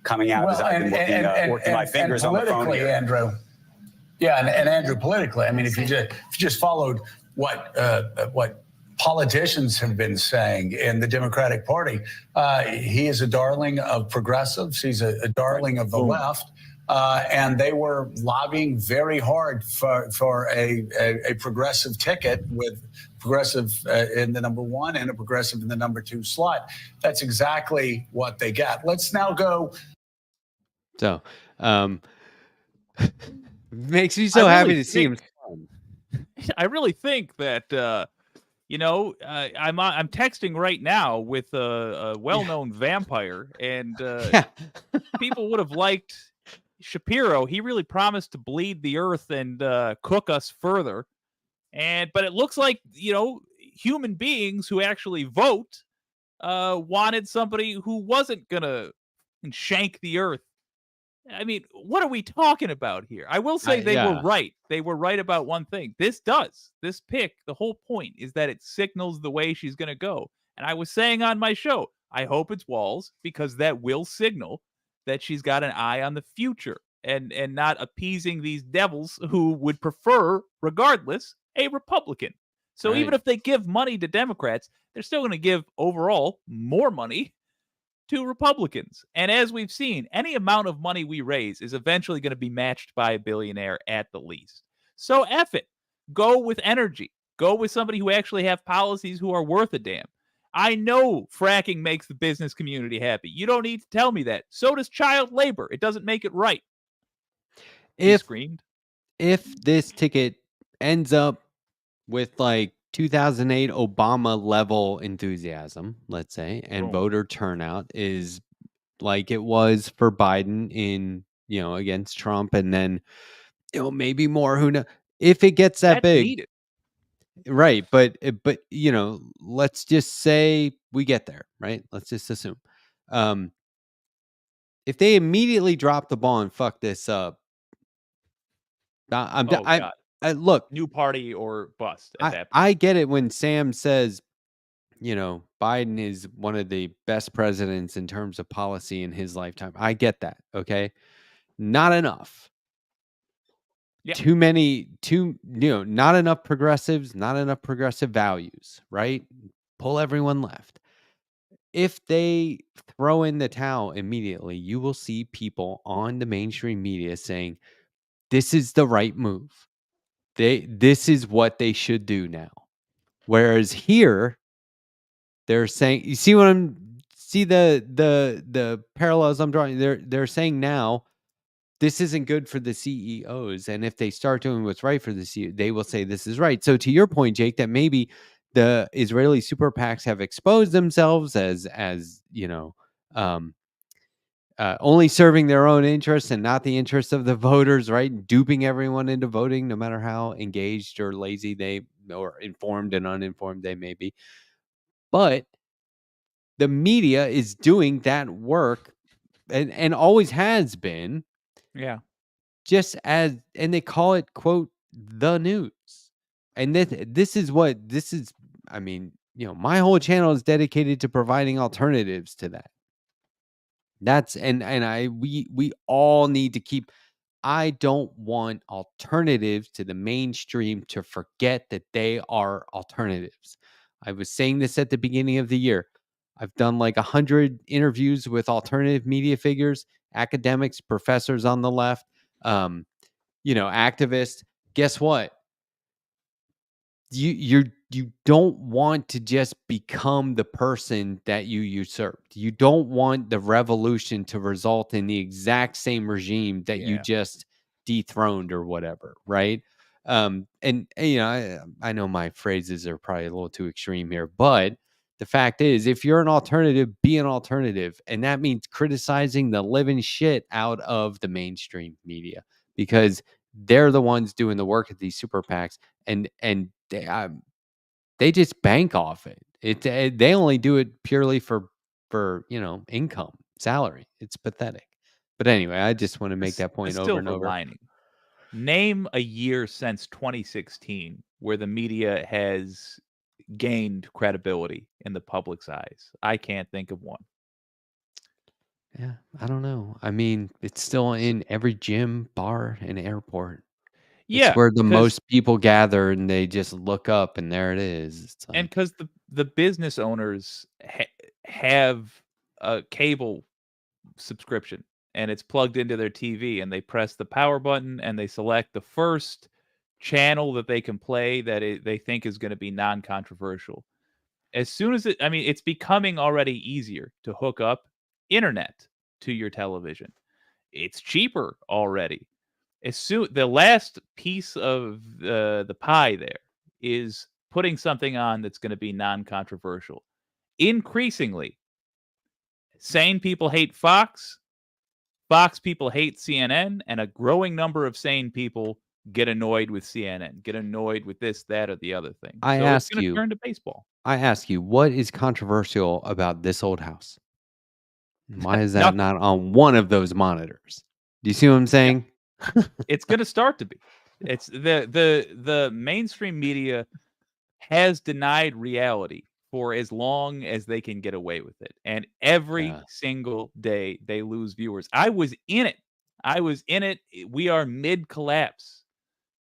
coming out as I've been working my fingers on the phone here. Andrew. Yeah, and Andrew, politically, I mean, if you just followed what politicians have been saying in the Democratic Party, he is a darling of progressives. He's a darling of the left. And they were lobbying very hard for a progressive ticket with progressive in the number 1 and a progressive in the number 2 slot. That's exactly what they got. Let's now go. So, makes me so happy to see him. I really think that I'm texting right now with a well-known vampire, and people would have liked Shapiro. He really promised to bleed the earth and cook us further, but it looks like human beings who actually vote wanted somebody who wasn't gonna shank the earth. I mean, what are we talking about here? I will say they were right. They were right about one thing. This pick, the whole point is that it signals the way she's going to go. And I was saying on my show, I hope it's Walz, because that will signal that she's got an eye on the future and not appeasing these devils who would prefer, regardless, a Republican. So even if they give money to Democrats, they're still going to give overall more money to Republicans. And as we've seen, any amount of money we raise is eventually going to be matched by a billionaire at the least. So F it. Go with energy. Go with somebody who actually have policies who are worth a damn. I know fracking makes the business community happy. You don't need to tell me that. So does child labor. It doesn't make it right. If this ticket ends up with like 2008 Obama level enthusiasm, let's say, and voter turnout is like it was for Biden in, against Trump, and then, maybe more, who knows, if it gets that big. Needed. Right. But, let's just say we get there, right? Let's just assume. If they immediately drop the ball and fuck this up, look, new party or bust at that point. I get it when Sam says, Biden is one of the best presidents in terms of policy in his lifetime. I get that. Okay. Not enough. Yeah. Not enough progressives, not enough progressive values, right? Pull everyone left. If they throw in the towel immediately, you will see people on the mainstream media saying, this is the right move. This is what they should do now. Whereas here, they're saying, you see the parallels I'm drawing. They're saying now, this isn't good for the CEOs, and if they start doing what's right for the CEO, they will say this is right. So to your point, Jake, that maybe the Israeli super PACs have exposed themselves as only serving their own interests and not the interests of the voters, right? Duping everyone into voting, no matter how engaged or lazy or informed and uninformed they may be. But the media is doing that work and always has been. Yeah. And they call it, quote, the news. And this is, I mean, my whole channel is dedicated to providing alternatives to that. We all need to keep, I don't want alternatives to the mainstream to forget that they are alternatives. I was saying this at the beginning of the year. I've done like 100 interviews with alternative media figures, academics, professors on the left, activists. Guess what? You don't want to just become the person that you usurped. You don't want the revolution to result in the exact same regime that you just dethroned or whatever, right? I know my phrases are probably a little too extreme here, but the fact is, if you're an alternative, be an alternative. And that means criticizing the living shit out of the mainstream media, because they're the ones doing the work at these super PACs, and they just bank off it. They only do it purely for income, salary. It's pathetic. But anyway, I just want to make that point over and over. Lining. Name a year since 2016 where the media has gained credibility in the public's eyes? I can't think of one. Yeah, I don't know. I mean, it's still in every gym, bar, and airport. It's Yeah, where the 'cause most people gather, and they just look up, and there it is. It's and like, because the business owners have a cable subscription, and it's plugged into their TV, and they press the power button, and they select the first channel that they can play that they think is gonna be non-controversial. As soon as it's becoming already easier to hook up internet to your television. It's cheaper already. As soon the last piece of the pie there is putting something on that's gonna be non-controversial. Increasingly, sane people hate Fox, Fox people hate CNN, and a growing number of sane people get annoyed with CNN, get annoyed with this, that, or the other thing. I So it's ask gonna you, turn to baseball. what is controversial about this old house? Why is that Nothing. not on one of those monitors? Do you see what I'm Yeah. saying? It's gonna start to be. It's the mainstream media has denied reality for as long as they can get away with it, and every Yeah. single day they lose viewers. I was in it. I was in it. We are mid collapse.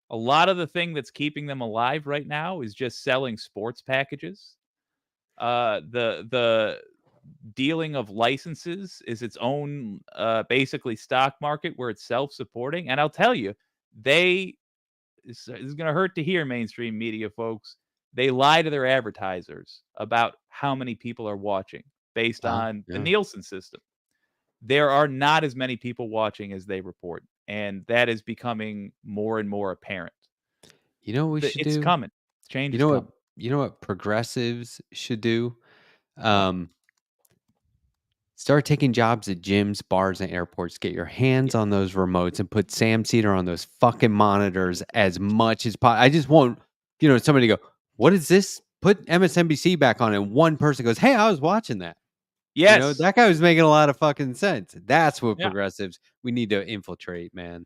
A lot of the thing that's keeping them alive right now is just selling sports packages. The dealing of licenses is its own basically stock market where it's self-supporting. And I'll tell you, they this is going to hurt to hear, mainstream media folks. They lie to their advertisers about how many people are watching based on the Yeah. Nielsen system. There are not as many people watching as they report, and that is becoming more and more apparent. You know what we should It's do? coming. Change You is know what coming. you know what progressives should do? What? Um, Start taking jobs at gyms, bars, and airports. Get your hands on those remotes and put Sam Cedar on those fucking monitors as much as possible. I just want, somebody to go, "What is this? Put MSNBC back on," and one person goes, "Hey, I was watching that." Yes. That guy was making a lot of fucking sense. That's what Yeah. progressives we need to infiltrate, man.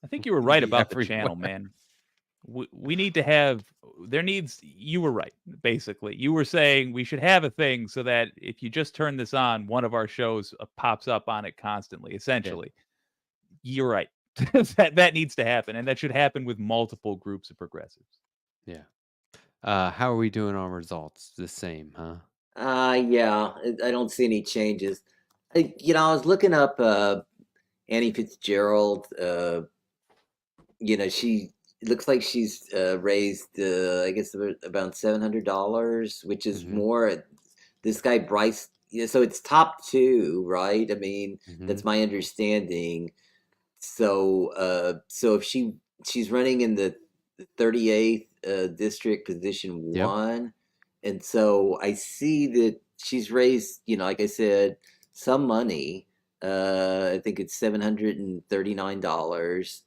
I think you were We need to right be about the everywhere. channel, man. We need to have you were right, basically. You were saying we should have a thing so that if you just turn this on, one of our shows pops up on it constantly, Yeah. essentially. You're right. That needs to happen, and that should happen with multiple groups of progressives. Yeah. How are we doing on results? The same, huh? Yeah, I don't see any changes. I was looking up Annie Fitzgerald. She it looks like she's raised, I guess, about $700, which is Mhm. more. This guy Bryce, so it's top two, right? I mean, that's Mhm. my understanding. So if she's running in the 38th district, position Yep. 1, and so I see that she's raised, like I said, some money. I think it's $739,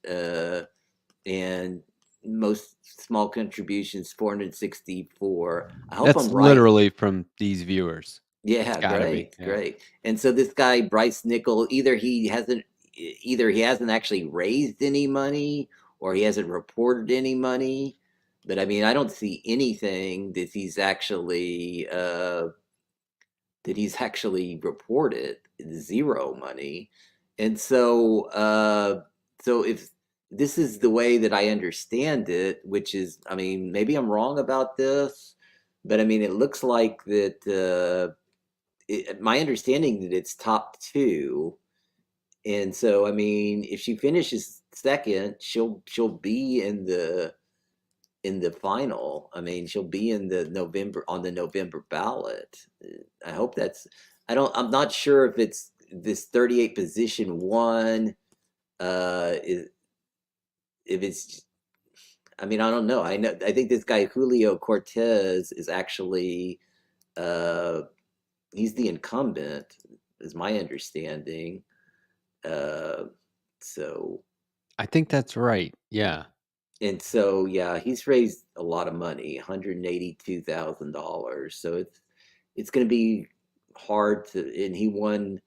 and most small contributions 464. I hope That's I'm right. literally from these viewers. It's Yeah, gotta be. great, Yeah. great. And so this guy Bryce Nickel, either he hasn't actually raised any money or he hasn't reported any money. But I mean, I don't see anything that he's actually reported. Zero money. And so if this is the way that I understand it, which is, I mean, maybe I'm wrong about this, but I mean, it looks like that. My understanding that it's top two, and so I mean, if she finishes second, she'll be in the final. I mean, she'll be in the November ballot. I hope that's. I'm not sure if it's this 38 position one. Is if it's. I mean, I don't know. I think this guy Julio Cortez is actually. He's the incumbent, is my understanding. So I think that's right. Yeah. and so yeah, he's raised a lot of money, $182,000. So it's going to be hard to. And he won.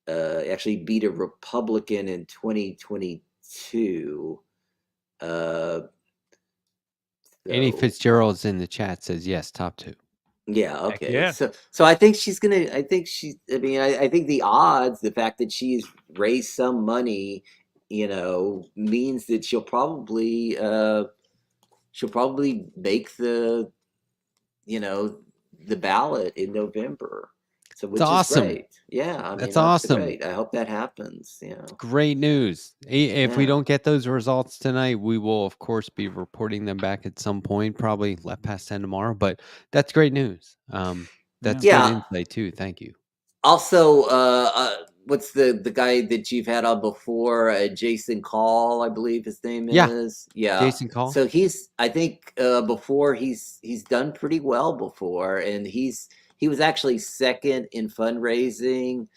Actually beat a Republican in 2022. Annie So, Fitzgerald's in the chat says yes, top 2. yeah, Heck okay. yeah. So I think she's gonna. I think she's. I mean, I think the odds, the fact that she's raised some money, means that she'll probably make the ballot in November. So, It's which is awesome. great. Yeah, I mean, That's that's awesome. great. I hope that happens. Great news. If we Yeah. don't get those results tonight, we will, of course, be reporting them back at some point, probably past 10 tomorrow. But that's great news. That's Yeah. good insight, too. Thank you. Also, what's the guy that you've had on before? Jason Call, I believe his name Yeah. is. Yeah, Jason Call. So I think before he's done pretty well before, and he was actually second in fundraising.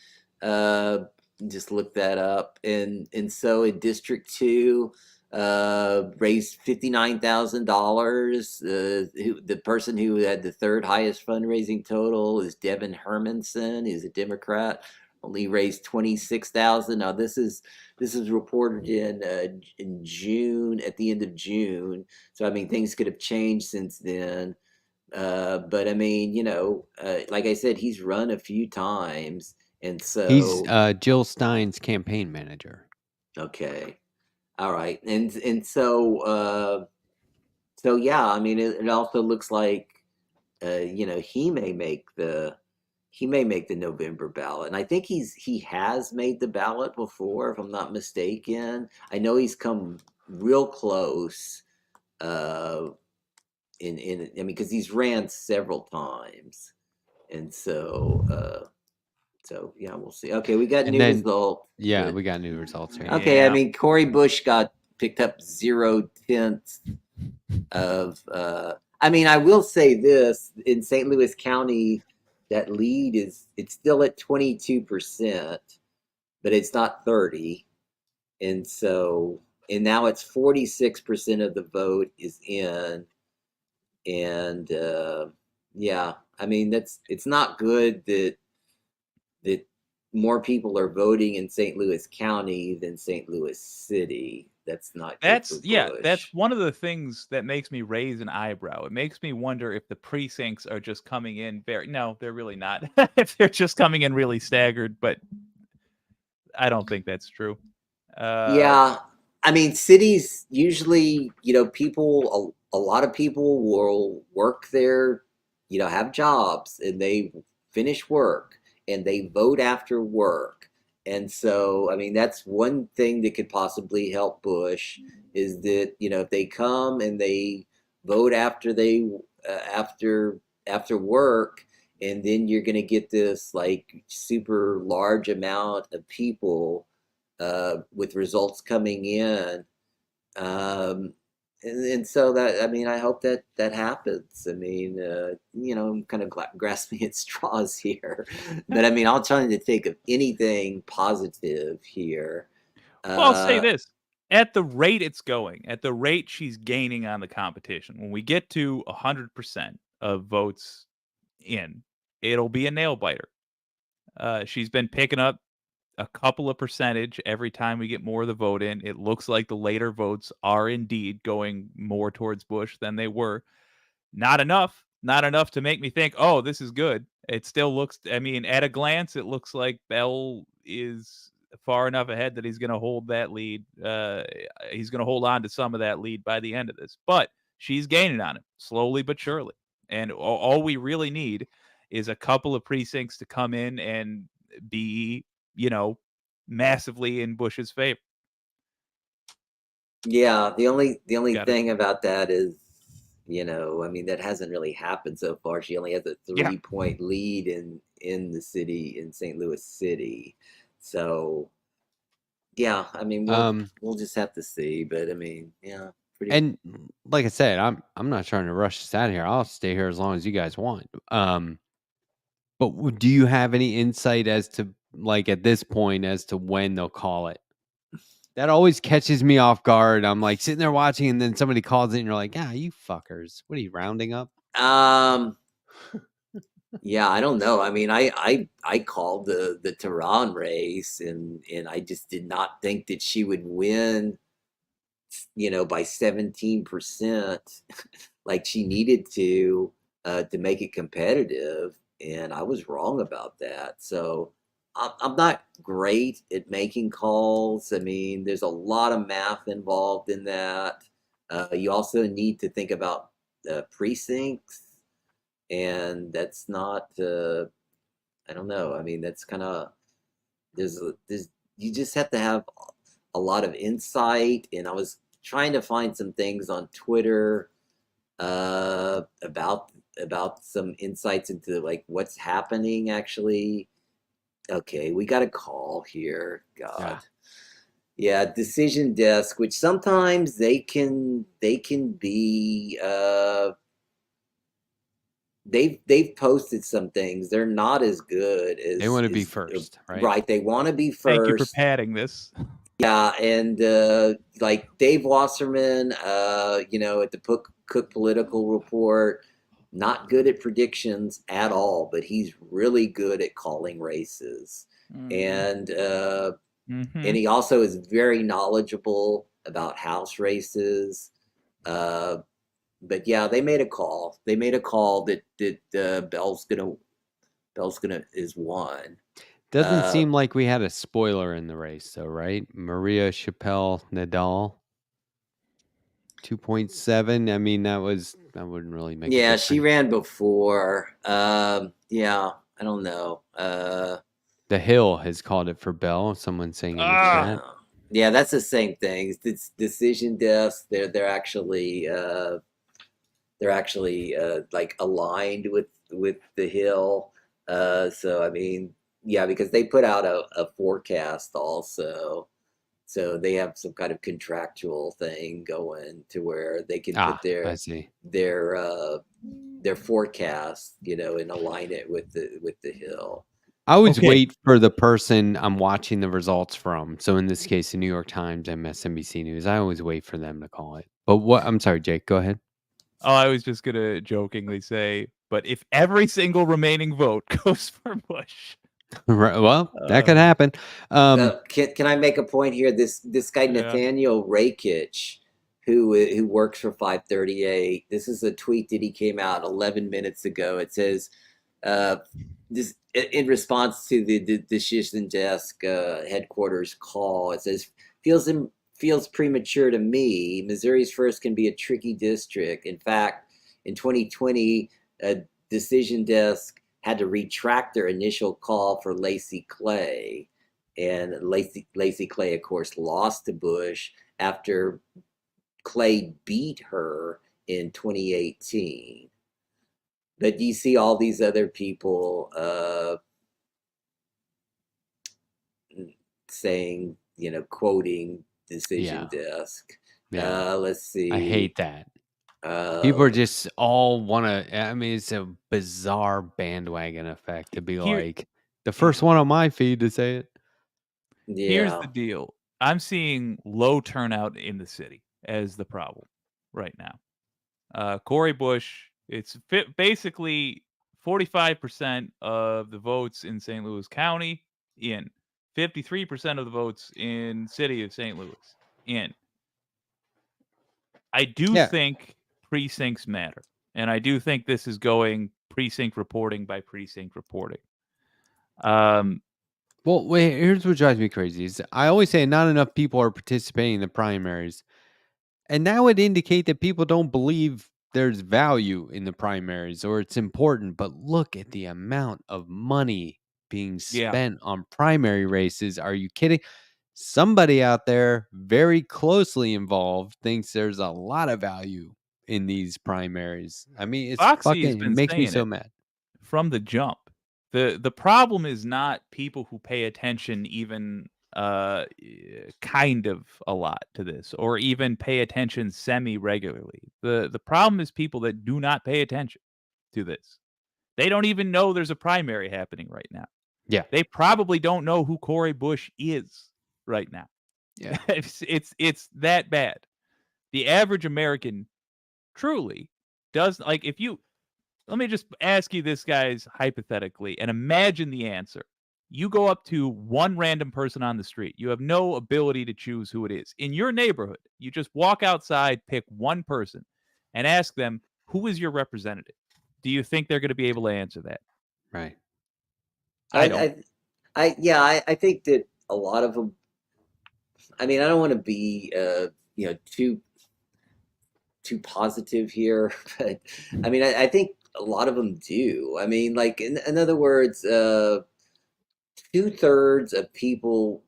Just look that up, and so in District 2. Raised $59,000. The person who had the third highest fundraising total is Devin Hermanson, who's a Democrat. Only raised $26,000. Now this is reported in June, at the end of June. So I mean things could have changed since then. But I mean, like I said, he's run a few times, and so He's Jill Stein's campaign manager. Okay. All right, and so yeah, I mean, it also looks like he may make the November ballot, and I think he has made the ballot before, if I'm not mistaken. I know he's come real close. I mean, because he's ran several times, and so yeah, we'll see. Okay, we got And new then- results. Yeah, Good. we got new results here. Okay, Yeah. I mean, Cory Bush picked up 0.1 of. I mean, I will say this: in St. Louis County, that lead it's still at 22%, but it's not 30, and now it's 46% of the vote is in, and yeah, I mean it's not good that more people are voting in St. Louis County than St. Louis City. That's not good for Bush. That's one of the things that makes me raise an eyebrow. It makes me wonder if the precincts are just coming in no, they're really not. If they're just coming in really staggered, but I don't think that's true. Yeah, I mean, cities usually, people, a lot of people will work there, have jobs, and they finish work and they vote after work. And so, I mean, that's one thing that could possibly help Bush is that, if they come and they vote after after work, and then you're going to get this like super large amount of people with results coming in. And so that, I mean, I hope that happens. I mean, I'm kind of grasping at straws here, but I mean, I'm trying to think of anything positive here. Well, I'll say this. At the rate it's going, at the rate she's gaining on the competition, when we get to 100% of votes in, it'll be a nail biter. She's been picking up a couple of percentage every time we get more of the vote in. It looks like the later votes are indeed going more towards Bush than they were. Not enough to make me think, oh, this is good. It still looks, I mean, at a glance, it looks like Bell is far enough ahead that he's going to hold that lead. He's going to hold on to some of that lead by the end of this, but she's gaining on it slowly but surely. And all we really need is a couple of precincts to come in and be, massively in Bush's favor. Yeah, the only thing about that is, I mean, that hasn't really happened so far. She only has a 3-point lead in the city, in St. Louis City. So, yeah, I mean, we'll just have to see. But I mean, yeah. And like I said, I'm not trying to rush this out of here. I'll stay here as long as you guys want. But do you have any insight as to, like, at this point, as to when they'll call it? That always catches me off guard. I'm like sitting there watching, and then somebody calls it, and you're like, you fuckers. What are you rounding up? Yeah, I don't know. I mean, I called the Tehran race, and I just did not think that she would win by 17%, like she needed to make it competitive, and I was wrong about that. So I'm not great at making calls. I mean, there's a lot of math involved in that. You also need to think about precincts, and that's not. I don't know. I mean, that's kind of there's you just have to have a lot of insight. And I was trying to find some things on Twitter about some insights into like what's happening actually. Okay, we got a call here. God. Yeah, decision desk, which sometimes they can be they've posted some things. They're not as good as They want to be first, right? Right, they want to be first. Thank you for padding this. Yeah, and like Dave Wasserman, at the Cook Political Report, not good at predictions at all, but he's really good at calling races. And and he also is very knowledgeable about House races. But yeah, they made a call. They made a call that Bell's gonna is one. Doesn't seem like we had a spoiler in the race, though, right? Maria Chappelle Nadal, 2.7. I mean, that wouldn't really make. Yeah, a she ran before. Yeah, I don't know. The Hill has called it for Bell. Someone saying in the chat. Yeah, that's the same thing. It's decision desk. They're actually like aligned with the Hill. So I mean, yeah, because they put out a forecast also. So they have some kind of contractual thing going to where they can put their forecast, and align it with the Hill. I always wait for the person I'm watching the results from. So in this case, the New York Times, MSNBC News. I always wait for them to call it. But I'm sorry, Jake, go ahead. Oh, I was just gonna jokingly say, but if every single remaining vote goes for Bush, right, well, that could happen. Can I make a point here? This guy Nathaniel Rakich, who works for 538. This is a tweet that he came out 11 minutes ago. It says, this in response to the decision desk headquarters call. It says, feels premature to me. Missouri's first can be a tricky district. In fact, in 2020, a decision desk had to retract their initial call for Lacey Clay. And Lacey Clay, of course, lost to Bush after Clay beat her in 2018. But you see all these other people saying, quoting decision desk. Let's see. I hate that. People are just all want to. I mean, it's a bizarre bandwagon effect to be like the first one on my feed to say it. Yeah. Here's the deal. I'm seeing low turnout in the city as the problem right now. Cori Bush, it's basically 45% of the votes in St. Louis County in, 53% of the votes in city of St. Louis in. I do think precincts matter. And I do think this is going precinct reporting by precinct reporting. Well, wait, here's what drives me crazy is I always say not enough people are participating in the primaries. And that would indicate that people don't believe there's value in the primaries or it's important. But look at the amount of money being spent on primary races. Are you kidding? Somebody out there very closely involved thinks there's a lot of value in these primaries. I mean, it's it makes me so mad. From the jump. The problem is not people who pay attention even kind of a lot to this or even pay attention semi-regularly. The problem is people that do not pay attention to this. They don't even know there's a primary happening right now. Yeah. They probably don't know who Cori Bush is right now. Yeah. It's that bad. The average American truly does like if you let me just ask you this, guys, hypothetically, and imagine the answer. you go up to one random person on the street. You have no ability to choose who it is. In your neighborhood, you just walk outside, pick one person, and ask them, who is your representative? Do you think they're going to be able to answer that? Right. I don't. I think that a lot of them. I mean, I don't want to be, too positive here, but I mean, I think a lot of them do. I mean, like in other words, 2/3 of people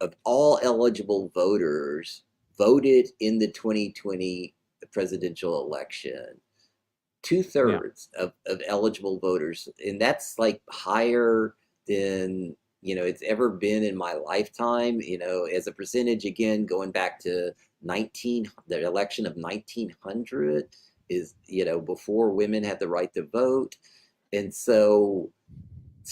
of all eligible voters voted in the 2020 presidential election. 2/3 of eligible voters, and that's like higher than it's ever been in my lifetime. As a percentage, again, going back to the election of 1900 is before women had the right to vote, and so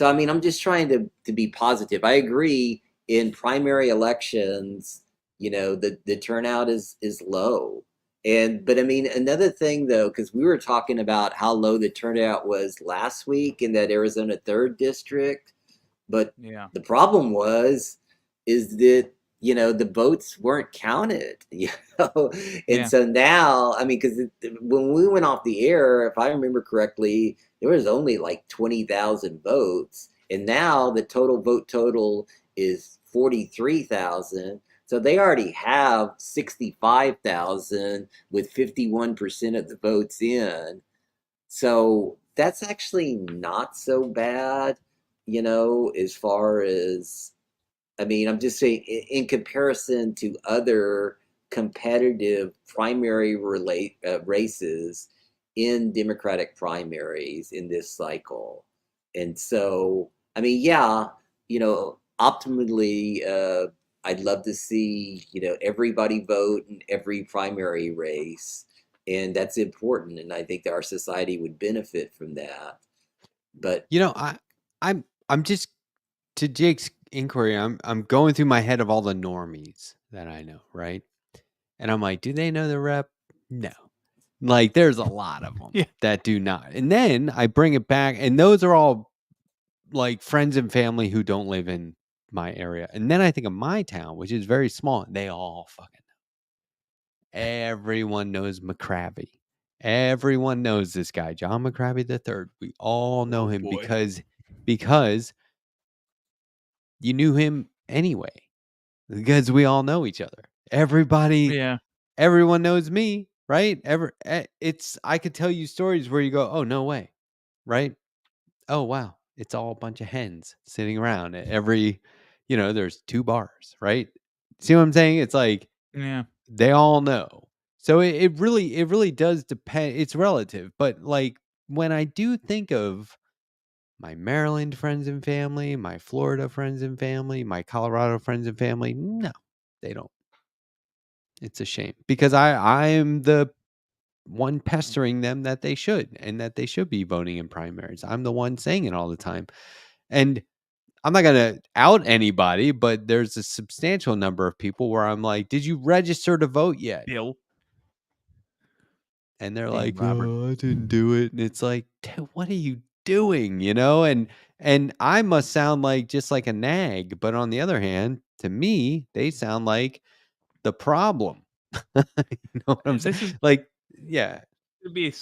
I mean, I'm just trying to be positive. I agree. In primary elections, the turnout is low. But I mean, another thing though, because we were talking about how low the turnout was last week in that Arizona 3rd district, but Yeah. the problem is that the votes weren't counted. And so now, I mean, because when we went off the air, if I remember correctly, there was only like 20,000 votes, and now the total vote total is 43,000. So they already have 65,000 with 51% of the votes in. So that's actually not so bad, as far as, I mean, I'm just saying in comparison to other competitive primary races in Democratic primaries in this cycle. And so, I mean, yeah, optimally, I'd love to see, everybody vote in every primary race. And that's important. And I think that our society would benefit from that. But I'm just, to Jake's inquiry, I'm going through my head of all the normies that I know, right? And I'm like, do they know the rep? No. Like, there's a lot of them that do not. And then I bring it back, and those are all like friends and family who don't live in my area. And then I think of my town, which is very small, and they all fucking know. Everyone knows McCravey. Everyone knows this guy, John McCravey III. We all know him because you knew him anyway, because we all know each other. Everyone knows me, right? I could tell you stories where you go, oh, no way, right? Oh, wow. It's all a bunch of hens sitting around at every, there's 2 bars, right? See what I'm saying? It's like, they all know. So it really does depend. It's relative. But like, when I do think of my Maryland friends and family, my Florida friends and family, my Colorado friends and family, no, they don't. It's a shame, because I am the one pestering them that they should, and that they should be voting in primaries. I'm the one saying it all the time. And I'm not going to out anybody, but there's a substantial number of people where I'm like, did you register to vote yet? Bill. And they're Hey, like, Robert. oh, I didn't do it. And it's like, dude, what are you doing? And I must sound like just like a nag. But on the other hand, to me, they sound like the problem. You know what I'm saying? This is Like, yeah. It'd be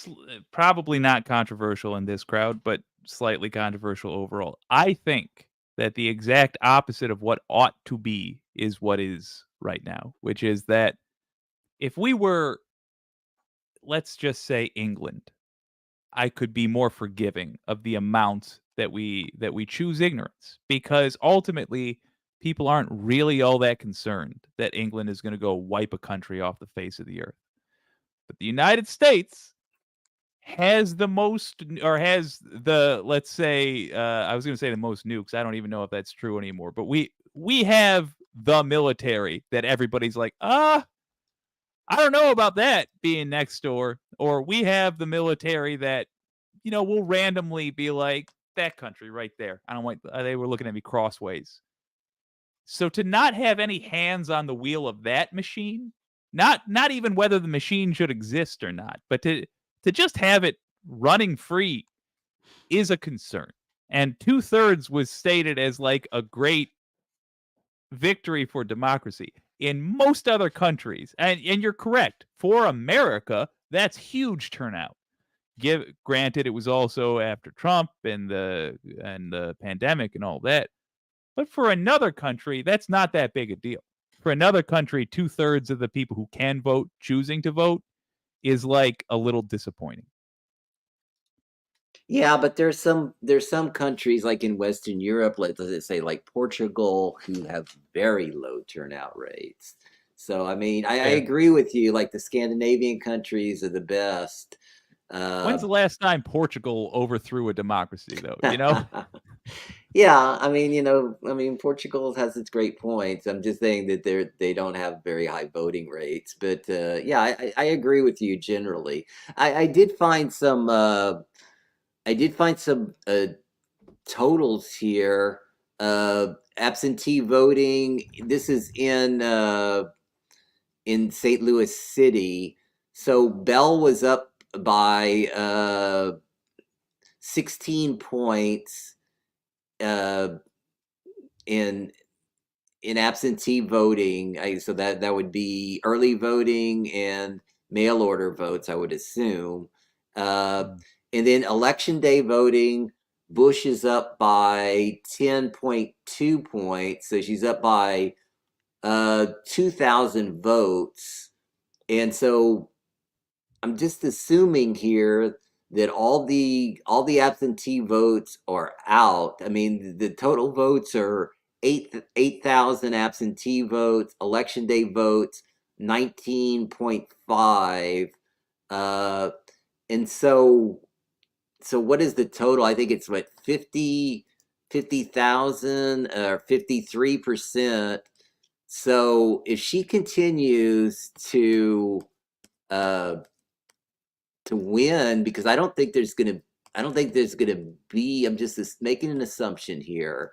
probably not controversial in this crowd, but slightly controversial overall. I think that the exact opposite of what ought to be is what is right now, which is that if we were, let's just say, England, I could be more forgiving of the amount that we choose ignorance, because ultimately people aren't really all that concerned that England is going to go wipe a country off the face of the earth. But the United States has the most, or has the, let's say, I was going to say the most nukes. I don't even know if that's true anymore, but we have the military that everybody's like, I don't know about that being next door. Or we have the military that, will randomly be like, that country right there. I don't want, they were looking at me crossways. So to not have any hands on the wheel of that machine, not even whether the machine should exist or not, but to just have it running free is a concern. And 2/3 was stated as like a great victory for democracy. In most other countries, and you're correct, for America, that's huge turnout. Granted, it was also after Trump and the pandemic and all that. But for another country, that's not that big a deal. For another country, 2/3 of the people who can vote choosing to vote is like a little disappointing. Yeah, but there's some countries like in Western Europe, let's say like Portugal, who have very low turnout rates. So I mean, I Yeah. agree with you. Like the Scandinavian countries are the best. When's the last time Portugal overthrew a democracy, though? You know? Yeah, I mean, Portugal has its great points. I'm just saying that they don't have very high voting rates. But yeah, I agree with you generally. I did find some totals here. Absentee voting. This is in St. Louis City. So Bell was up by 16 points in absentee voting. So that would be early voting and mail order votes, I would assume. And then election day voting, Bush is up by 10.2 points. So she's up by 2,000 votes. And so I'm just assuming here that all the absentee votes are out. I mean, the total votes are 8,000 absentee votes, election day votes 19.5. And so what is the total? I think it's what 50,000 or 53%. So if she continues to win, because I don't think there's gonna be, I'm just making an assumption here,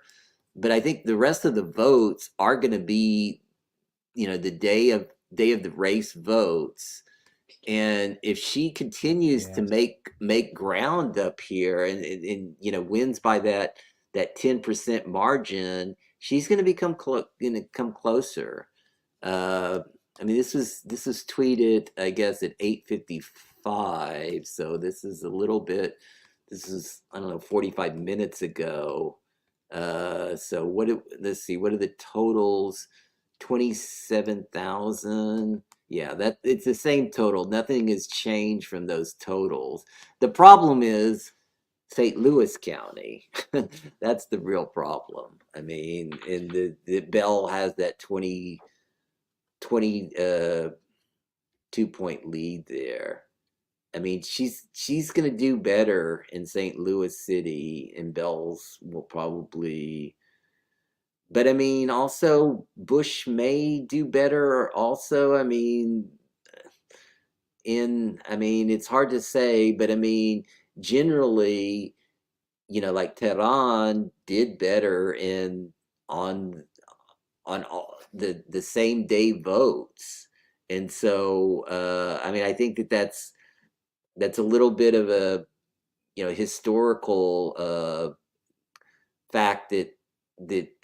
but I think the rest of the votes are gonna be, the day of the race votes. And if she continues to make ground up here and wins by that 10% margin, she's going to come closer. I mean, this was tweeted, I guess, at 8:55. So this is I don't know, 45 minutes ago. So let's see, what are the totals? 27,000. Yeah, it's the same total. Nothing has changed from those totals. The problem is St. Louis County. That's the real problem. I mean, and the Bell has that 2-point lead there. I mean, she's gonna do better in St. Louis City, and Bell's will probably. But I mean, also Bush may do better. Also, I mean, it's hard to say, but I mean, generally, like Tehran did better on all the same day votes, and so I mean, I think that's a little bit of a historical fact that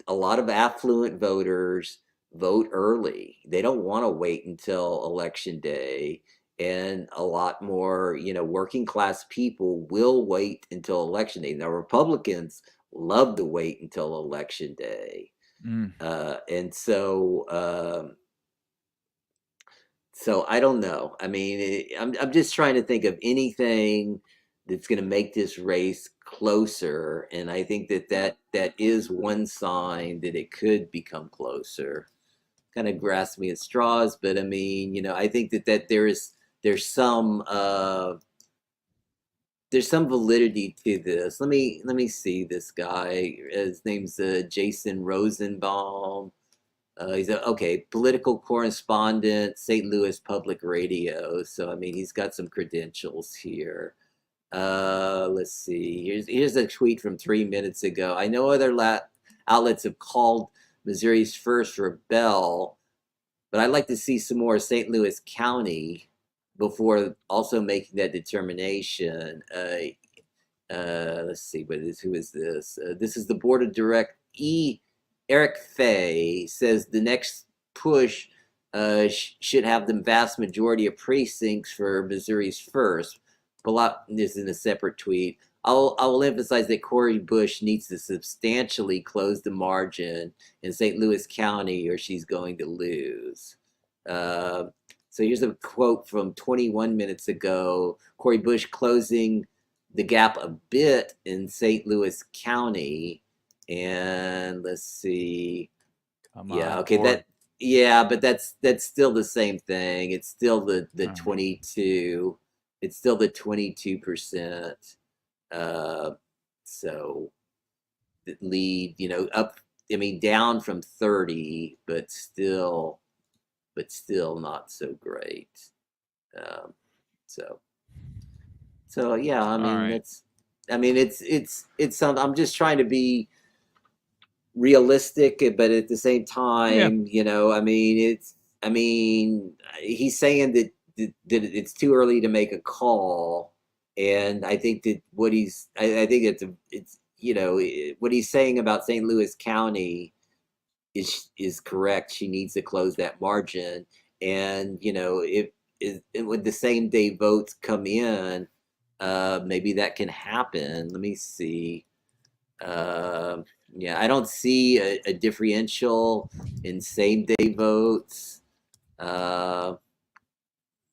a lot of affluent voters vote early. They don't want to wait until election day, and a lot more working class people will wait until election day. Now Republicans love to wait until election day. And so I don't know. I mean, I'm just trying to think of anything that's going to make this race closer, and I think that is one sign that it could become closer. Kind of grasping at straws, but I mean, I think that there's some validity to this. Let me see this guy. His name's Jason Rosenbaum. He's political correspondent, St. Louis Public Radio. So I mean, he's got some credentials here. Let's see. Here's a tweet from 3 minutes ago. I know other outlets have called Missouri's first Bell, but I'd like to see some more St. Louis County before also making that determination. let's see, who is this? This is the board of direct. Eric Fay says the next push should have the vast majority of precincts for Missouri's first. This is in a separate tweet. I will emphasize that Cori Bush needs to substantially close the margin in St. Louis County or she's going to lose. So here's a quote from 21 minutes ago. Cori Bush closing the gap a bit in St. Louis County. And let's see. But that's still the same thing. It's still the 22. It's still the 22%. So the lead, up. Down from 30, but still not so great. So yeah. It's something. I'm just trying to be realistic, but at the same time, he's saying that it's too early to make a call, and I think that what he's saying about St. Louis County is correct. She needs to close that margin, and if when the same day votes come in, maybe that can happen. Let me see. I don't see a differential in same day votes.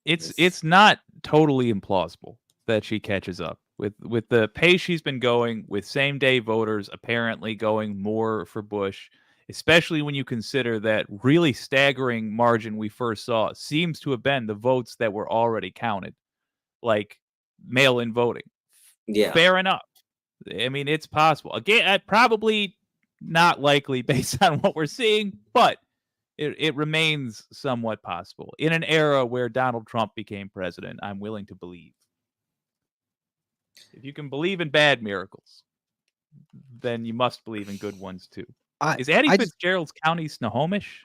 It's not totally implausible that she catches up with the pace she's been going, with same day voters apparently going more for Bush, especially when you consider that really staggering margin we first saw seems to have been the votes that were already counted, like mail-in voting. Yeah. Fair enough. It's possible. Again, probably not likely based on what we're seeing, but it remains somewhat possible. In an era where Donald Trump became president, I'm willing to believe. If you can believe in bad miracles, then you must believe in good ones too. Is Addie Fitzgerald's county Snohomish?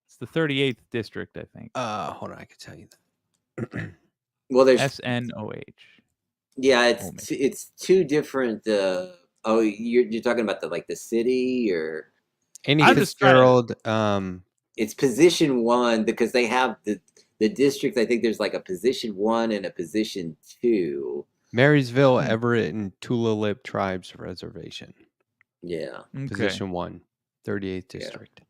It's the 38th district, I think. Hold on, I can tell you that. Well, there's SNOH. Yeah, it's two different. You're talking about the city or Andy Fitzgerald. It's position 1 because they have the district. I think there's a position 1 and a position 2. Marysville, Everett, and Tulalip Tribes Reservation. Yeah. Okay. Position 1, 38th district.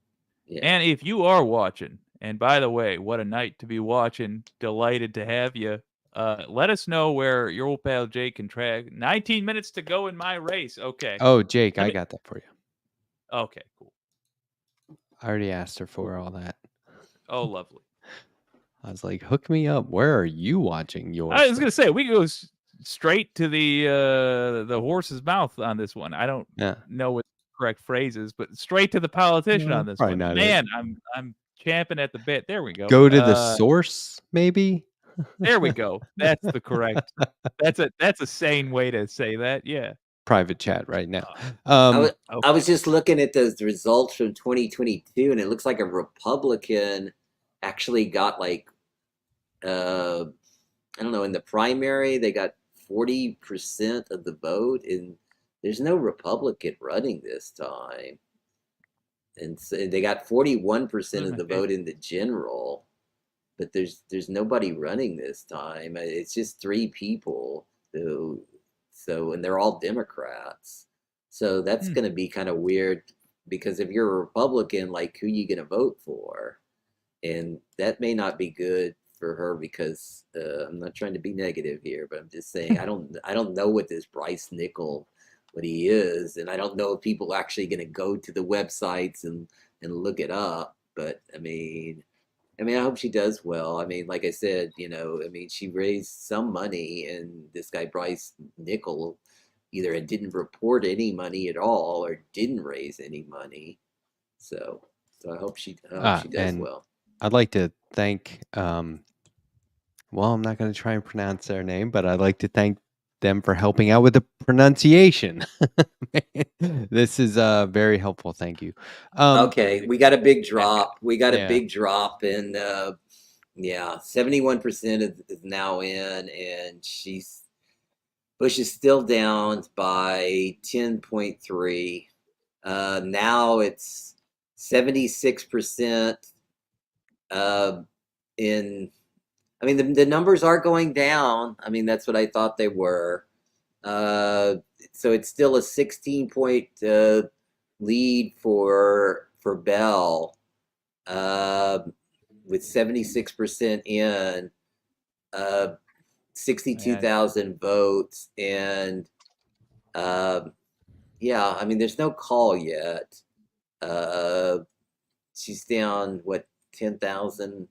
Yeah. And if you are watching, and by the way, what a night to be watching. Delighted to have you. Let us know where your old pal Jake can track. 19 minutes to go in my race. Okay. Oh, Jake, I got that for you. Okay, cool. I already asked her for all that. Oh, lovely. I was like, hook me up. Where are you watching yours? I was going to say, we go straight to the horse's mouth on this one. I don't know what the correct phrase is, but straight to the politician on this one. Man, I'm champing at the bit. There we go. Go to the source, maybe? There we go. That's the correct. That's a sane way to say that. Yeah. Private chat right now. I was just looking at those results from 2022, and it looks like a Republican actually got I don't know, in the primary they got 40% of the vote, and there's no Republican running this time, and so they got 41% of the vote in the general. But there's nobody running this time. It's just 3 people and they're all Democrats. So that's going to be kind of weird because if you're a Republican, who you going to vote for? And that may not be good for her because I'm not trying to be negative here, but I'm just saying I don't know what this Bryce Nickel, what he is, and I don't know if people are actually going to go to the websites and look it up. But I hope she does well. Like I said, she raised some money, and this guy Bryce Nickel either didn't report any money at all or didn't raise any money. So I hope she does well. I'd like to thank. I'm not going to try and pronounce their name, but I'd like to thank them for helping out with the pronunciation. This is very helpful. Thank you. Okay, we got a big drop. A big drop, and 71% is now in, and she's Bush is still down by 10.3. Now it's 76%. I mean, the numbers are going down. I mean, that's what I thought they were. So it's still a 16-point lead for Bell, with 76% in, 62,000 votes, and yeah, I mean, there's no call yet. She's down, what, 10,000?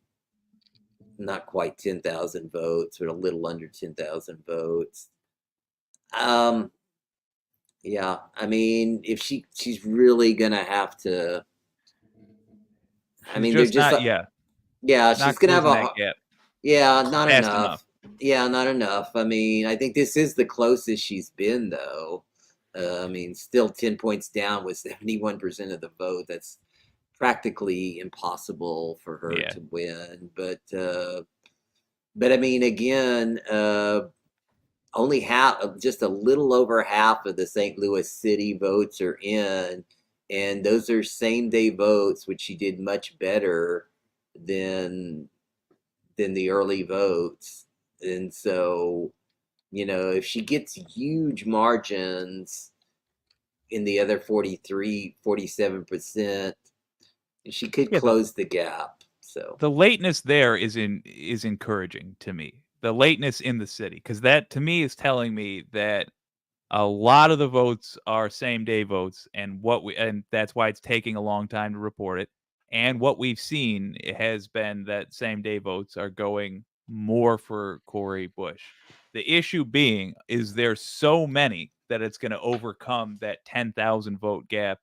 Not quite 10,000 votes, but a little under 10,000 votes. Yeah, I mean, if she's really gonna have to. I mean, they're just yeah, she's not gonna have closing a that gap yeah, not fast enough. enough. Yeah, not enough. I mean, I think this is the closest she's been, though. I mean, still 10 points down with 71% of the vote. That's practically impossible for her Yeah. to win. But I mean, again, only just a little over half of the St. Louis City votes are in, and those are same day votes, which she did much better than the early votes. And so, you know, if she gets huge margins in the other 47%, she could Yeah, close the gap. So the lateness there is encouraging to me. The lateness in the city, because that to me is telling me that a lot of the votes are same day votes, and that's why it's taking a long time to report it. And what we've seen has been that same day votes are going more for Cori Bush. The issue being is there's so many that it's going to overcome that 10,000 vote gap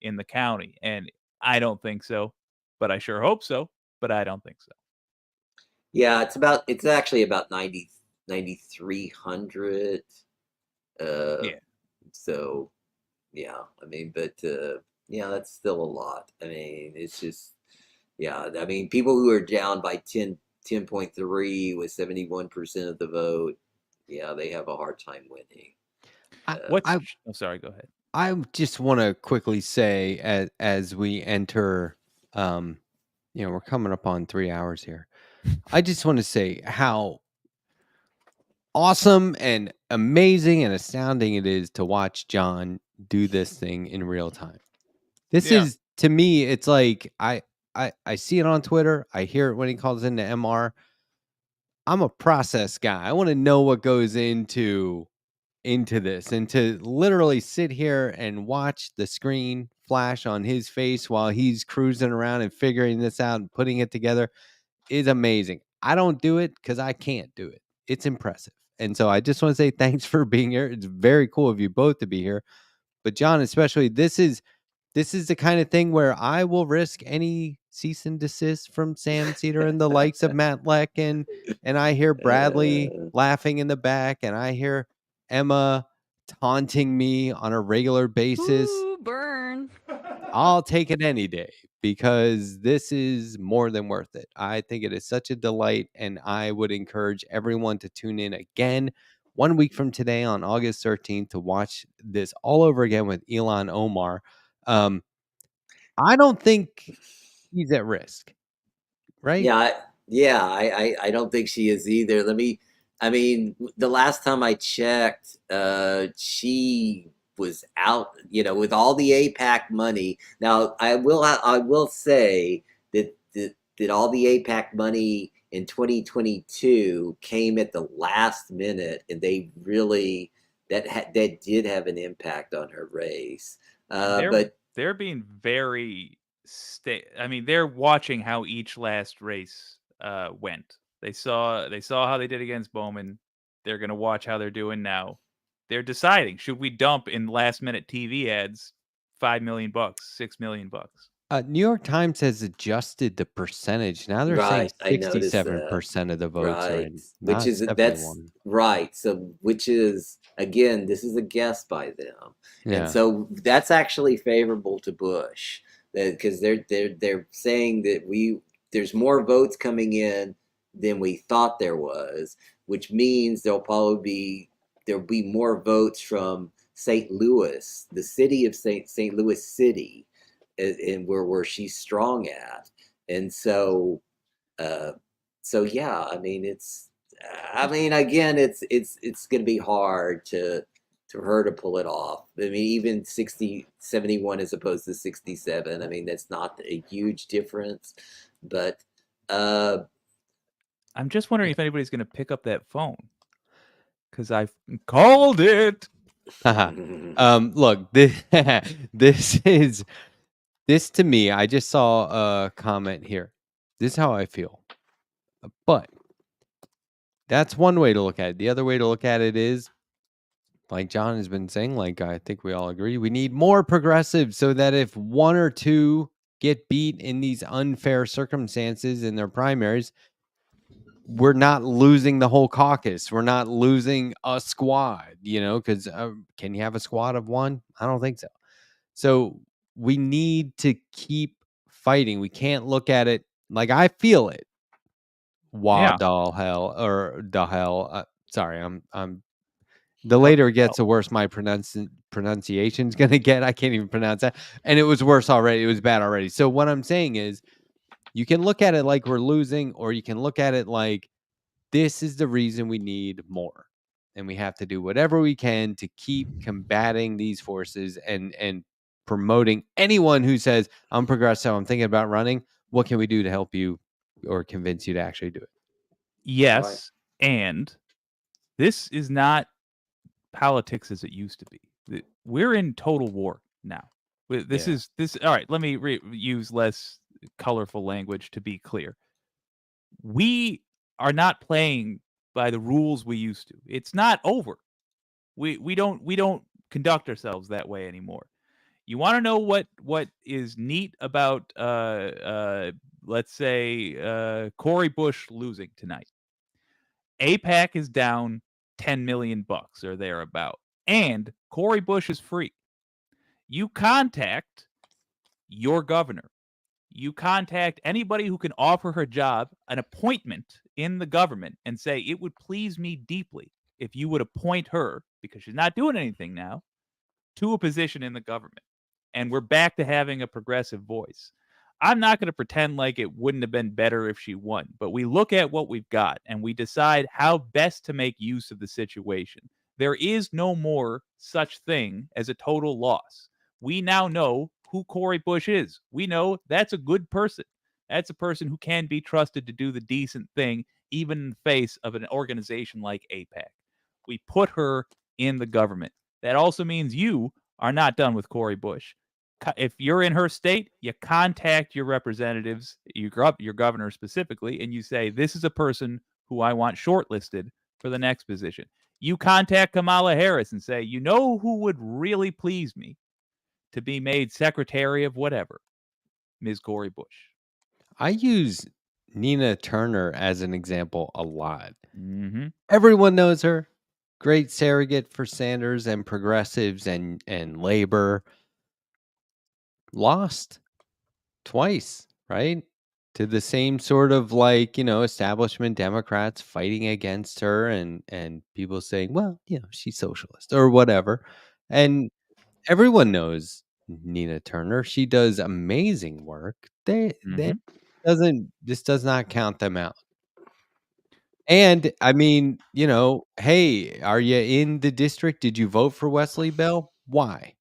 in the county, and I don't think so. But I sure hope so. But I don't think so. yeah, it's actually about 9,300. Yeah. So yeah, I mean, but yeah, that's still a lot. I mean, it's just, yeah, I mean, people who are down by 10.3 with 71% of the vote, yeah, they have a hard time winning. I'm sorry, go ahead. I just want to quickly say, as we enter, we're coming up on 3 hours here. I just want to say how awesome and amazing and astounding it is to watch John do this thing in real time. This is, to me, it's like I see it on Twitter. I hear it when he calls into MR. I'm a process guy. I want to know what goes into this, and to literally sit here and watch the screen flash on his face while he's cruising around and figuring this out and putting it together is amazing. I don't do it because I can't do it. It's impressive. And so I just want to say thanks for being here. It's very cool of you both to be here. But John, especially, this is the kind of thing where I will risk any cease and desist from Sam Cedar and the likes of Matt Leck, and I hear Bradley laughing in the back, and I hear Emma taunting me on a regular basis. Ooh, burn. I'll take it any day, because this is more than worth it. I think it is such a delight, and I would encourage everyone to tune in again 1 week from today on August 13th to watch this all over again with Ilhan Omar. I don't think he's at risk, right? Yeah, I don't think she is either. I mean, the last time I checked, she was out, with all the AIPAC money. Now, I will say that all the AIPAC money in 2022 came at the last minute, and they really that did have an impact on her race. But they're being very I mean, they're watching how each last race went. They saw how they did against Bowman. They're going to watch how they're doing now. They're deciding, should we dump in last minute TV ads $5 million, $6 million? New York Times has adjusted the percentage. Now they're saying 67% of the votes are in, not 71. That's right. So, which is, again, this is a guess by them, and so that's actually favorable to Bush, because they're saying that there's more votes coming in than we thought there was, which means there'll probably be there'll be more votes from St. Louis, the city of St. Louis City, and where she's strong at. And so yeah, I mean, again, it's going to be hard to her to pull it off. I mean, even 71 as opposed to 67. I mean, that's not a huge difference, but I'm just wondering if anybody's going to pick up that phone, because I've called it. Look, this to me, I just saw a comment here. This is how I feel. But that's one way to look at it. The other way to look at it is, like John has been saying, like I think we all agree, we need more progressives so that if one or two get beat in these unfair circumstances in their primaries, we're not losing the whole caucus. We're not losing a squad, because can you have a squad of one? I don't think so. So we need to keep fighting. We can't look at it like I feel it. Waddell hell or the hell. Sorry, I'm. The later it gets, the worse my pronunciation's gonna get. I can't even pronounce that, and it was worse already. It was bad already. So what I'm saying is, you can look at it like we're losing, or you can look at it like this is the reason we need more, and we have to do whatever we can to keep combating these forces and promoting anyone who says, I'm progressive, I'm thinking about running. What can we do to help you or convince you to actually do it? Yes, and this is not politics as it used to be. We're in total war now. This is all right. Let me use less colorful language to be clear. We are not playing by the rules we used to. It's not over. We don't conduct ourselves that way anymore. You want to know what is neat about let's say Cory Bush losing tonight? AIPAC is down $10 million or thereabout, and Cory Bush is free. You contact your governor. You contact anybody who can offer her job an appointment in the government and say, it would please me deeply if you would appoint her, because she's not doing anything now, to a position in the government. And we're back to having a progressive voice. I'm not going to pretend like it wouldn't have been better if she won, but we look at what we've got and we decide how best to make use of the situation. There is no more such thing as a total loss. We now know who Cory Bush is. We know that's a good person. That's a person who can be trusted to do the decent thing, even in the face of an organization like AIPAC. We put her in the government. That also means you are not done with Cory Bush. If you're in her state, you contact your representatives, your governor specifically, and you say, this is a person who I want shortlisted for the next position. You contact Kamala Harris and say, you know who would really please me to be made secretary of whatever? Ms. Cory Bush. I use Nina Turner as an example a lot. Mm-hmm. Everyone knows her. Great surrogate for Sanders and progressives and labor. Lost twice, right? To the same sort of establishment Democrats fighting against her and people saying, well, she's socialist or whatever. And everyone knows Nina Turner. She does amazing work. This does not count them out. And I mean, hey, are you in the district? Did you vote for Wesley Bell? Why?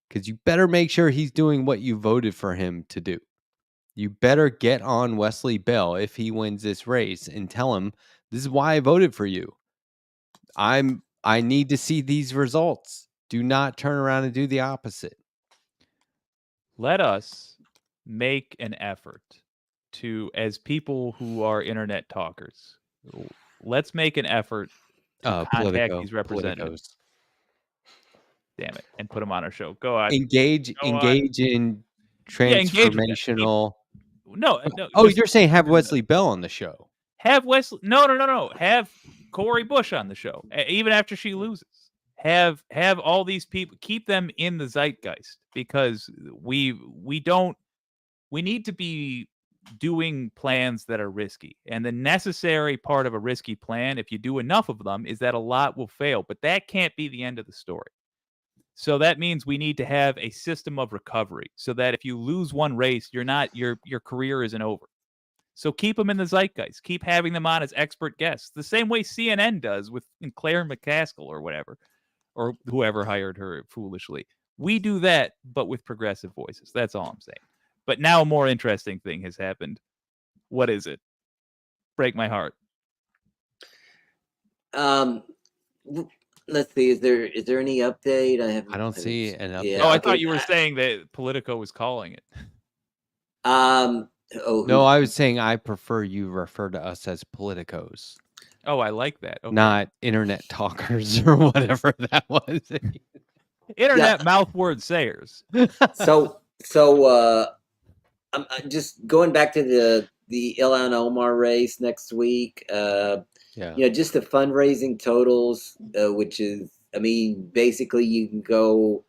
Because you better make sure he's doing what you voted for him to do. You better get on Wesley Bell if he wins this race and tell him, this is why I voted for you. I need to see these results. Do not turn around and do the opposite. Let us make an effort to, as people who are internet talkers, let's make an effort to contact these representatives. Damn it, and put them on our show. Go on. Engage in transformational. No. Oh, you're saying have Wesley Bell on the show? Have Wesley? No. Have Cory Bush on the show, even after she loses. Have all these people, keep them in the zeitgeist, because we need to be doing plans that are risky. And the necessary part of a risky plan, if you do enough of them, is that a lot will fail. But that can't be the end of the story. So that means we need to have a system of recovery so that if you lose one race, your career isn't over. So keep them in the zeitgeist. Keep having them on as expert guests, the same way CNN does with Claire McCaskill or whatever, or whoever hired her foolishly. We do that, but with progressive voices. That's all I'm saying. But now a more interesting thing has happened. What is it? Break my heart. Let's see. Is there any update? I don't see an update. Yeah, I thought you were saying that Politico was calling it. No, I was saying I prefer you refer to us as politicos. Oh, I like that. Okay. Not internet talkers or whatever that was. Internet mouth word sayers. So I'm just going back to the Ilhan Omar race next week. Just the fundraising totals, which is, I mean, basically you can go,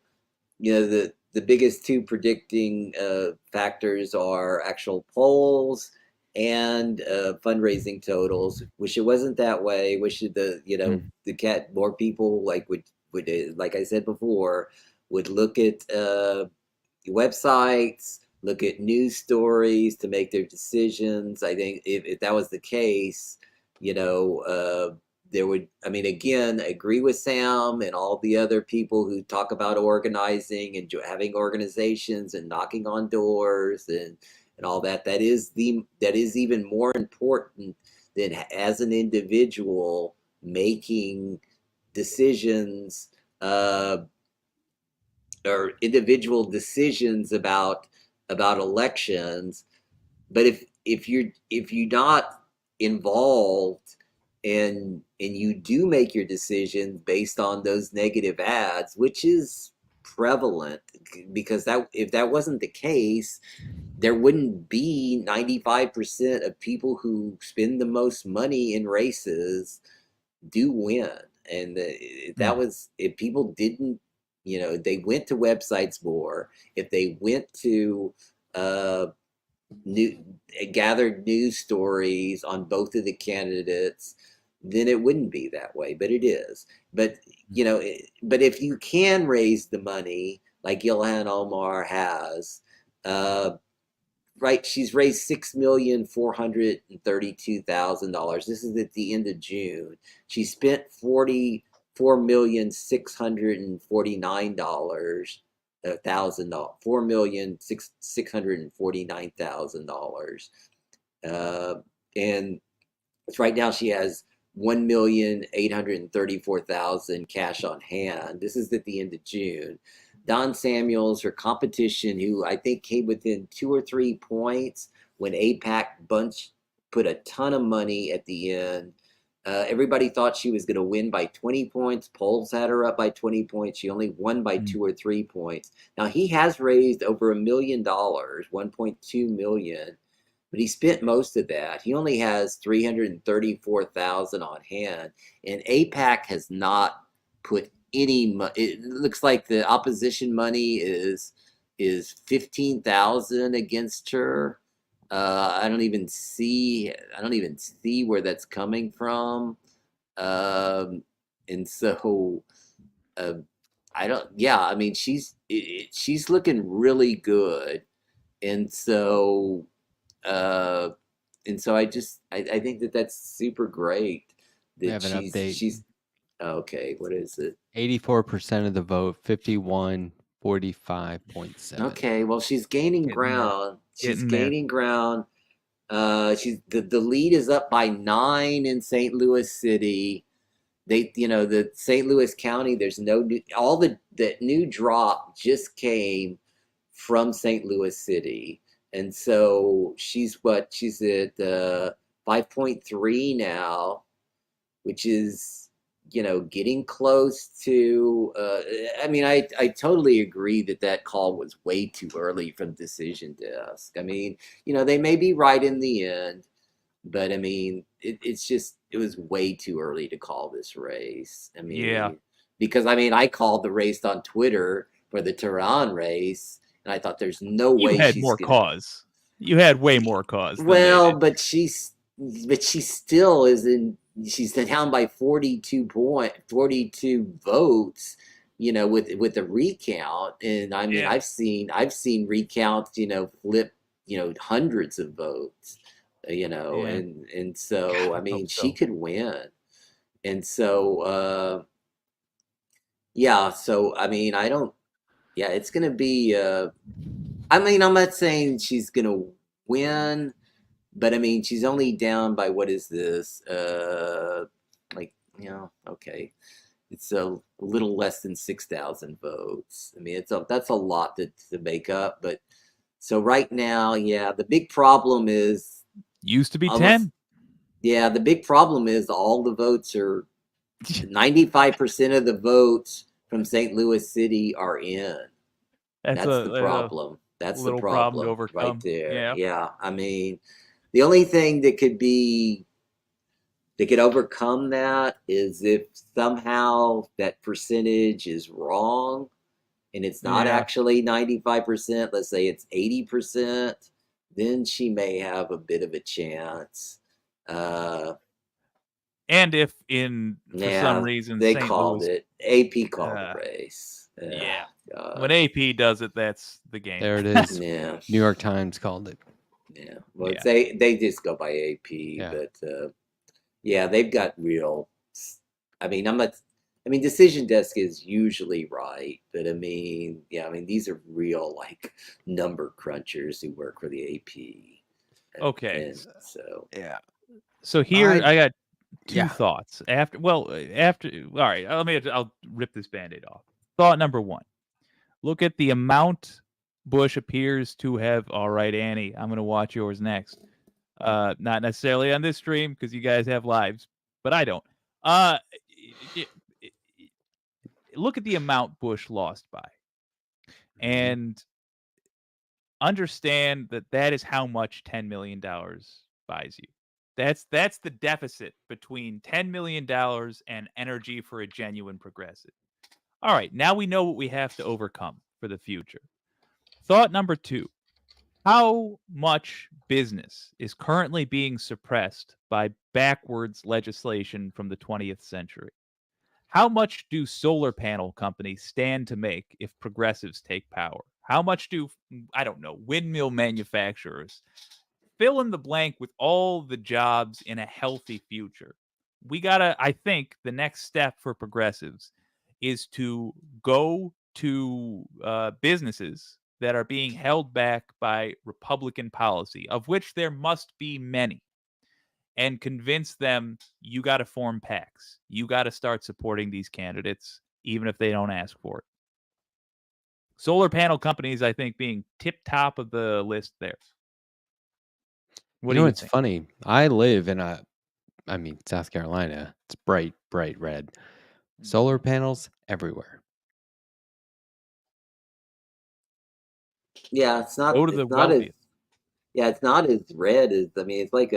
the biggest two predicting factors are actual polls and fundraising totals. Wish it wasn't that way. Wish more people would, like I said before, would look at websites, look at news stories to make their decisions. I think if that was the case, there would, again, agree with Sam and all the other people who talk about organizing and having organizations and knocking on doors and all that. That is even more important than as an individual making decisions or individual decisions about elections. But if you're not involved and you do make your decisions based on those negative ads, which is prevalent, because if that wasn't the case, there wouldn't be 95% of people who spend the most money in races do win. And if people didn't, they went to websites more, if they went to gathered news stories on both of the candidates, then it wouldn't be that way, but it is. But but if you can raise the money like Ilhan Omar has, right? She's raised $6,432,000. This is at the end of June. She spent $4,649,000. $4,649,000, and right now she has $1,834,000 cash on hand. This is at the end of June. Don Samuels, her competition, who I think came within 2 or 3 points when AIPAC Bunch put a ton of money at the end. Everybody thought she was going to win by 20 points. Polls had her up by 20 points. She only won by 2 or 3 points. Now, he has raised over $1 million, $1.2 million, but he spent most of that. He only has $334,000 on hand, and AIPAC has not put any money. It looks like the opposition money is $15,000 against her. I don't even see where that's coming from. And so she's looking really good. And so I think that's super great that We have an update. she's okay. What is it? 84% of the vote, 51-45.7. Okay, well, she's gaining ground. She's Getting there. gaining ground. She's the lead is up by 9 in St. Louis City. The St. Louis County, there's no new, that new drop just came from St. Louis City. And so she's at 5.3 now, which is, getting close to, I totally agree that call was way too early from Decision Desk. They may be right in the end, but it was way too early to call this race. Because I called the race on Twitter for the Tehran race, and I thought there's no way You had she's more cause. You had way more cause. Than they Well, did. but she still is in. She's down by 42 votes. With a recount, and I mean, Yeah. I've seen recounts, flip, hundreds of votes, Yeah. and so God, I I mean, hope she so. could win, and so yeah, so I mean, I don't. Yeah, it's gonna be. I mean, I'm not saying she's gonna win, but I mean, she's only down by what is this? Okay, it's a little less than 6,000 votes. I mean, that's a lot to make up. But so right now, yeah, the big problem is Used to be almost. 10. Yeah, the big problem is all the votes are 95% of the votes from St. Louis City are in. That's That's the a problem. That's the little problem to problem right overcome. there. Yeah. Yeah, I mean, the only thing that could overcome that is if somehow that percentage is wrong and it's not Yeah. actually 95%, let's say it's 80%, then she may have a bit of a chance. And if for some reason they St. called Louis, it. AP called the race. yeah, God. when AP does it, that's the game. There it is. Yeah. New York Times called it. Yeah. Well, Yeah. they just go by AP, Yeah. but yeah, they've got real. I mean, I'm not. I mean, Decision Desk is usually right, but I mean, yeah, I mean, these are real number crunchers who work for the AP. Okay. And so Yeah. So here I got two yeah. thoughts. All right, I'll rip this Band-Aid off. Thought number one. Look at the amount Bush appears to have. All right, Annie, I'm going to watch yours next. Not necessarily on this stream because you guys have lives, but I don't. Look at the amount Bush lost by, and understand that is how much $10 million buys you. That's the deficit between $10 million and energy for a genuine progressive. All right, now we know what we have to overcome for the future. Thought number two. How much business is currently being suppressed by backwards legislation from the 20th century? How much do solar panel companies stand to make if progressives take power? How much do, I don't know, windmill manufacturers? Fill in the blank with all the jobs in a healthy future. I think the next step for progressives is to go to businesses that are being held back by Republican policy, of which there must be many, and convince them you got to form PACs. You got to start supporting these candidates, even if they don't ask for it. Solar panel companies, I think, being tip top of the list there. What do you It's think? funny. I live in South Carolina. It's bright red. Solar panels everywhere. yeah, it's not. Go to the It's not as. wealthiest. Yeah, it's not as red as. I mean, it's like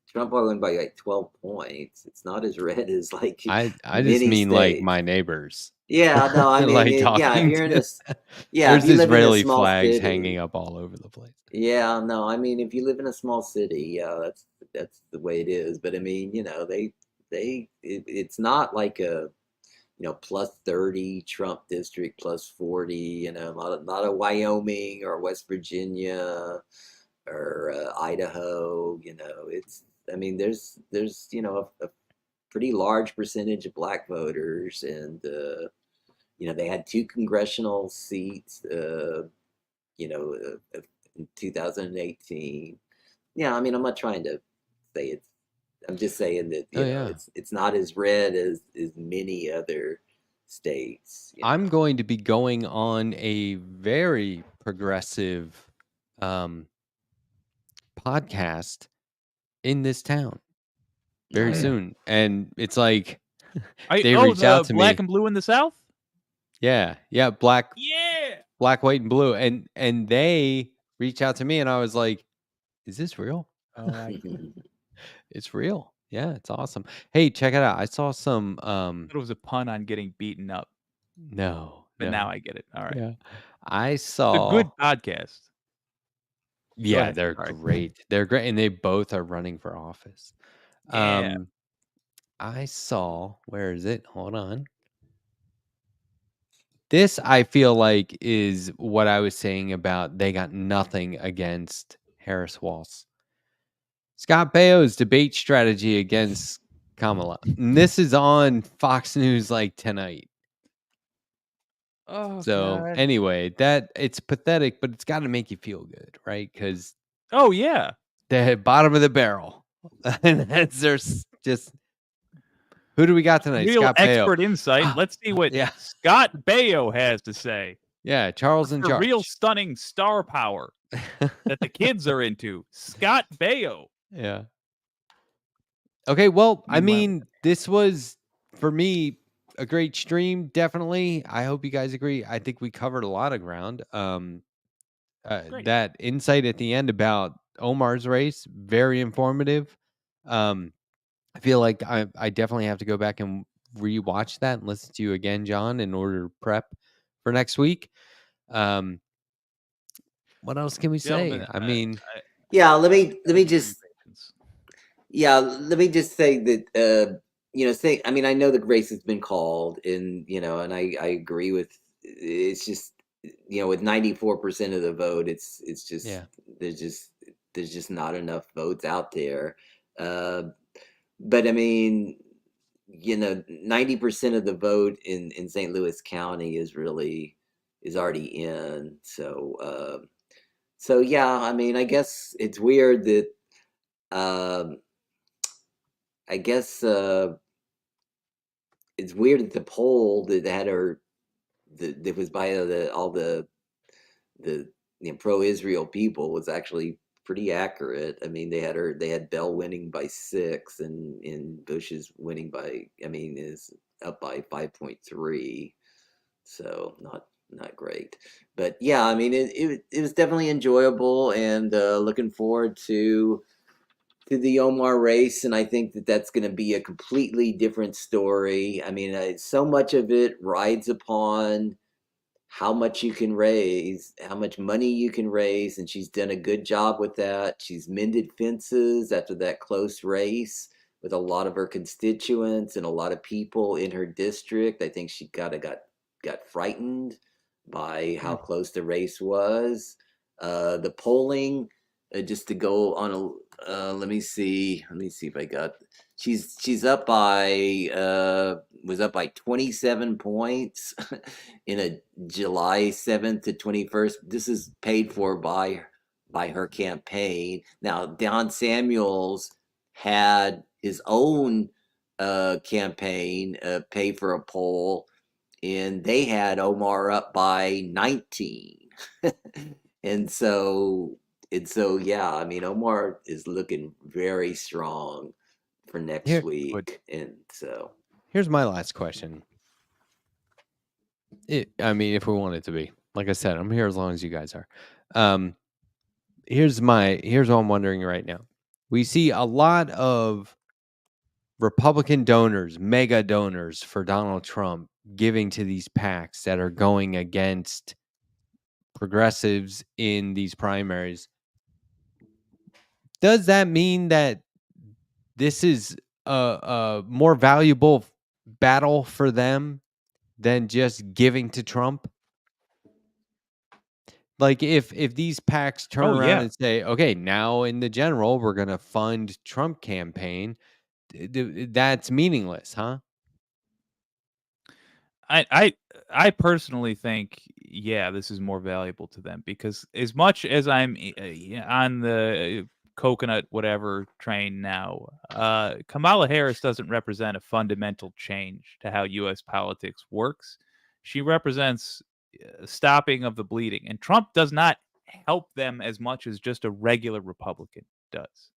Trump won by 12 points. It's not as red as I just many mean like states. my neighbors. Yeah, no, I mean, like yeah, if talking you're in to a, yeah, There's if you live in a Israeli small flags city, hanging up all over the place. yeah, no, I mean, if you live in a small city, yeah, that's the way it is. But I mean, it's not like a, plus 30 Trump district, plus 40, a lot of Wyoming or West Virginia or Idaho. I mean, there's a pretty large percentage of black voters, and they had 2 congressional seats, in 2018. Yeah, I mean, I'm not trying to say it's. I'm just saying that it's not as red as many other states. I'm going to be going on a very progressive podcast in this town very soon, and it's like they reach out to Black me. and blue in the South. Yeah, black, Yeah, black, white, and blue, and they reached out to me, and I was like, "Is this real?" It's real. Yeah, it's awesome. Hey, check it out. I saw some. It was a pun on getting beaten up. No, but now I get it. All right. Yeah, I It's saw a good podcast. Yeah, ahead. they're Sorry. great. They're great, and they both are running for office. Yeah. I saw, where is it? Hold on. This I feel like is what I was saying about they got nothing against Harris Walz. Scott Baio's debate strategy against Kamala. And this is on Fox News like tonight. Oh So God. anyway, that it's pathetic, but it's got to make you feel good, right? Because Oh yeah. the bottom of the barrel, and that's just who do we got tonight? Real Scott Baio. expert insight. Let's see what Yeah, Scott Baio has to say. yeah. Charles in The charge. real stunning star power that the kids are into. Scott Baio. Yeah. Okay, well, I Meanwhile- mean, this was for me a great stream. Definitely, I hope you guys agree. I think we covered a lot of ground. Great. That insight at the end about Omar's race, very informative. I feel like I definitely have to go back and rewatch that and listen to you again, John, in order to prep for next week. What else can we say? Gentlemen, I mean, Yeah, let me just say that say, I mean, I know the race has been called, and and I agree with. It's just with 94% of the vote, it's just yeah. there's just not enough votes out there. But I mean, 90% of the vote in St. Louis County is already in. So yeah, I mean, I guess it's weird that I guess it's weird that the poll that had her that was by all the pro-Israel people was actually pretty accurate. I mean, they had Bell winning by 6, and Bush is winning by is up by 5.3. So not great, but yeah, I mean it was definitely enjoyable, and looking forward to the Omar race, and I think that that's going to be a completely different story. I mean, so much of it rides upon how much you can raise, how much money you can raise, and she's done a good job with that. She's mended fences after that close race with a lot of her constituents and a lot of people in her district. I think she got frightened by how close the race was. The polling, just to go on a let me see if I got. She's up by was up by 27 points in a July 7th to 21st. This is paid for by her campaign. Now, Don Samuels had his own campaign pay for a poll, and they had Omar up by 19. and so yeah, I mean, Omar is looking very strong for next week. And so here's my last question. I mean, if we want it to be, like I said, I'm here as long as you guys are. Here's what I'm wondering right now. We see a lot of Republican donors, mega donors for Donald Trump giving to these PACs that are going against progressives in these primaries. Does that mean that this is a more valuable battle for them than just giving to Trump? Like if these PACs turn around and say, okay, now in the general, we're going to fund Trump campaign, that's meaningless, huh? I personally think, yeah, this is more valuable to them, because as much as I'm on the coconut whatever train now, Kamala Harris doesn't represent a fundamental change to how U.S. politics works. She represents stopping of the bleeding, and Trump does not help them as much as just a regular Republican does.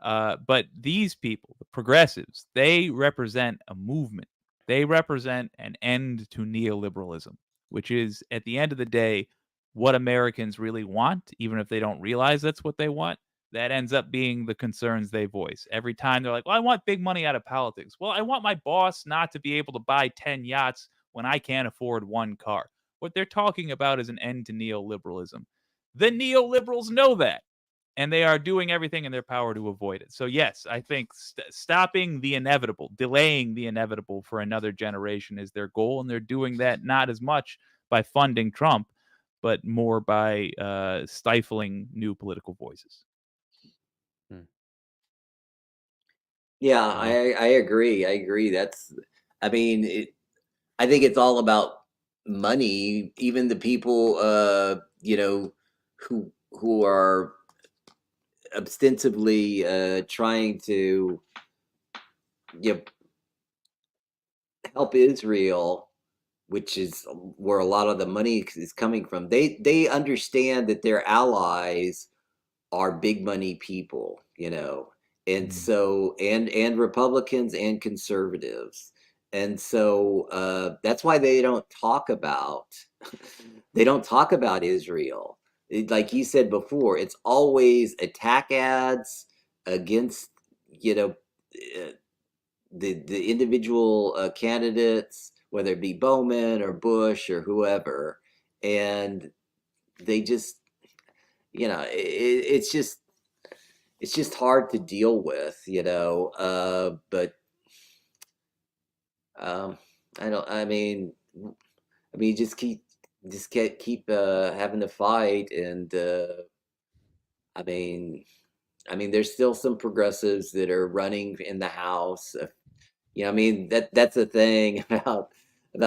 But these people, the progressives, they represent a movement. They represent an end to neoliberalism, which is, at the end of the day, what Americans really want, even if they don't realize that's what they want. That ends up being the concerns they voice. Every time they're like, well, I want big money out of politics. Well, I want my boss not to be able to buy 10 yachts when I can't afford one car. What they're talking about is an end to neoliberalism. The neoliberals know that, and they are doing everything in their power to avoid it. So yes, I think stopping the inevitable, delaying the inevitable for another generation is their goal, and they're doing that not as much by funding Trump, but more by stifling new political voices. Yeah, I agree. I agree. I mean, I think it's all about money. Even the people, who are ostensibly trying to, you know, help Israel, which is where a lot of the money is coming from. They understand that their allies are big money people, and so and Republicans and conservatives, and so that's why they don't talk about Israel. Like you said before, it's always attack ads against uh, the individual candidates, whether it be Bowman or Bush or whoever, and they just it's just hard to deal with, but I don't. Just keep having to fight, and there's still some progressives that are running in the House. That's the thing about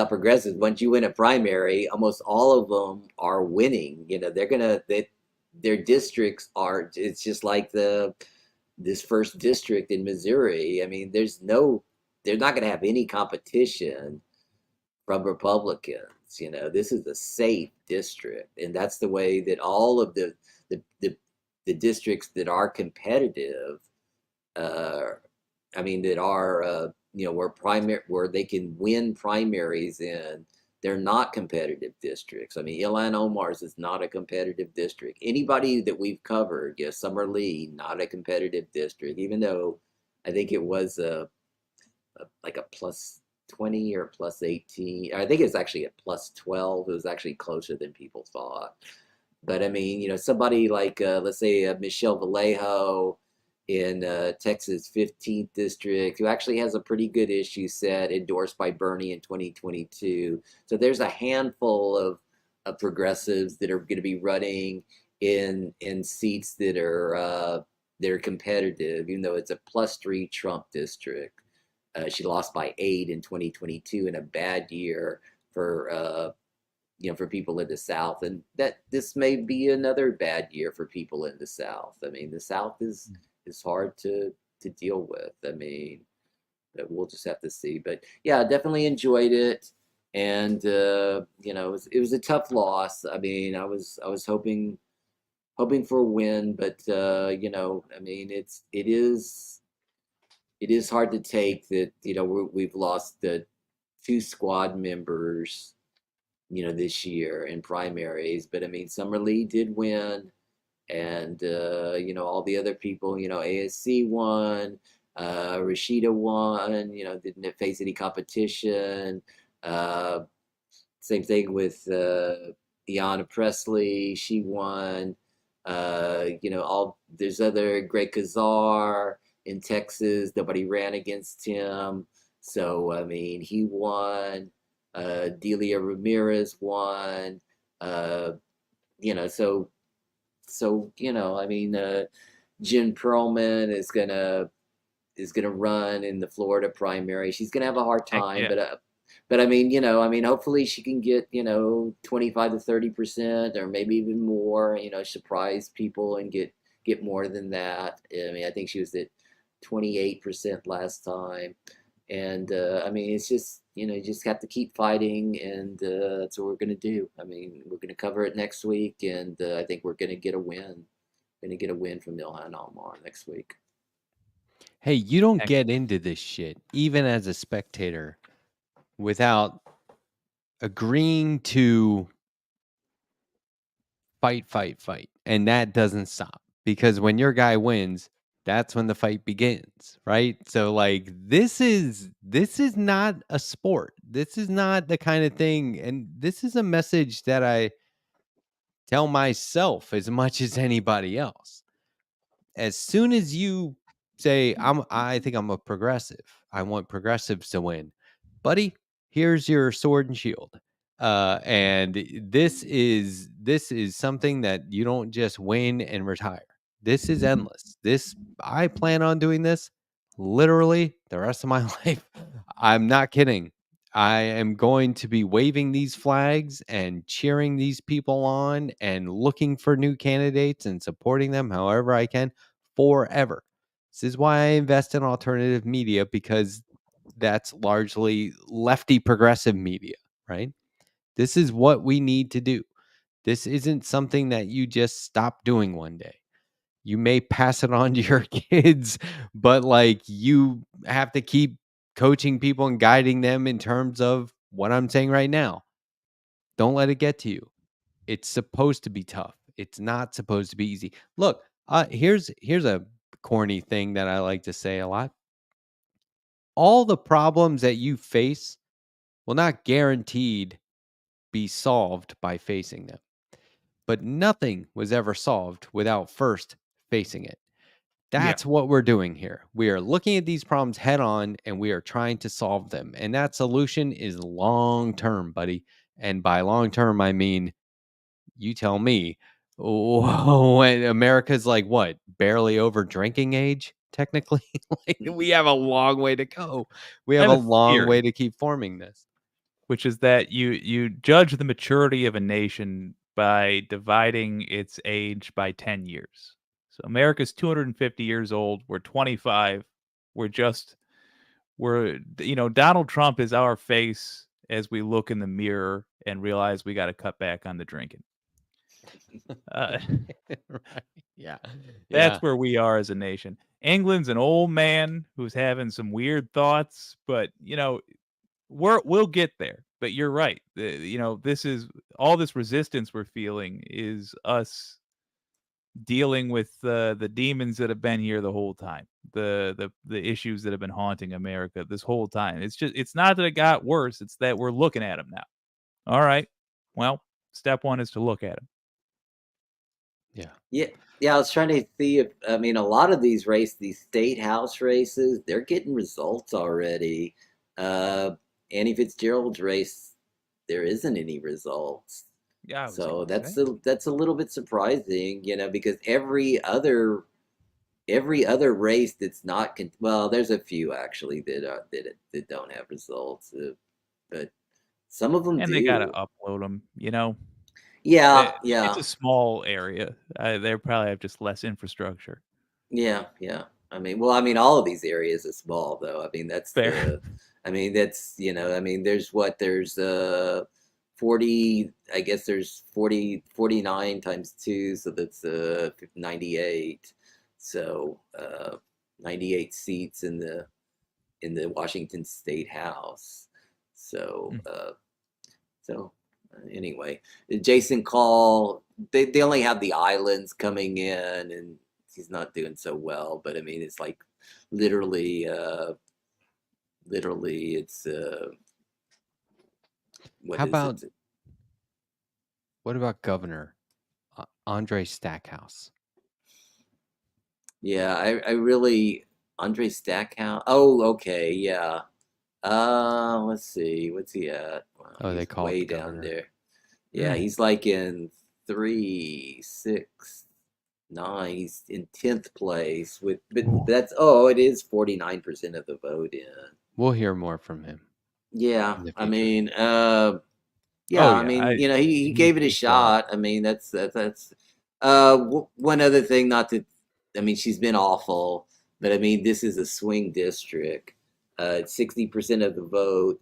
progressives. Once you win a primary, almost all of them are winning. Their districts are. It's just like this first district in Missouri. They're not going to have any competition from Republicans. This is a safe district, and that's the way that all of the districts that are competitive, that are where they can win primaries in. They're not competitive districts. Ilhan Omar's is not a competitive district. Anybody that we've covered, Summer Lee, not a competitive district, even though I think it was like a plus 20 or plus 18. I think it's actually a plus 12. It was actually closer than people thought. But somebody like, let's say, Michelle Vallejo in Texas 15th district, who actually has a pretty good issue set endorsed by Bernie in 2022. So there's a handful of progressives that are going to be running in seats that are competitive, even though it's a +3 Trump district. She lost by 8 in 2022 in a bad year for people in the South, and that this may be another bad year for people in the South. The South is hard to deal with. We'll just have to see. But yeah, definitely enjoyed it, and it was a tough loss. I was hoping for a win, but it is hard to take that. We've lost the 2 squad members this year in primaries, but Summer Lee did win, and all the other people, ASC won, Rashida won, didn't face any competition. Same thing with Ayanna Presley, she won. There's other Greg Kazar in Texas, nobody ran against him, so he won. Delia Ramirez won. Jen Perlman is gonna run in the Florida primary. She's gonna have a hard time, but hopefully she can get 25 to 30%, or maybe even more. Surprise people and get more than that. I think she was at 28% last time, and it's just you just have to keep fighting, and that's what we're gonna do. We're gonna cover it next week, and I think we're gonna get a win. Going to get a win from Ilhan Omar next week. Hey, you don't get into this shit, even as a spectator, without agreeing to fight. And that doesn't stop, because when your guy wins, that's when the fight begins, right? So like this is not a sport. This is not the kind of thing, and this is a message that tell myself as much as anybody else. As soon as you say, I think I'm a progressive, I want progressives to win, buddy, here's your sword and shield. And this is something that you don't just win and retire. This is endless. I plan on doing this literally the rest of my life. I'm not kidding. I am going to be waving these flags and cheering these people on and looking for new candidates and supporting them however I can forever. This is why I invest in alternative media, because that's largely lefty progressive media, right? This is what we need to do. This isn't something that you just stop doing one day. You may pass it on to your kids, but like, you have to keep coaching people and guiding them in terms of what I'm saying right now. Don't let it get to you. It's supposed to be tough. It's not supposed to be easy. Look, here's a corny thing that I like to say a lot. All the problems that you face will not guaranteed be solved by facing them. But nothing was ever solved without first facing it. That's what we're doing here. We are looking at these problems head on and we are trying to solve them. And that solution is long term, buddy. And by long term, I mean, you tell me, when America's like what, barely over drinking age, technically? Like, we have a long way to go. We have a long way to keep forming this. Which is that you judge the maturity of a nation by dividing its age by 10 years. So America's 250 years old. We're 25. Donald Trump is our face as we look in the mirror and realize we got to cut back on the drinking. Right. Yeah. That's where we are as a nation. England's an old man who's having some weird thoughts, but we'll get there. But you're right. This is all this resistance we're feeling is us dealing with the demons that have been here the whole time, the issues that have been haunting America this whole time. It's not that it got worse. It's that we're looking at them now. All right. Well, step one is to look at them. Yeah. I was trying to see if, a lot of these state house races, they're getting results already. Annie Fitzgerald's race, there isn't any results. Yeah. So that's a little bit surprising, because every other race that's not there's a few actually that don't have results, but some of them and do. They gotta upload them. Yeah. It's a small area. They probably have just less infrastructure. Yeah. All of these areas are small, though. That's fair. There's 40. I guess there's 49 times 2, so that's 98. So 98 seats in the Washington State House. So anyway, Jason Call, they only have the islands coming in, and he's not doing so well. But it's like literally it's what about Governor Andre Stackhouse? Yeah, I really Andre Stackhouse. Oh, okay, yeah. Let's see, what's he at? Wow, they call way it down Governor. there. Yeah, he's like in 3, 6, 9. He's in 10th place but that's it is 49% of the vote in. We'll hear more from him. Yeah, Yeah, he gave it a shot. That's one other thing. Not to, she's been awful, but this is a swing district. 60% of the vote.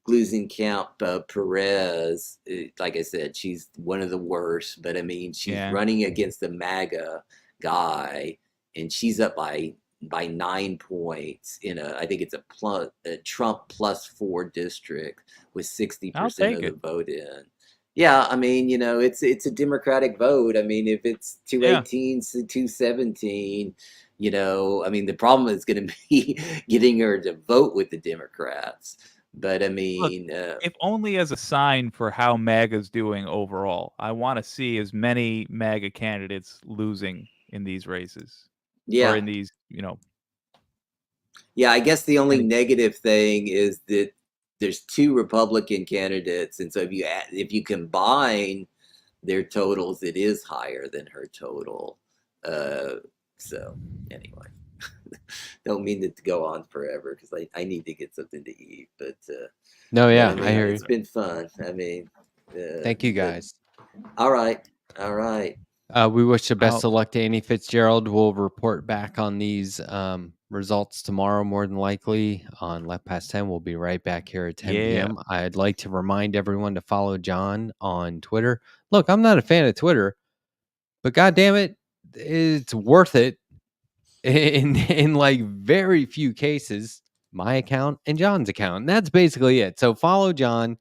Losing count, Perez. Like I said, she's one of the worst. But she's running against the MAGA guy, and she's up by 9 points in I think it's a Trump +4 district with 60% of the vote in. Yeah, it's a Democratic vote. If it's 218 to 217, the problem is going to be getting her to vote with the Democrats. But I mean, if only as a sign for how MAGA's doing overall. I want to see as many MAGA candidates losing in these races. yeah, Or in these, yeah. I guess the only Any- negative thing is that there's 2 Republican candidates, and so if you combine their totals, it is higher than her total. So anyway, don't mean it to go on forever because I need to get something to eat. But No, yeah, but, I hear you. it's been fun. I mean, Thank you, but- guys. all right. We wish the best of luck to Annie Fitzgerald. We'll report back on these results tomorrow, more than likely on Left Past 10. We'll be right back here at 10 p.m. I'd like to remind everyone to follow John on Twitter. Look, I'm not a fan of Twitter, but God damn it, it's worth it. In like very few cases, my account and John's account. And that's basically it. So follow John.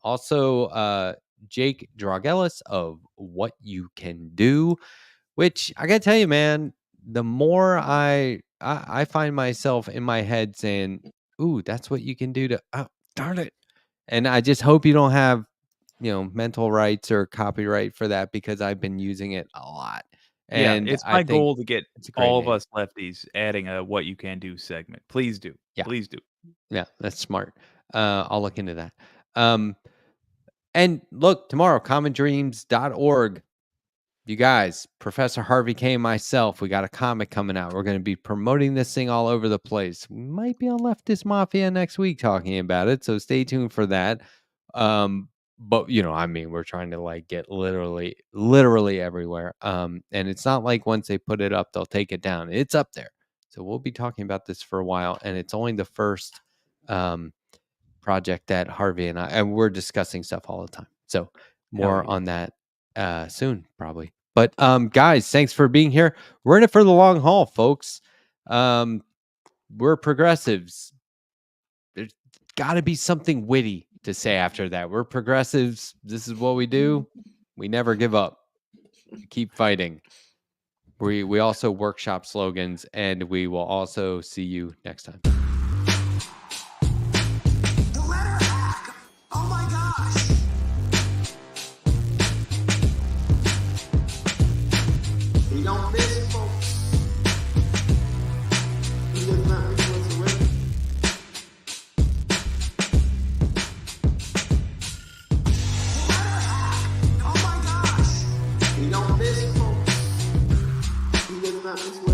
Also, Jake Dragelis of What You Can Do, which I gotta tell you, man, the more I find myself in my head saying, "Ooh, that's what you can do to darn it," and I just hope you don't have mental rights or copyright for that because I've been using it a lot. And it's I my think goal to get it's a great all of name. us lefties adding a What You Can Do segment. Please do. Yeah. Please do. Yeah, that's smart. I'll look into that. And look, tomorrow, commondreams.org. You guys, Professor Harvey K and myself, we got a comic coming out. We're going to be promoting this thing all over the place. We might be on Leftist Mafia next week talking about it, so stay tuned for that. But we're trying to like get literally everywhere. And it's not like once they put it up, they'll take it down. It's up there. So we'll be talking about this for a while, and it's only the first project that Harvey and we're discussing stuff all the time. So more on that soon, probably. But guys, thanks for being here. We're in it for the long haul, folks. We're progressives. There's got to be something witty to say after that. We're progressives. This is what we do. We never give up. We keep fighting. We also workshop slogans, and we will also see you next time. The Letterhack. Oh my gosh. He don't miss, folks. He does not miss whatsoever. The Letterhack. Oh my gosh. He don't miss, folks. He does not miss whatsoever.